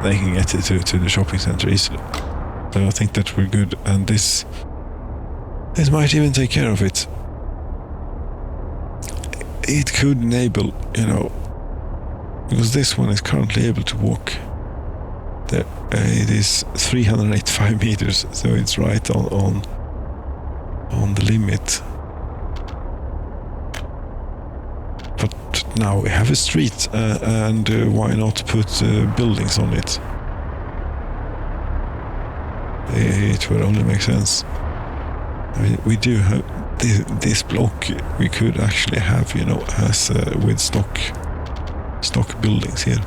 They can get to the shopping center easily. So I think that we're good, and this might even take care of it. It could enable, because this one is currently able to walk. It is 385 meters, so it's right on the limit. But now we have a street, and why not put buildings on it? It would only make sense. I mean, we do have this block. We could actually have, as with stock buildings here.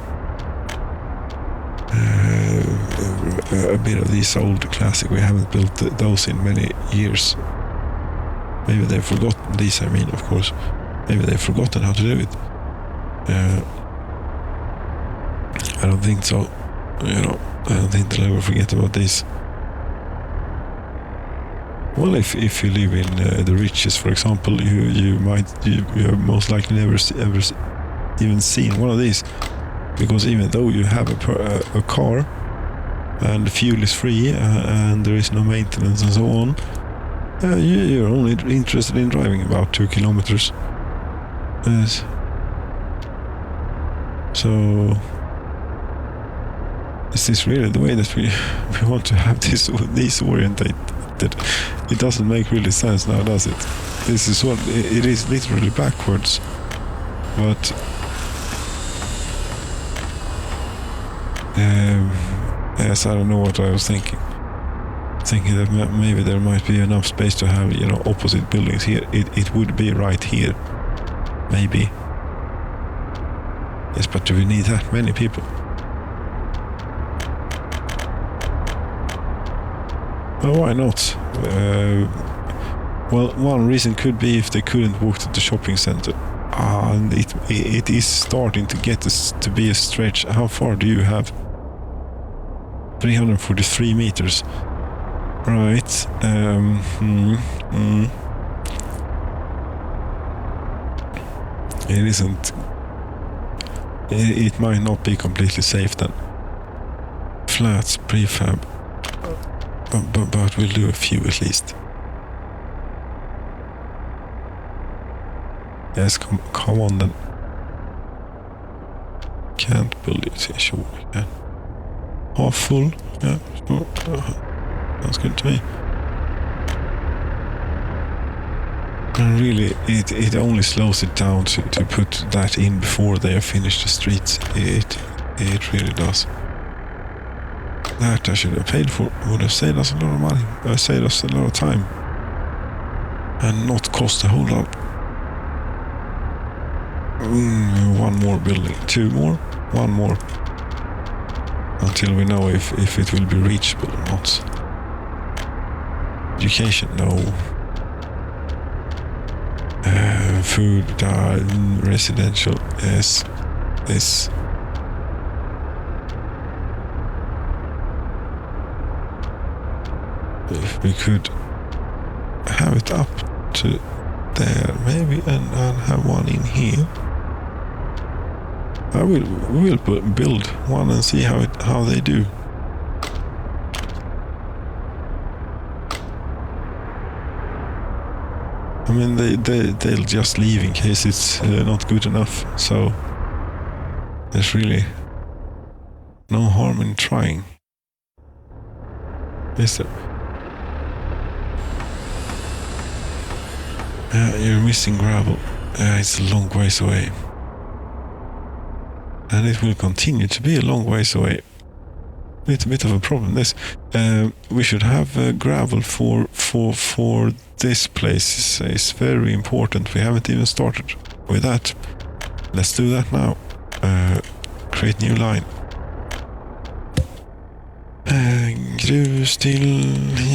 a bit of these old classic. We haven't built those in many years. Maybe they've forgotten these. I mean, of course, maybe they've forgotten how to do it. I don't think so. I don't think they'll ever forget about this. Well, if you live in the riches, for example, you have most likely never ever even seen one of these, because even though you have a car and fuel is free and there is no maintenance and so on, you're only interested in driving about 2 kilometers. Yes. So is this really the way that we want to have these orientated? It doesn't make really sense now, does it? This is what it is, literally backwards. But yes, I don't know what I was thinking. Thinking that maybe there might be enough space to have, opposite buildings here. It would be right here, maybe. Yes, but do we need that many people? Well, why not? Well, one reason could be if they couldn't walk to the shopping center. And it is starting to get to be a stretch. How far do you have? 343 meters. Right. It isn't. It might not be completely safe then. Flats, prefab. But we'll do a few at least. Yes, come on then. Can't build it here, sure we can. Half full, yeah, sure. Sounds good to me. And really, it only slows it down to put that in before they have finished the streets. It really does. That I should have paid for. Would have saved us a lot of money. Saved us a lot of time. And not cost a whole lot. One more building. 2 more? 1 more. Until we know if it will be reachable or not. Education, no. Food, residential, yes. This. If we could have it up to there, maybe, and have one in here. We will build one and see how they do. I mean, they'll just leave in case it's not good enough. So there's really no harm in trying, is there? You're missing gravel. It's a long ways away. And it will continue to be a long ways away. It's a bit of a problem. This we should have gravel for this place. It's very important. We haven't even started with that. Let's do that now. Create new line. Grus till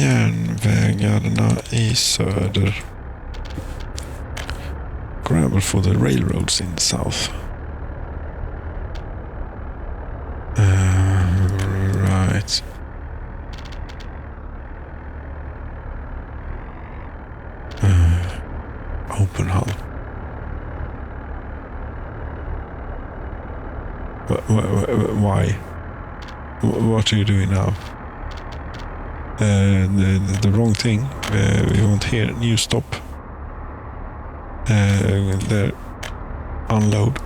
järnvägarna I söder. Gravel for the railroads in the south. Right. Open hull. Why? What are you doing now? The wrong thing. We want here new stop. There, unload.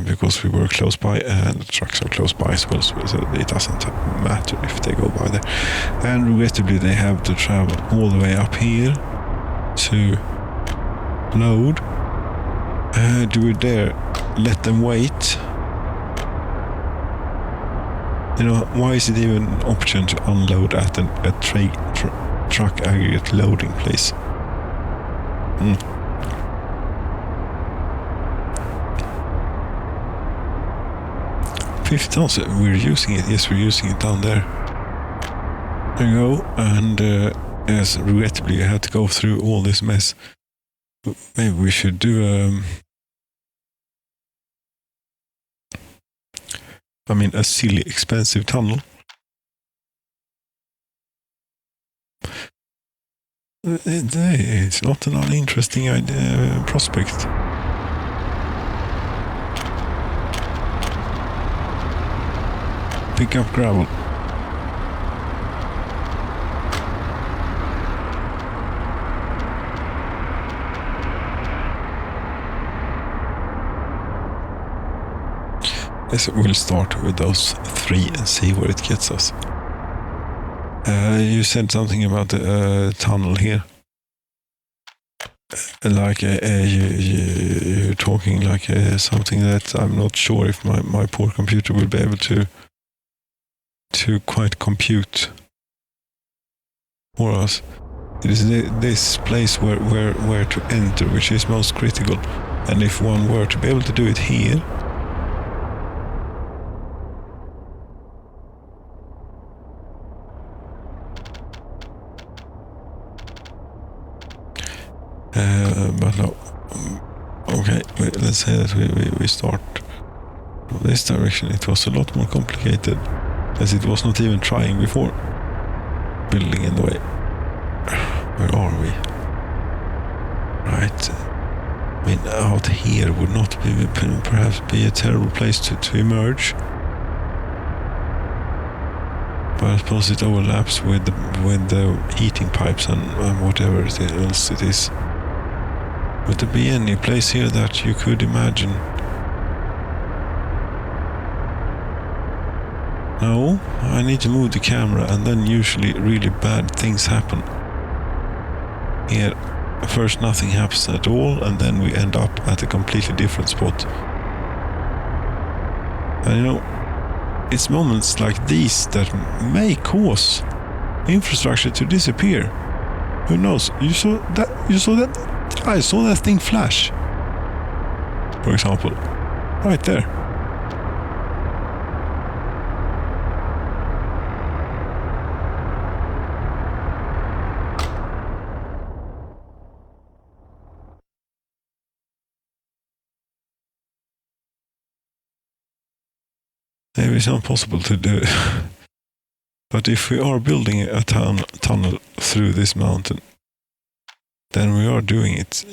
Because we were close by and the trucks are close by as well, so it doesn't matter if they go by there. And regrettably they have to travel all the way up here to load. Do we dare let them wait? Why is it even an option to unload at a truck aggregate loading place? 50 tons, we're using it. Yes, we're using it down there. There you go. And yes, regrettably, I had to go through all this mess. Maybe we should do a silly expensive tunnel. It's not an uninteresting prospect. Pick up gravel. Yes, we'll start with those 3 and see where it gets us. You said something about the tunnel here. Like you're talking like something that I'm not sure if my poor computer will be able to quite compute for us. It is this place where to enter which is most critical, and if one were to be able to do it here, but no. Okay, let's say that we start this direction. It was a lot more complicated, as it was not even trying before. Building in the way. Where are we? Right. Out here would not perhaps be a terrible place to emerge. But I suppose it overlaps with the heating pipes and whatever else it is. Would there be any place here that you could imagine? No, I need to move the camera, and then usually really bad things happen. Here, first nothing happens at all, and then we end up at a completely different spot. And it's moments like these that may cause infrastructure to disappear. Who knows? You saw that? I saw that thing flash. For example, right there. Maybe it's not possible to do. But if we are building a tunnel through this mountain, then we are doing it,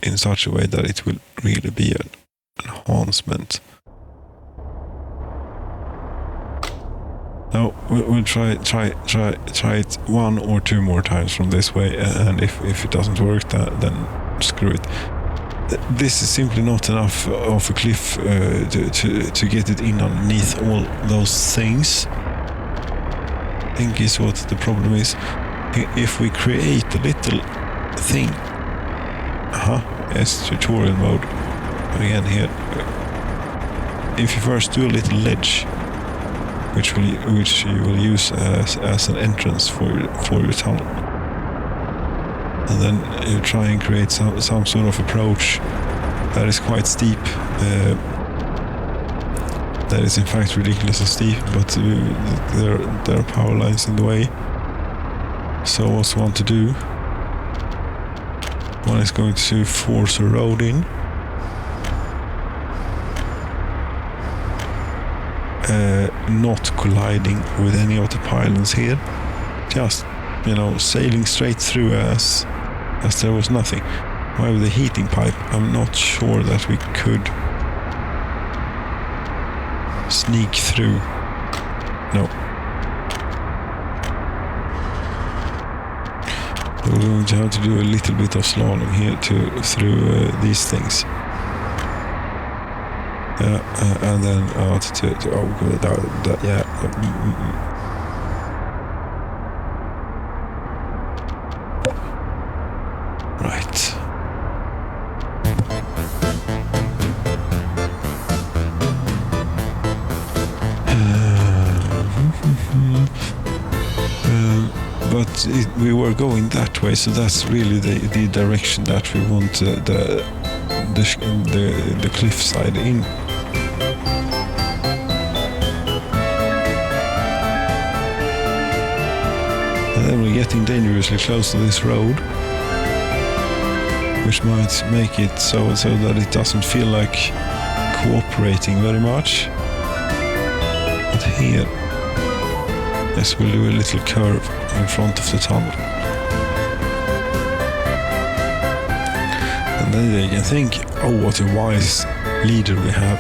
in such a way that it will really be an enhancement. Now we'll try it 1 or 2 more times from this way, and if it doesn't work, then screw it. This is simply not enough of a cliff to get it in underneath all those things. I think is what the problem is. If we create a little thing, yes, tutorial mode again here. If you first do a little ledge, which you will use as an entrance for your tunnel, and then you try and create some sort of approach that is quite steep. That is in fact ridiculously steep, but there are power lines in the way. So what's one to do? One is going to force a road in. Not colliding with any of the pylons here. Just, sailing straight through as there was nothing. However, the heating pipe, I'm not sure that we could sneak through. No. We're going to have to do a little bit of slalom here through these things. And then out to yeah. Right. But we were going that way, so that's really the direction that we want the cliffside in. getting dangerously close to this road, which might make it so that it doesn't feel like cooperating very much. But here, yes, we'll do a little curve in front of the tunnel. And then they can think, oh, what a wise leader we have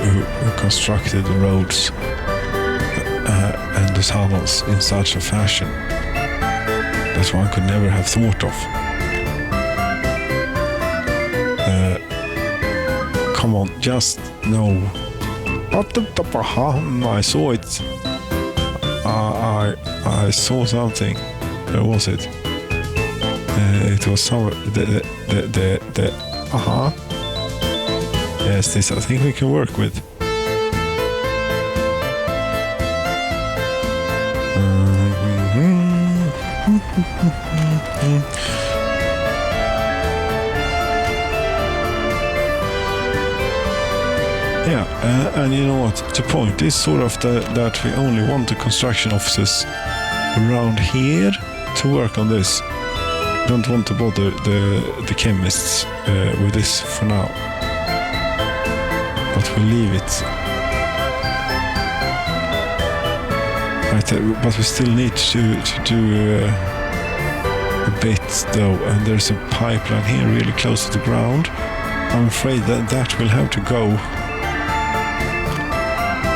who constructed the roads and the tunnels in such a fashion that one could never have thought of. Come on, just no. I saw it. I saw something. Where was it? It was somewhere. Yes, this I think we can work with. Yeah, and you know what? The point is sort of that we only want the construction officers around here to work on this. Don't want to bother the chemists with this for now. But we'll leave it. Right, but we still need to do a bit though, and there's a pipeline here really close to the ground. I'm afraid that will have to go.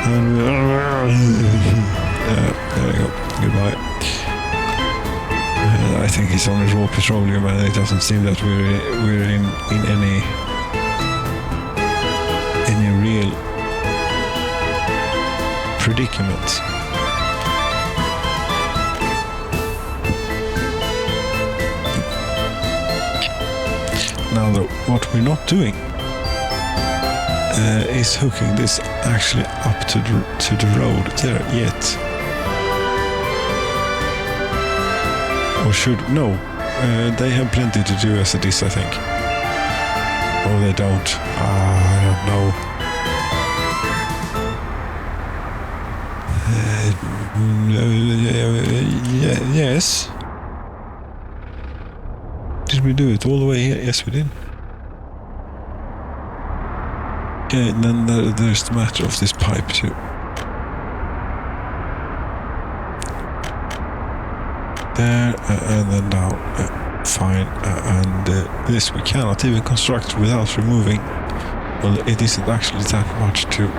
And there we go. Goodbye. I think it's only raw petroleum, and it doesn't seem that we're in any real predicament. Now, though, what we're not doing is hooking this actually up to the road there yet. Or no, they have plenty to do as it is, I think. Or they don't. I don't know. Yes. Did we do it all the way here? Yes, we did. Okay, and then there's the matter of this pipe too. There, and then down. Fine. And this we cannot even construct without removing. Well, it isn't actually that much to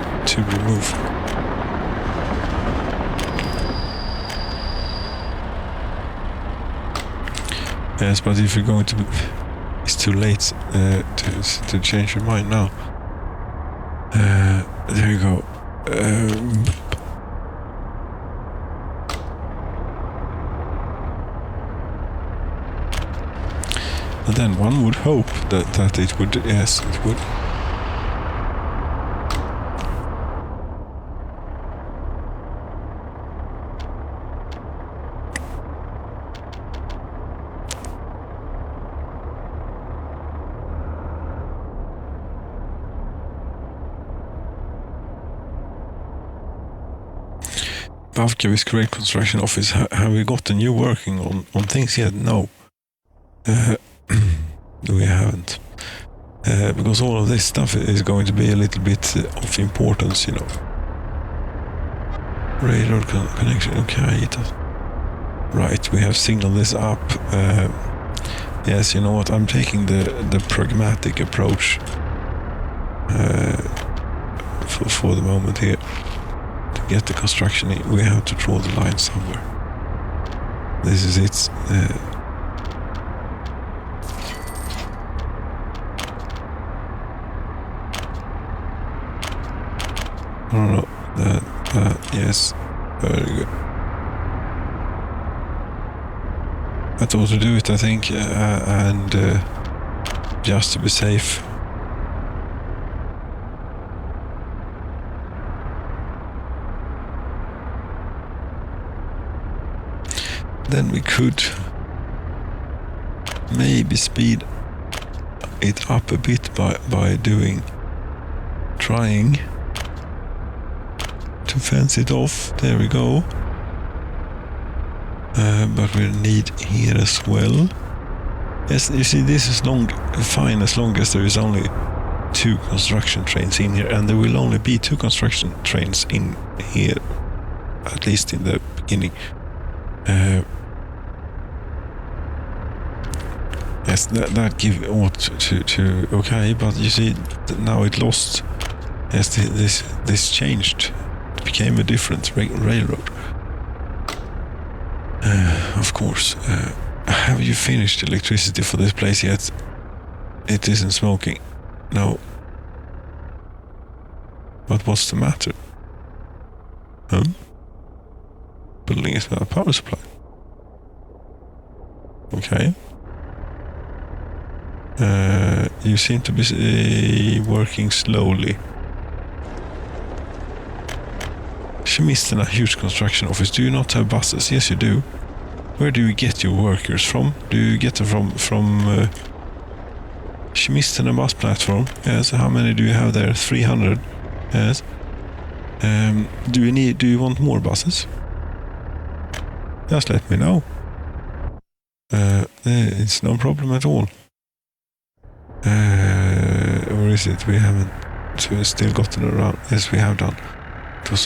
remove. Yes, but if you're going to... It's too late to change your mind now. There you go. And then one would hope that it would... Yes, it would. Bavkavis Correct Construction Office, have we got a new working on things yet? No. We haven't. Because all of this stuff is going to be a little bit of importance, you know. Radar connection, okay. Right, we have signaled this up. Yes, you know what, I'm taking the pragmatic approach for the moment here. To get the construction in, we have to draw the line somewhere. This is it. No. Yes. Very good. I thought to do it, I think, and just to be safe. Then we could maybe speed it up a bit by trying to fence it off. There we go. but we need here as well. Yes, you see, this is fine as long as there is only 2 construction trains in here, and there will only be 2 construction trains in here, at least in the beginning. Yes, that ought to okay, but you see, now it lost. Yes, this changed. It became a different railroad. Of course. Have you finished electricity for this place yet? It isn't smoking. No. But what's the matter? Building is without power supply. Okay. You seem to be working slowly. She missed a huge construction office. Do you not have buses? Yes, you do. Where do you get your workers from? Do you get them from She missed a bus platform. Yes. How many do you have there? 300. Yes. Do you want more buses? Just let me know. It's no problem at all. Or is it? We haven't still gotten around. Yes, we have done.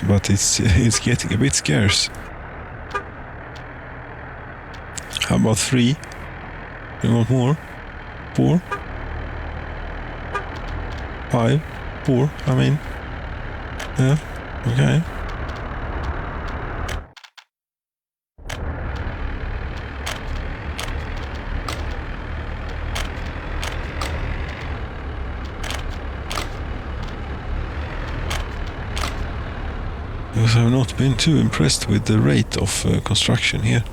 But it's getting a bit scarce. How about 3? You want more? 4? 5? 4? I mean. Yeah. Okay. Because I've not been too impressed with the rate of construction here.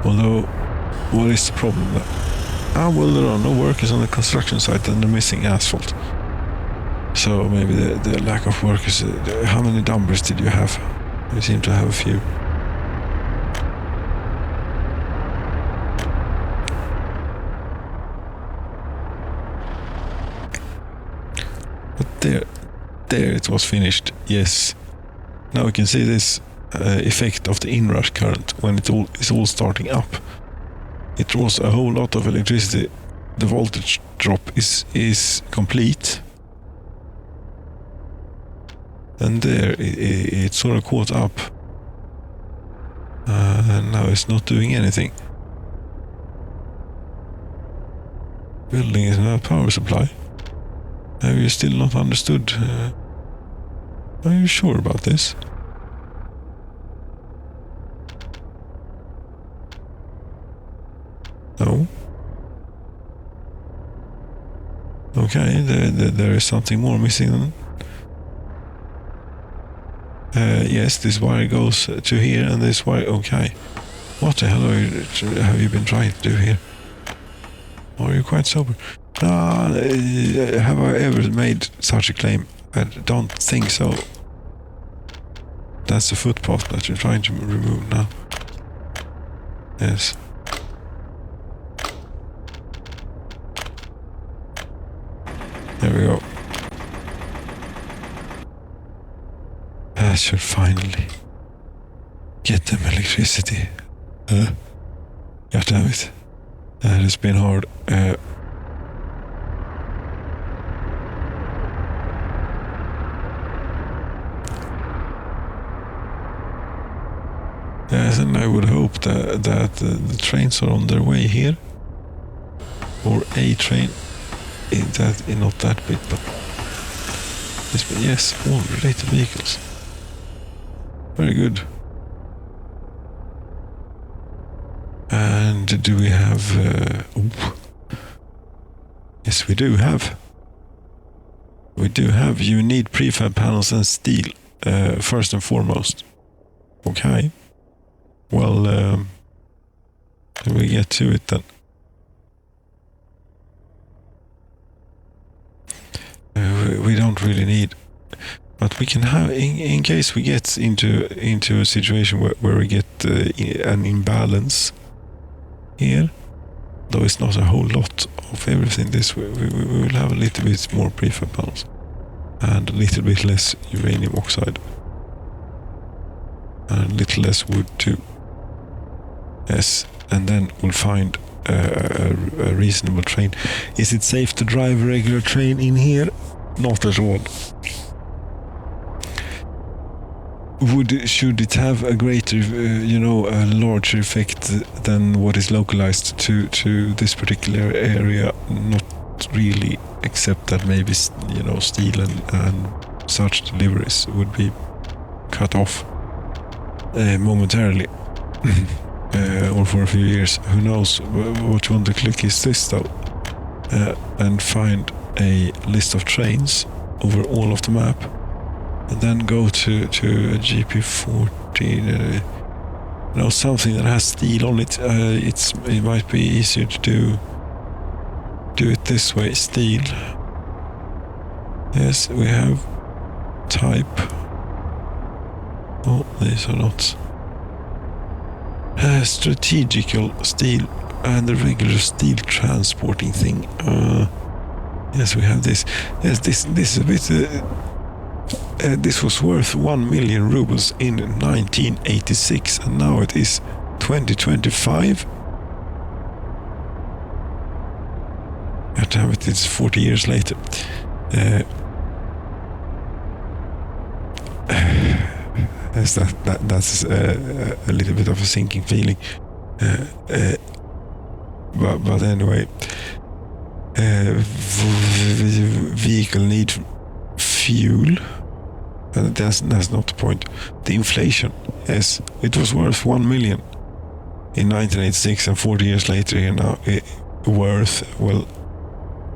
Although, what is the problem there? Well, there are no workers on the construction site and they're missing asphalt. So maybe the lack of workers. How many dumpers did you have? You seem to have a few. But there it was finished. Yes. Now we can see this effect of the inrush current when it is all starting up. It draws a whole lot of electricity. The voltage drop is complete. And there it sort of caught up. And now it's not doing anything. Building is not power supply. Have you still not understood? Are you sure about this? No. Okay, there is something more missing then. Yes, this wire goes to here and this wire... Okay. What the hell have you been trying to do here? Are you quite sober? Have I ever made such a claim? I don't think so. That's the footpath that you're trying to remove now. Yes. There we go. I should finally get them electricity. God damn it. That has been hard. Yes, and I would hope that the trains are on their way here. Or a train. Not that big, but yes, all related vehicles. Very good. And do we have... Yes, we do have. We do have. You need prefab panels and steel, first and foremost. Okay. Well, we get to it then. We don't really need, but we can have in case we get into a situation where we get an imbalance here, though it's not a whole lot of everything. We will have a little bit more prefab panels and a little bit less uranium oxide and a little less wood too. Yes, and then we'll find a reasonable train. Is it safe to drive a regular train in here? Not at all. Should it have a greater, a larger effect than what is localized to this particular area? Not really, except that maybe, steel and such deliveries would be cut off momentarily. Or for a few years. Who knows? What you want to click is this though, and find a list of trains over all of the map, and then go to a GP40, something that has steel on it. It might be easier to do it this way. Steel. Yes, we have type. Oh, these are not. Strategical steel and the regular steel transporting thing. Yes, we have this. Yes, this is a bit. This was worth 1 million rubles in 1986, and now it is 2025. Damn it! It's 40 years later. Yes, that's a little bit of a sinking feeling, but anyway, vehicle need fuel, and that's not the point. The inflation, yes, it was worth 1 million in 1986, and 40 years later, worth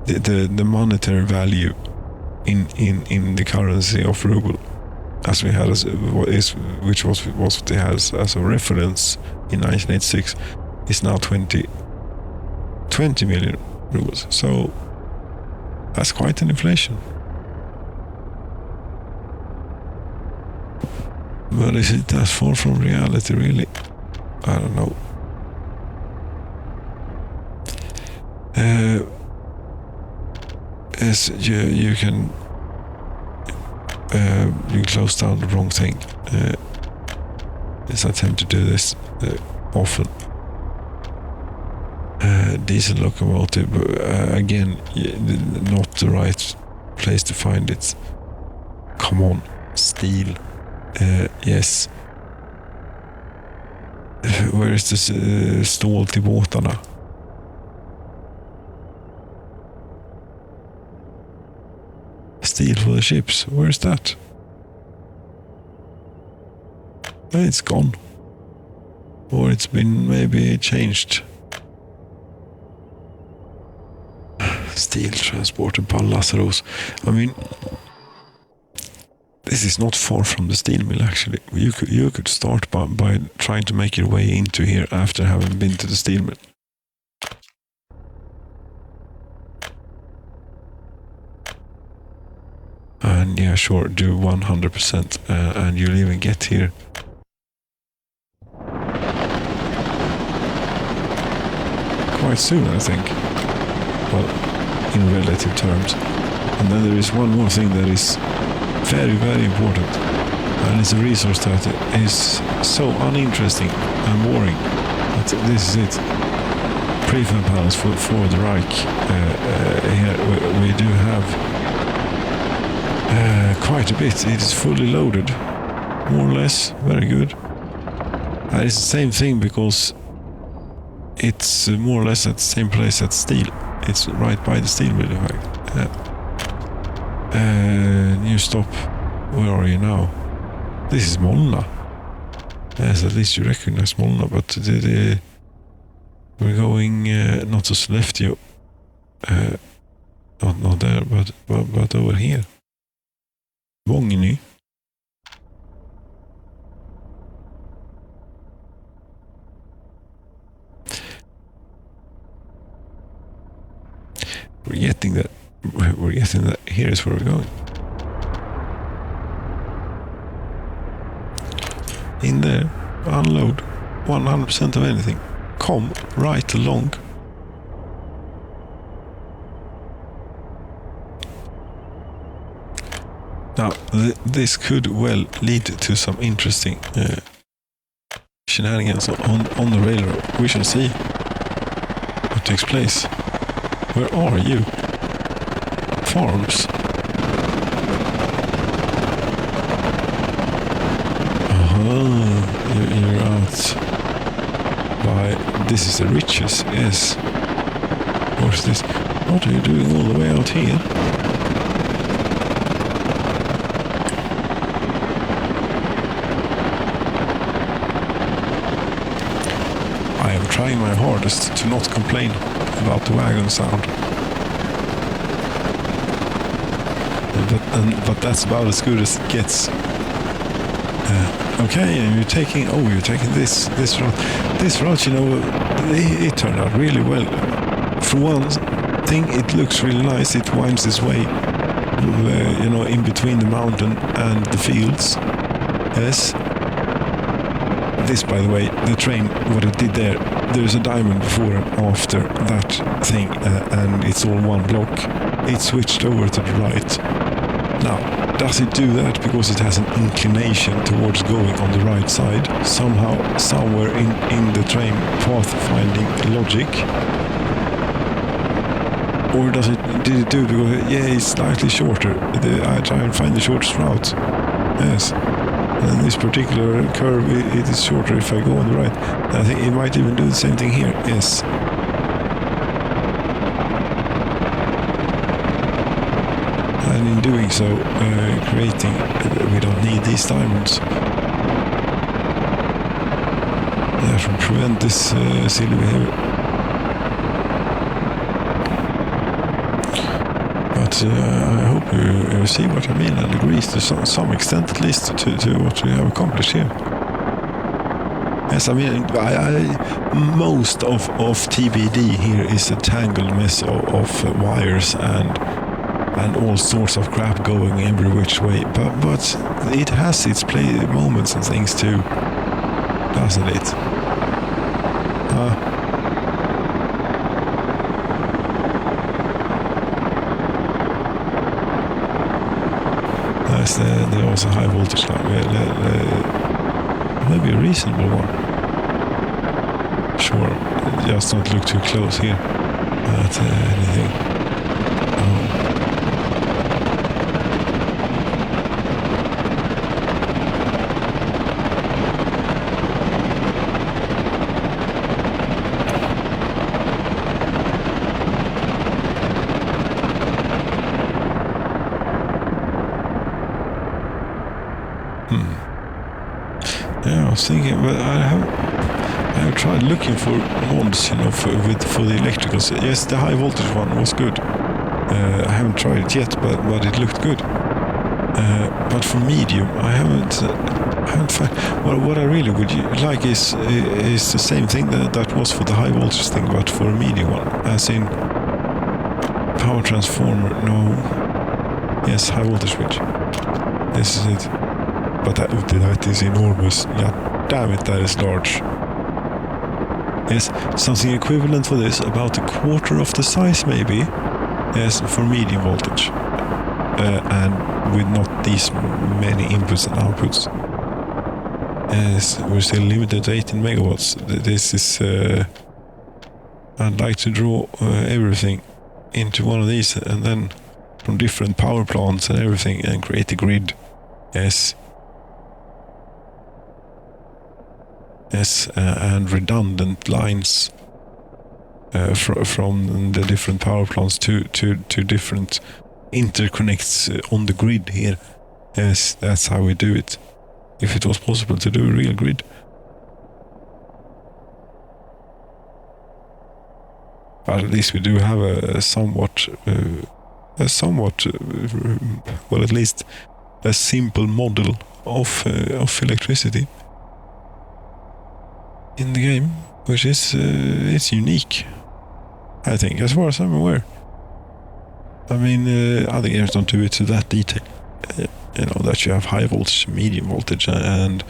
the monetary value in the currency of ruble, as we had which was what they had as a reference in 1986, is now 20 million rubles. So that's quite an inflation. But is it that far from reality, really? I don't know. Yes, you can. You close down the wrong thing. Yes, I tend to do this often. Diesel locomotive, again, not the right place to find it. Come on, steel. Yes. Where is this stål till båtarna? Steel for the ships. Where's that? It's gone. Or it's been maybe changed. Steel transported by Lazarus. I mean, this is not far from the steel mill, actually. You could start by trying to make your way into here after having been to the steel mill. And yeah, sure, do 100%, and you'll even get here. Quite soon, I think. Well, in relative terms. And then there is one more thing that is very, very important. And it's a resource that is so uninteresting and boring. But this is it. Prefab panels for the Reich. Here we do have quite a bit. It is fully loaded, more or less. Very good. It's the same thing because it's more or less at the same place as steel. It's right by the steel mill, in fact. New stop. Where are you now? This is Molna. Yes, at least you recognize Molna, but we're going not to Sollefteå. Not there, but over here. Vångny. We're getting that. Here is where we're going. In there, unload 100% of anything. Come right along. Now, this could well lead to some interesting shenanigans on the railroad. We shall see what takes place. Where are you? Farms. You're out by... This is the riches, yes. What's this? What are you doing all the way out here? I am trying my hardest to not complain about the wagon sound. But that's about as good as it gets. Okay, and you're taking this route. This route, it turned out really well. For one thing, it looks really nice. It winds its way, in between the mountain and the fields. Yes. This, by the way, the train, what it did there's a diamond before and after that thing, and it's all one block. It switched over to the right. Now, does it do that because it has an inclination towards going on the right side? Somehow, somewhere in the train path-finding logic? Or did it do because, it's slightly shorter. I try and find the shortest route. Yes. And this particular curve, it is shorter if I go on the right. I think it might even do the same thing here. Yes. And in doing so, creating, we don't need these diamonds. That should prevent this silly behavior. But I hope you see what I mean and agrees to some extent, at least, to what we have accomplished here. Yes, I mean, most of TBD here is a tangled mess of wires and all sorts of crap going every which way. But it has its play moments and things too, doesn't it? There was a high voltage line. Maybe a reasonable one. Sure, just not look too close here at anything. Yeah, I was thinking, but I have tried looking for mods, for the electricals. Yes, the high voltage one was good. I haven't tried it yet, but it looked good. But for medium, I haven't found. Well, what I really would like is the same thing that was for the high voltage thing, but for a medium one, as in power transformer. No, yes, high voltage switch. This is it. But that is enormous. Yeah, damn it, that is large. Yes, something equivalent for this, about a quarter of the size maybe. Yes, for medium voltage. And with not these many inputs and outputs. Yes, we're still limited to 18 megawatts. This is... I'd like to draw everything into one of these, and then from different power plants and everything, and create a grid. Yes. Yes, and redundant lines from the different power plants to different interconnects on the grid here. Yes, that's how we do it. If it was possible to do a real grid. But at least we do have a somewhat, well, at least a simple model of electricity in the game, which is it's unique, I think, as far as I'm aware. I mean, other games don't do it to that detail. That you have high voltage, medium voltage, and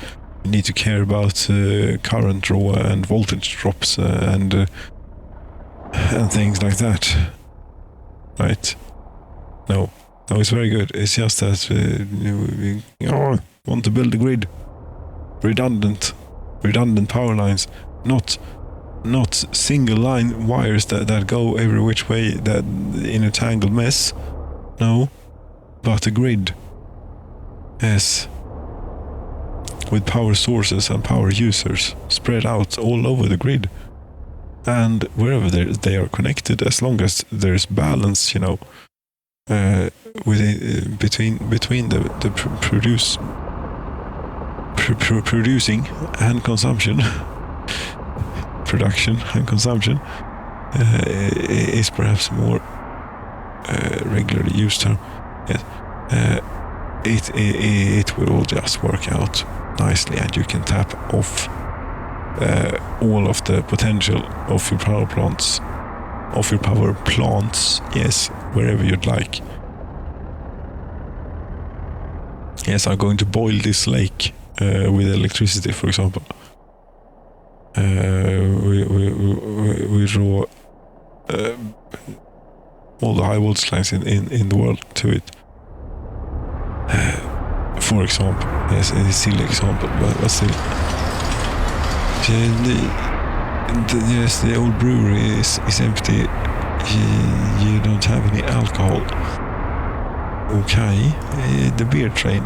you need to care about current draw and voltage drops and things like that. Right? No, it's very good. It's just that we want to build a grid, redundant, redundant power lines, not single line wires that go every which way that in a tangled mess. No, but a grid. Yes. With power sources and power users spread out all over the grid. And wherever they are connected, as long as there's balance, between the producing and consumption, production and consumption, is perhaps a more regularly used term. Yes. It will all just work out nicely, and you can tap off all of the potential of your power plants, yes, wherever you'd like. Yes, I'm going to boil this lake with electricity, for example. We draw all the high voltage lines in the world to it. For example, yes, it is a silly example, but still. Yes, the old brewery is empty. You don't have any alcohol. Okay, the beer train.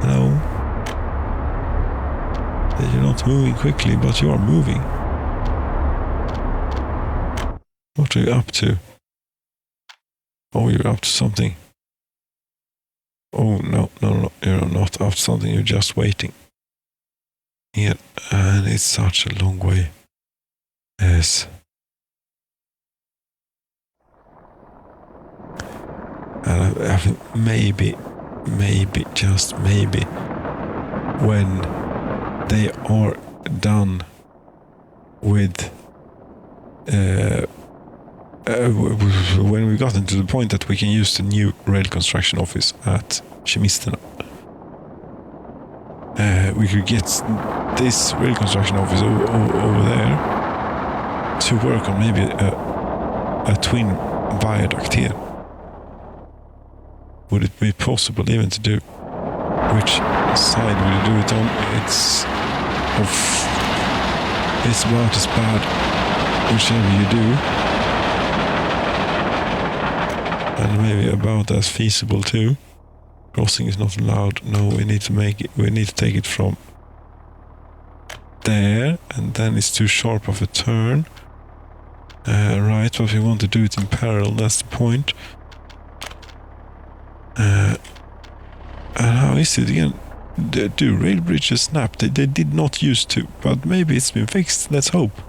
No. You're not moving quickly, but you are moving. What are you up to? Oh, you're up to something. Oh, no, you're not up to something, you're just waiting. Here, and it's such a long way. Yes. And I think maybe, just maybe, when they are done with when we got into the point that we can use the new rail construction office at Kemisterna, we could get this rail construction office over there to work on maybe a twin viaduct here. Would it be possible even to do? Which side will you do it on? It's about as bad whichever you do. And maybe about as feasible too. Crossing is not allowed. No, we need to take it from there, and then it's too sharp of a turn. Right, but we want to do it in parallel, that's the point. And how is it again? Do rail bridges snap? They did not used to, but maybe it's been fixed, let's hope.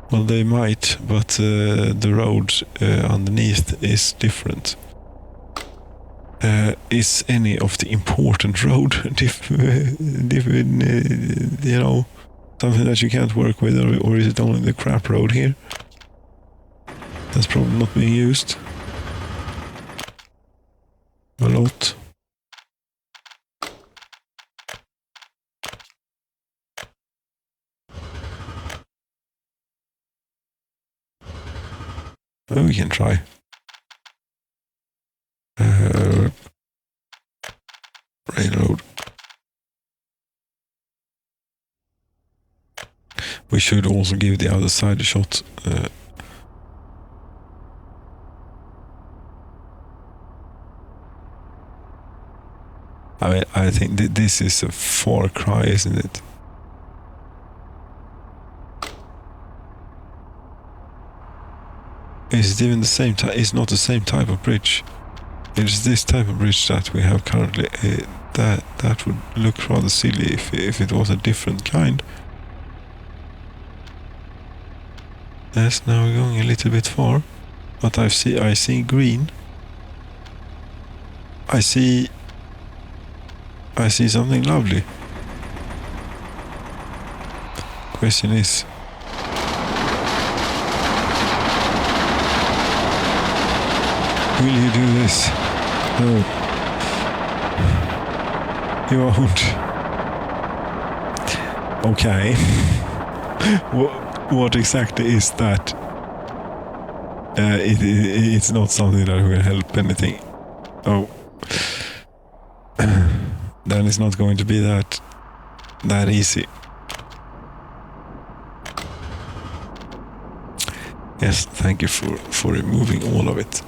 Well, they might, but the road underneath is different. Is any of the important road something that you can't work with, or is it only the crap road here? That's probably not being used a lot. Well, we can try. Railroad. We should also give the other side a shot. I think this is a far cry, isn't it? Is it even the same type? It's not the same type of bridge. It's this type of bridge that we have currently. That would look rather silly if it was a different kind. Yes, now we're going a little bit far, but I see green. I see something lovely. Question is, will you do this? No. You won't. Okay. What exactly is that? It's not something that will help anything. Oh. Then it's not going to be that easy. Yes, thank you for removing all of it.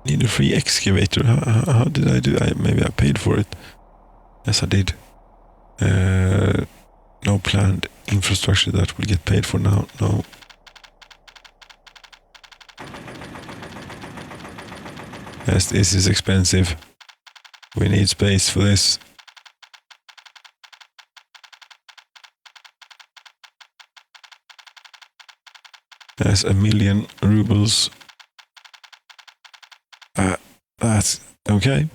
Need a free excavator. How did I do? Maybe I paid for it. Yes, I did. No planned infrastructure that will get paid for now. No. Yes, this is expensive. We need space for this. Yes, 1,000,000 rubles. That's okay.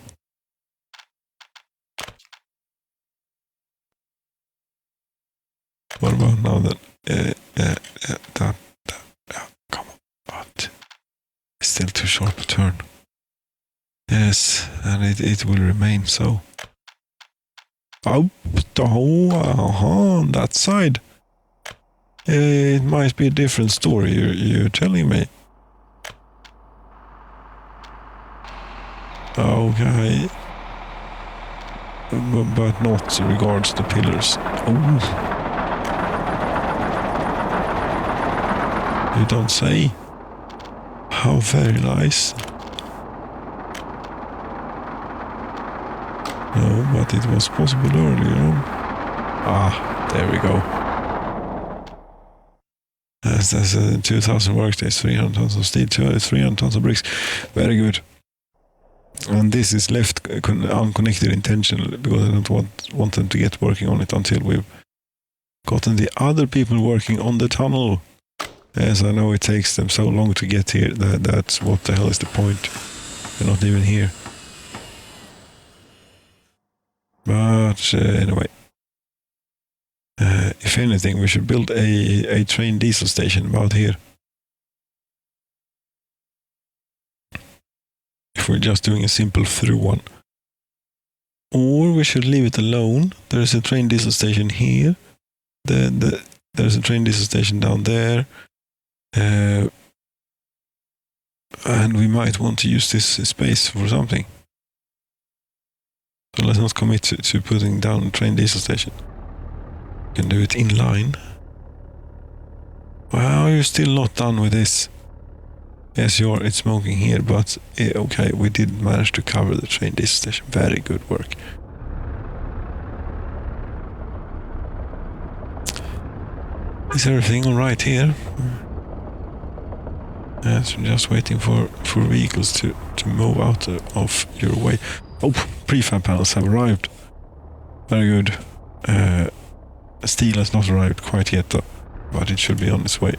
What about now then? Come on. But it's still too sharp a turn. Yes, and it will remain so. Oh, on that side. It might be a different story you're telling me. Okay. But not regards to pillars. Oh. You don't say. How very nice. No, but it was possible earlier on. Ah, there we go. That's 2,000 workdays, 300 tons of steel, 300 tons of bricks. Very good. And this is left unconnected intentionally because I don't want them to get working on it until we've gotten the other people working on the tunnel. Yes, I know it takes them so long to get here. That's what the hell is the point? They're not even here. But anyway. If anything, we should build a train diesel station about here. If we're just doing a simple through one. Or we should leave it alone. There's a train diesel station here. There's a train diesel station down there. And we might want to use this space for something. So let's not commit to putting down a train diesel station. We can do it in line. Well, you're still not done with this. Yes, you are. It's smoking here, but okay, we did manage to cover the train diesel station. Very good work. Is everything all right here? Yes, we're just waiting for vehicles to move out of your way. Oh, prefab panels have arrived. Very good. Steel has not arrived quite yet though, but it should be on its way.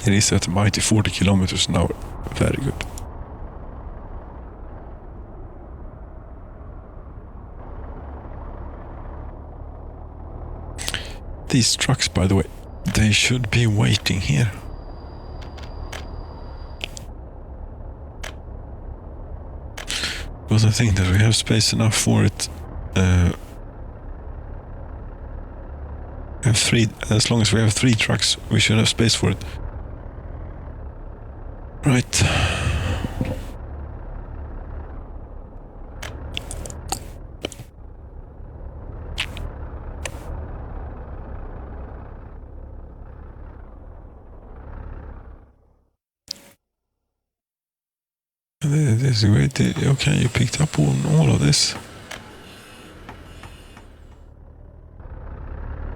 It is at a mighty 40 kilometers an hour. Very good. These trucks, by the way, they should be waiting here. Because I think that we have space enough for it. Have three, as long as we have 3 trucks, we should have space for it. Right. This is great. Okay, you picked up on all of this.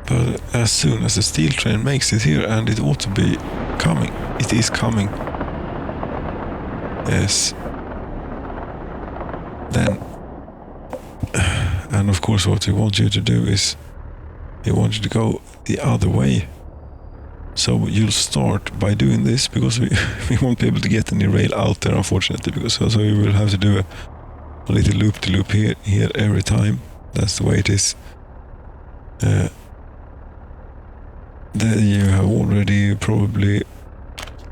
But as soon as the steel train makes it here, and it ought to be coming, it is coming. Yes. Then, and of course what we want you to do is, we want you to go the other way. So you'll start by doing this, because we won't be able to get any rail out there, unfortunately, because so you will have to do a little loop-to-loop here every time. That's the way it is. Then you have already probably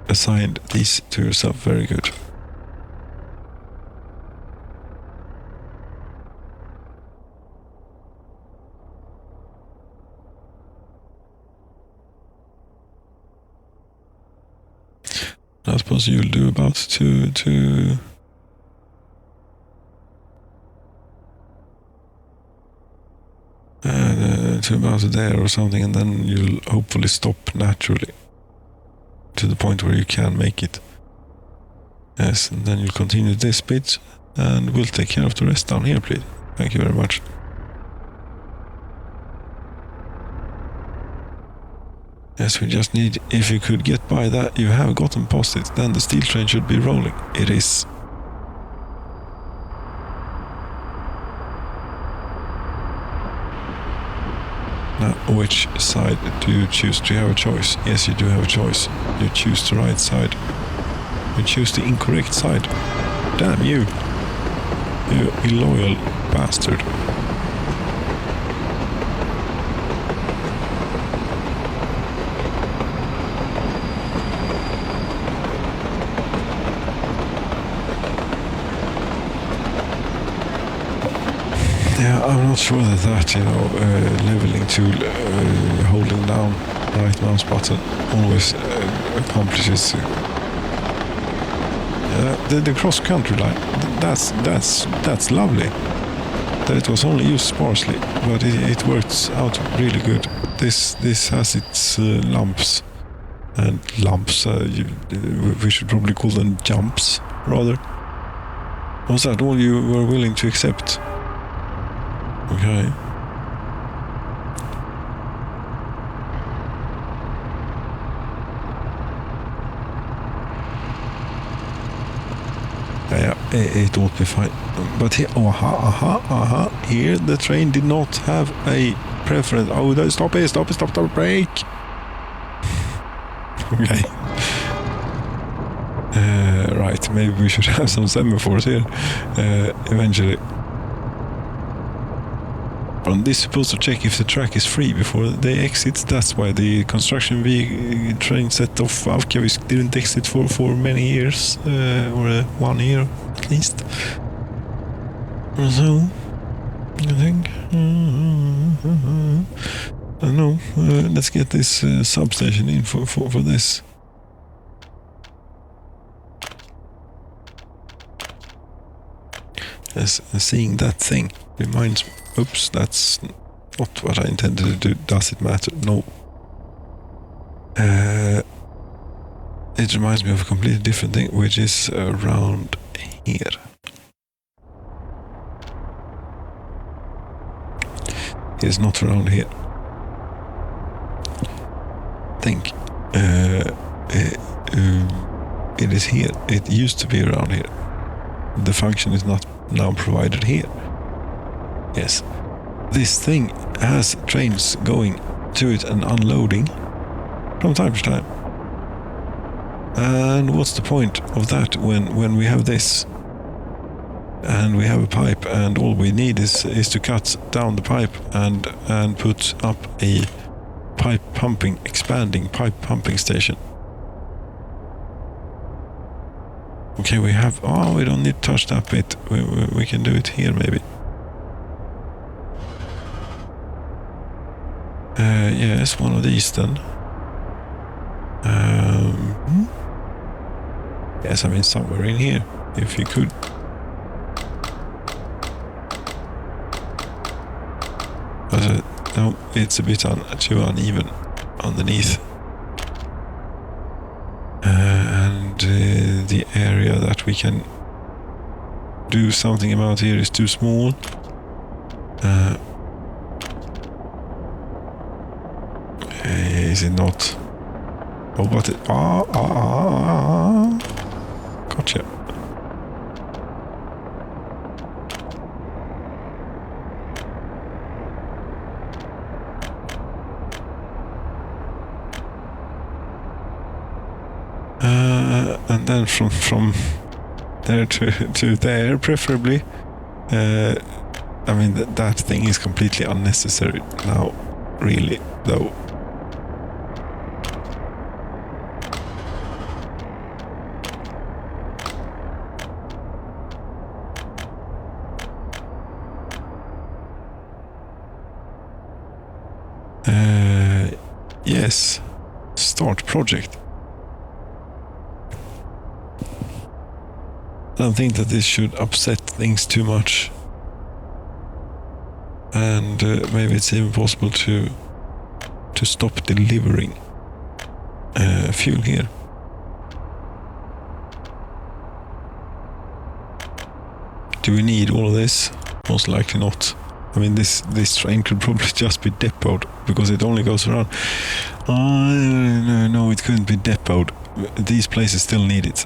assigned these to yourself. Very good. I suppose you'll do about to about there or something, and then you'll hopefully stop naturally to the point where you can make it. Yes, and then you'll continue this bit, and we'll take care of the rest down here, please. Thank you very much. Yes, we just need, if you could get by that, you have gotten past it, then the steel train should be rolling. It is. Now, which side do you choose? Do you have a choice? Yes, you do have a choice. You choose the right side. You choose the incorrect side. Damn you! You illoyal bastard. Yeah, I'm not sure that leveling tool, holding down right mouse button always accomplishes the cross-country line. That's lovely. That it was only used sparsely, but it works out really good. This has its lumps and lumps. We should probably call them jumps, rather. Was that all you were willing to accept? Okay. Yeah, it will be fine. But here, here the train did not have a preference. Oh, stop, brake. Okay. Right, maybe we should have some semaphores here eventually. And this is supposed to check if the track is free before they exit. That's why the construction train set of Avkavik didn't exit for many years, or 1 year at least. So, I think, I don't know, let's get this substation in for this. As seeing that thing reminds me. Oops, that's not what I intended to do. Does it matter? No. It reminds me of a completely different thing, which is around here. It's not around here. Think. It is here. It used to be around here. The function is not now provided here. Yes, this thing has trains going to it and unloading from time to time. And what's the point of that when we have this? And we have a pipe, and all we need is to cut down the pipe and put up a expanding pipe pumping station. Okay, we don't need to touch that bit. We can do it here maybe. Yes, one of these then. Yes, I mean somewhere in here, if you could. But no, it's a bit too uneven underneath. And the area that we can do something about here is too small. Is it not? Oh, but it... Gotcha. And then from there to there, preferably. I mean, that thing is completely unnecessary now, really, though. Yes, start project. don't think that this should upset things too much. And maybe it's even possible to stop delivering fuel here. Do we need all of this? Most likely not. I mean, this train could probably just be depoted because it only goes around. No, it couldn't be depoted. These places still need it.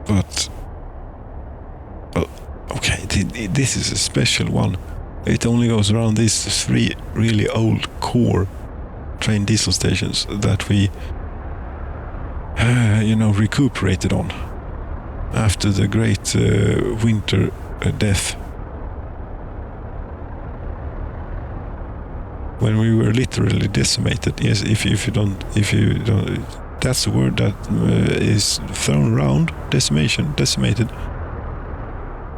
But okay, this is a special one. It only goes around these 3 really old core train diesel stations that we, recuperated on after the great winter death. When we were literally decimated. Yes, if you don't, that's the word that is thrown around. Decimated.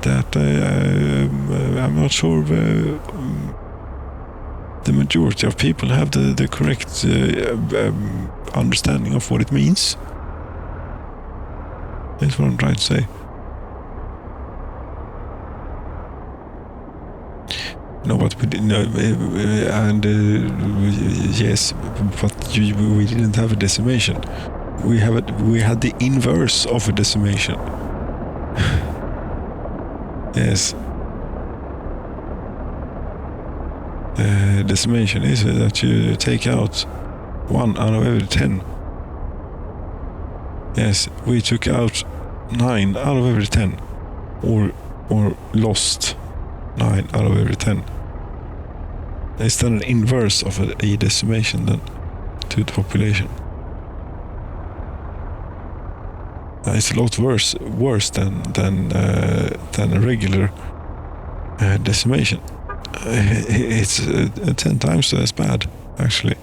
That I'm not sure the majority of people have the correct understanding of what it means. That's what I'm trying to say. No, but we didn't know, yes, but we didn't have a decimation. We had the inverse of a decimation. Yes. Decimation is that you take out 1 out of every 10. Yes, we took out 9 out of every 10, or lost 9 out of every 10. It's then an inverse of a decimation then to the population. It's a lot worse than a regular decimation. It's 10 times as bad, actually.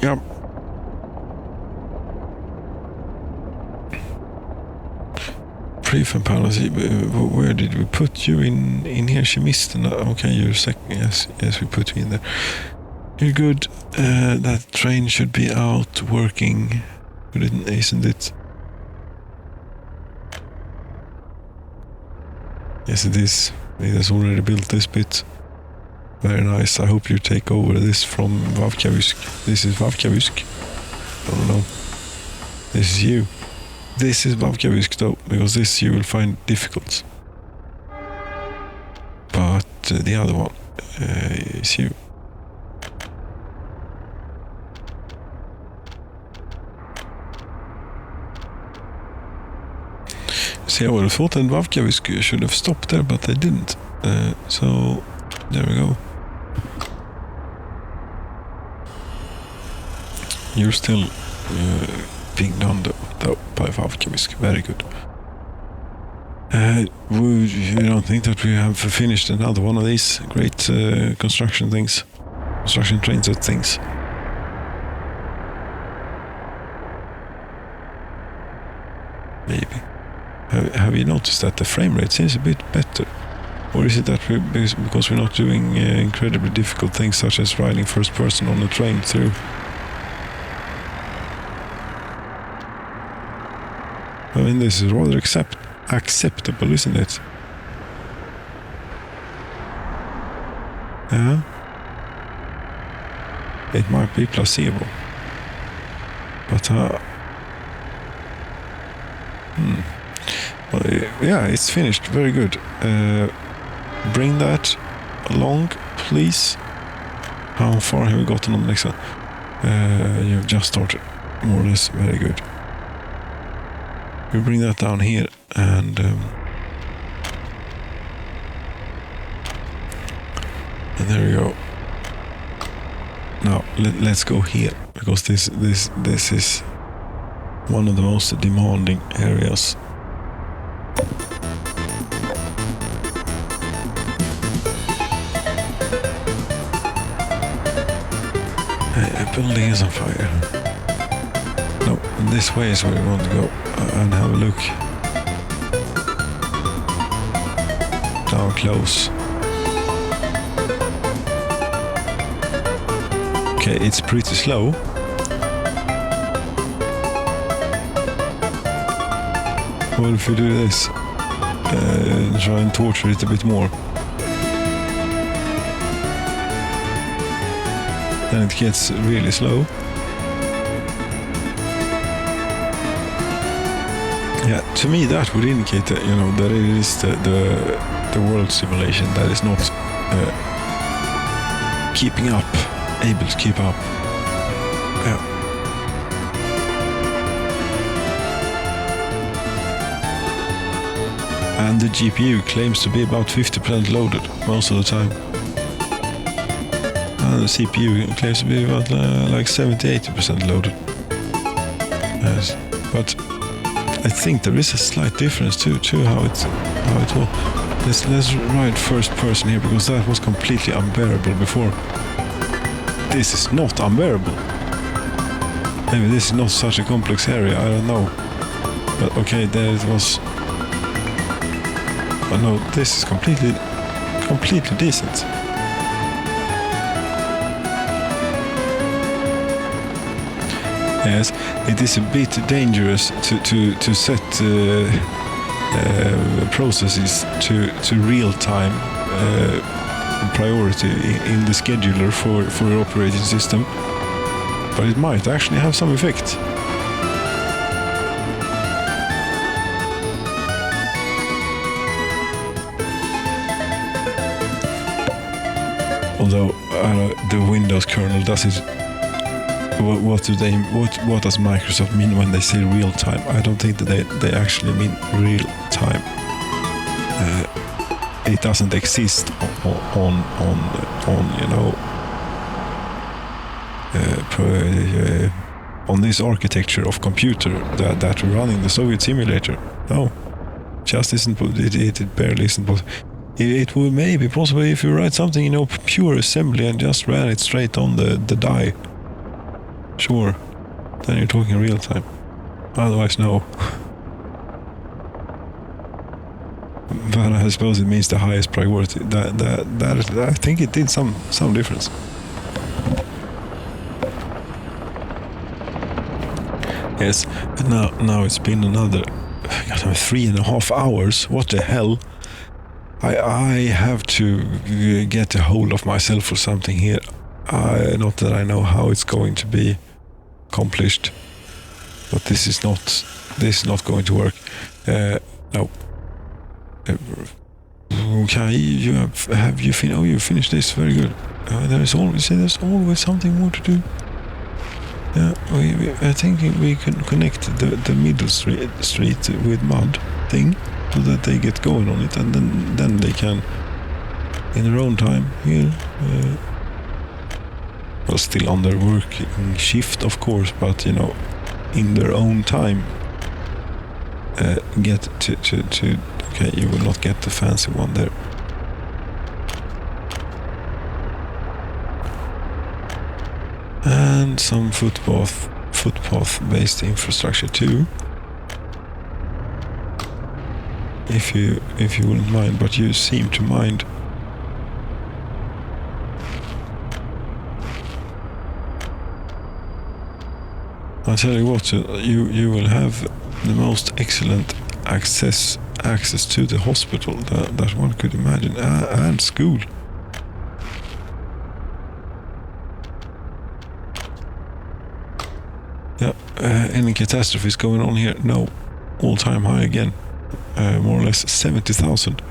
Yeah. Prefab policy. Where did we put you in here? She missed. Okay, you're second. Yes, we put you in there. You're good. That train should be out working, isn't it? Yes, it is. It has already built this bit. Very nice. I hope you take over this from Vavkavysk. This is Vavkavysk. I don't know. This is you. This is Vavkavysk though, because this you will find difficult. But the other one is you. See, I would have thought that Vavkavysk should have stopped there, but they didn't. So, there we go. You're still being done though by Vavkavysk. Very good. You don't think that we have finished another one of these great construction train set things? Maybe. Have you noticed that the frame rate seems a bit better? Or is it that because we're not doing incredibly difficult things such as riding first person on a train through? I mean, this is rather acceptable, isn't it? Yeah. It might be placebo. But, well, yeah, it's finished. Very good. Bring that along, please. How far have we gotten on the next one? You've just started. More or less. Very good. We bring that down here and there we go. Now let's go here, because this is one of the most demanding areas. A building is on fire. No, this way is where we want to go. And have a look. Down close. Okay, it's pretty slow. What if we do this? Try and torture it a bit more. Then it gets really slow. Yeah, to me that would indicate that, you know, that it is the world simulation that is not keeping up, able to keep up. Yeah. And the GPU claims to be about 50% loaded most of the time. And the CPU claims to be about like 70-80% loaded. Yes, but I think there is a slight difference to how it will. Let's write first person here, because that was completely unbearable before. This is not unbearable. Maybe this is not such a complex area, I don't know. But okay, there it was. But no, this is completely decent. Yes, it is a bit dangerous to set processes to real-time priority in the scheduler for your operating system, but it might actually have some effect. Although the Windows kernel does it. What does Microsoft mean when they say real time? I don't think that they actually mean real time. It doesn't exist on you know on this architecture of computer that we're running the Soviet simulator. No, just isn't. It barely isn't possible. It would maybe possible if you write something, you know, pure assembly and just ran it straight on the die. Sure, then you're talking real time. Otherwise, no. But I suppose it means the highest priority. That I think it did some difference. Yes, but now it's been another 3.5 hours. What the hell? I have to get a hold of myself for something here. Not that I know how it's going to be accomplished, but this is not going to work. No. Okay, you finished this. Very good. There's always something more to do. Yeah, I think we can connect the middle street with mud thing, so that they get going on it, and then they can, in their own time here. Well, still on their working shift, of course, but you know, in their own time, get to. Okay, you will not get the fancy one there. And some footpath-based infrastructure too, if you wouldn't mind, but you seem to mind. I'll tell you what, you will have the most excellent access to the hospital that one could imagine, and school. Yeah, any catastrophes going on here? No, all-time high again, more or less 70,000.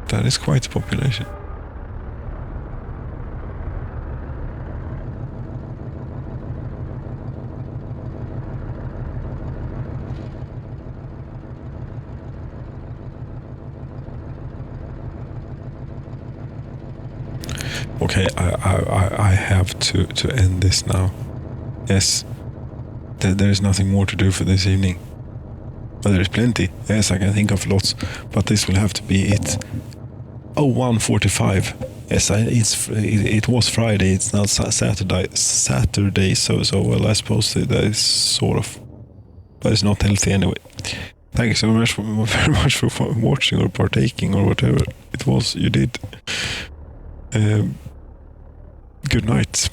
That is quite a population. Okay, I have to end this now. Yes, there is nothing more to do for this evening. But there is plenty. Yes, I can think of lots. But this will have to be it. 01:45. Yes, it was Friday. It's now Saturday. So well, I suppose that is sort of, but it's not healthy anyway. Thank you so much very much for watching or partaking or whatever it was you did. Good night.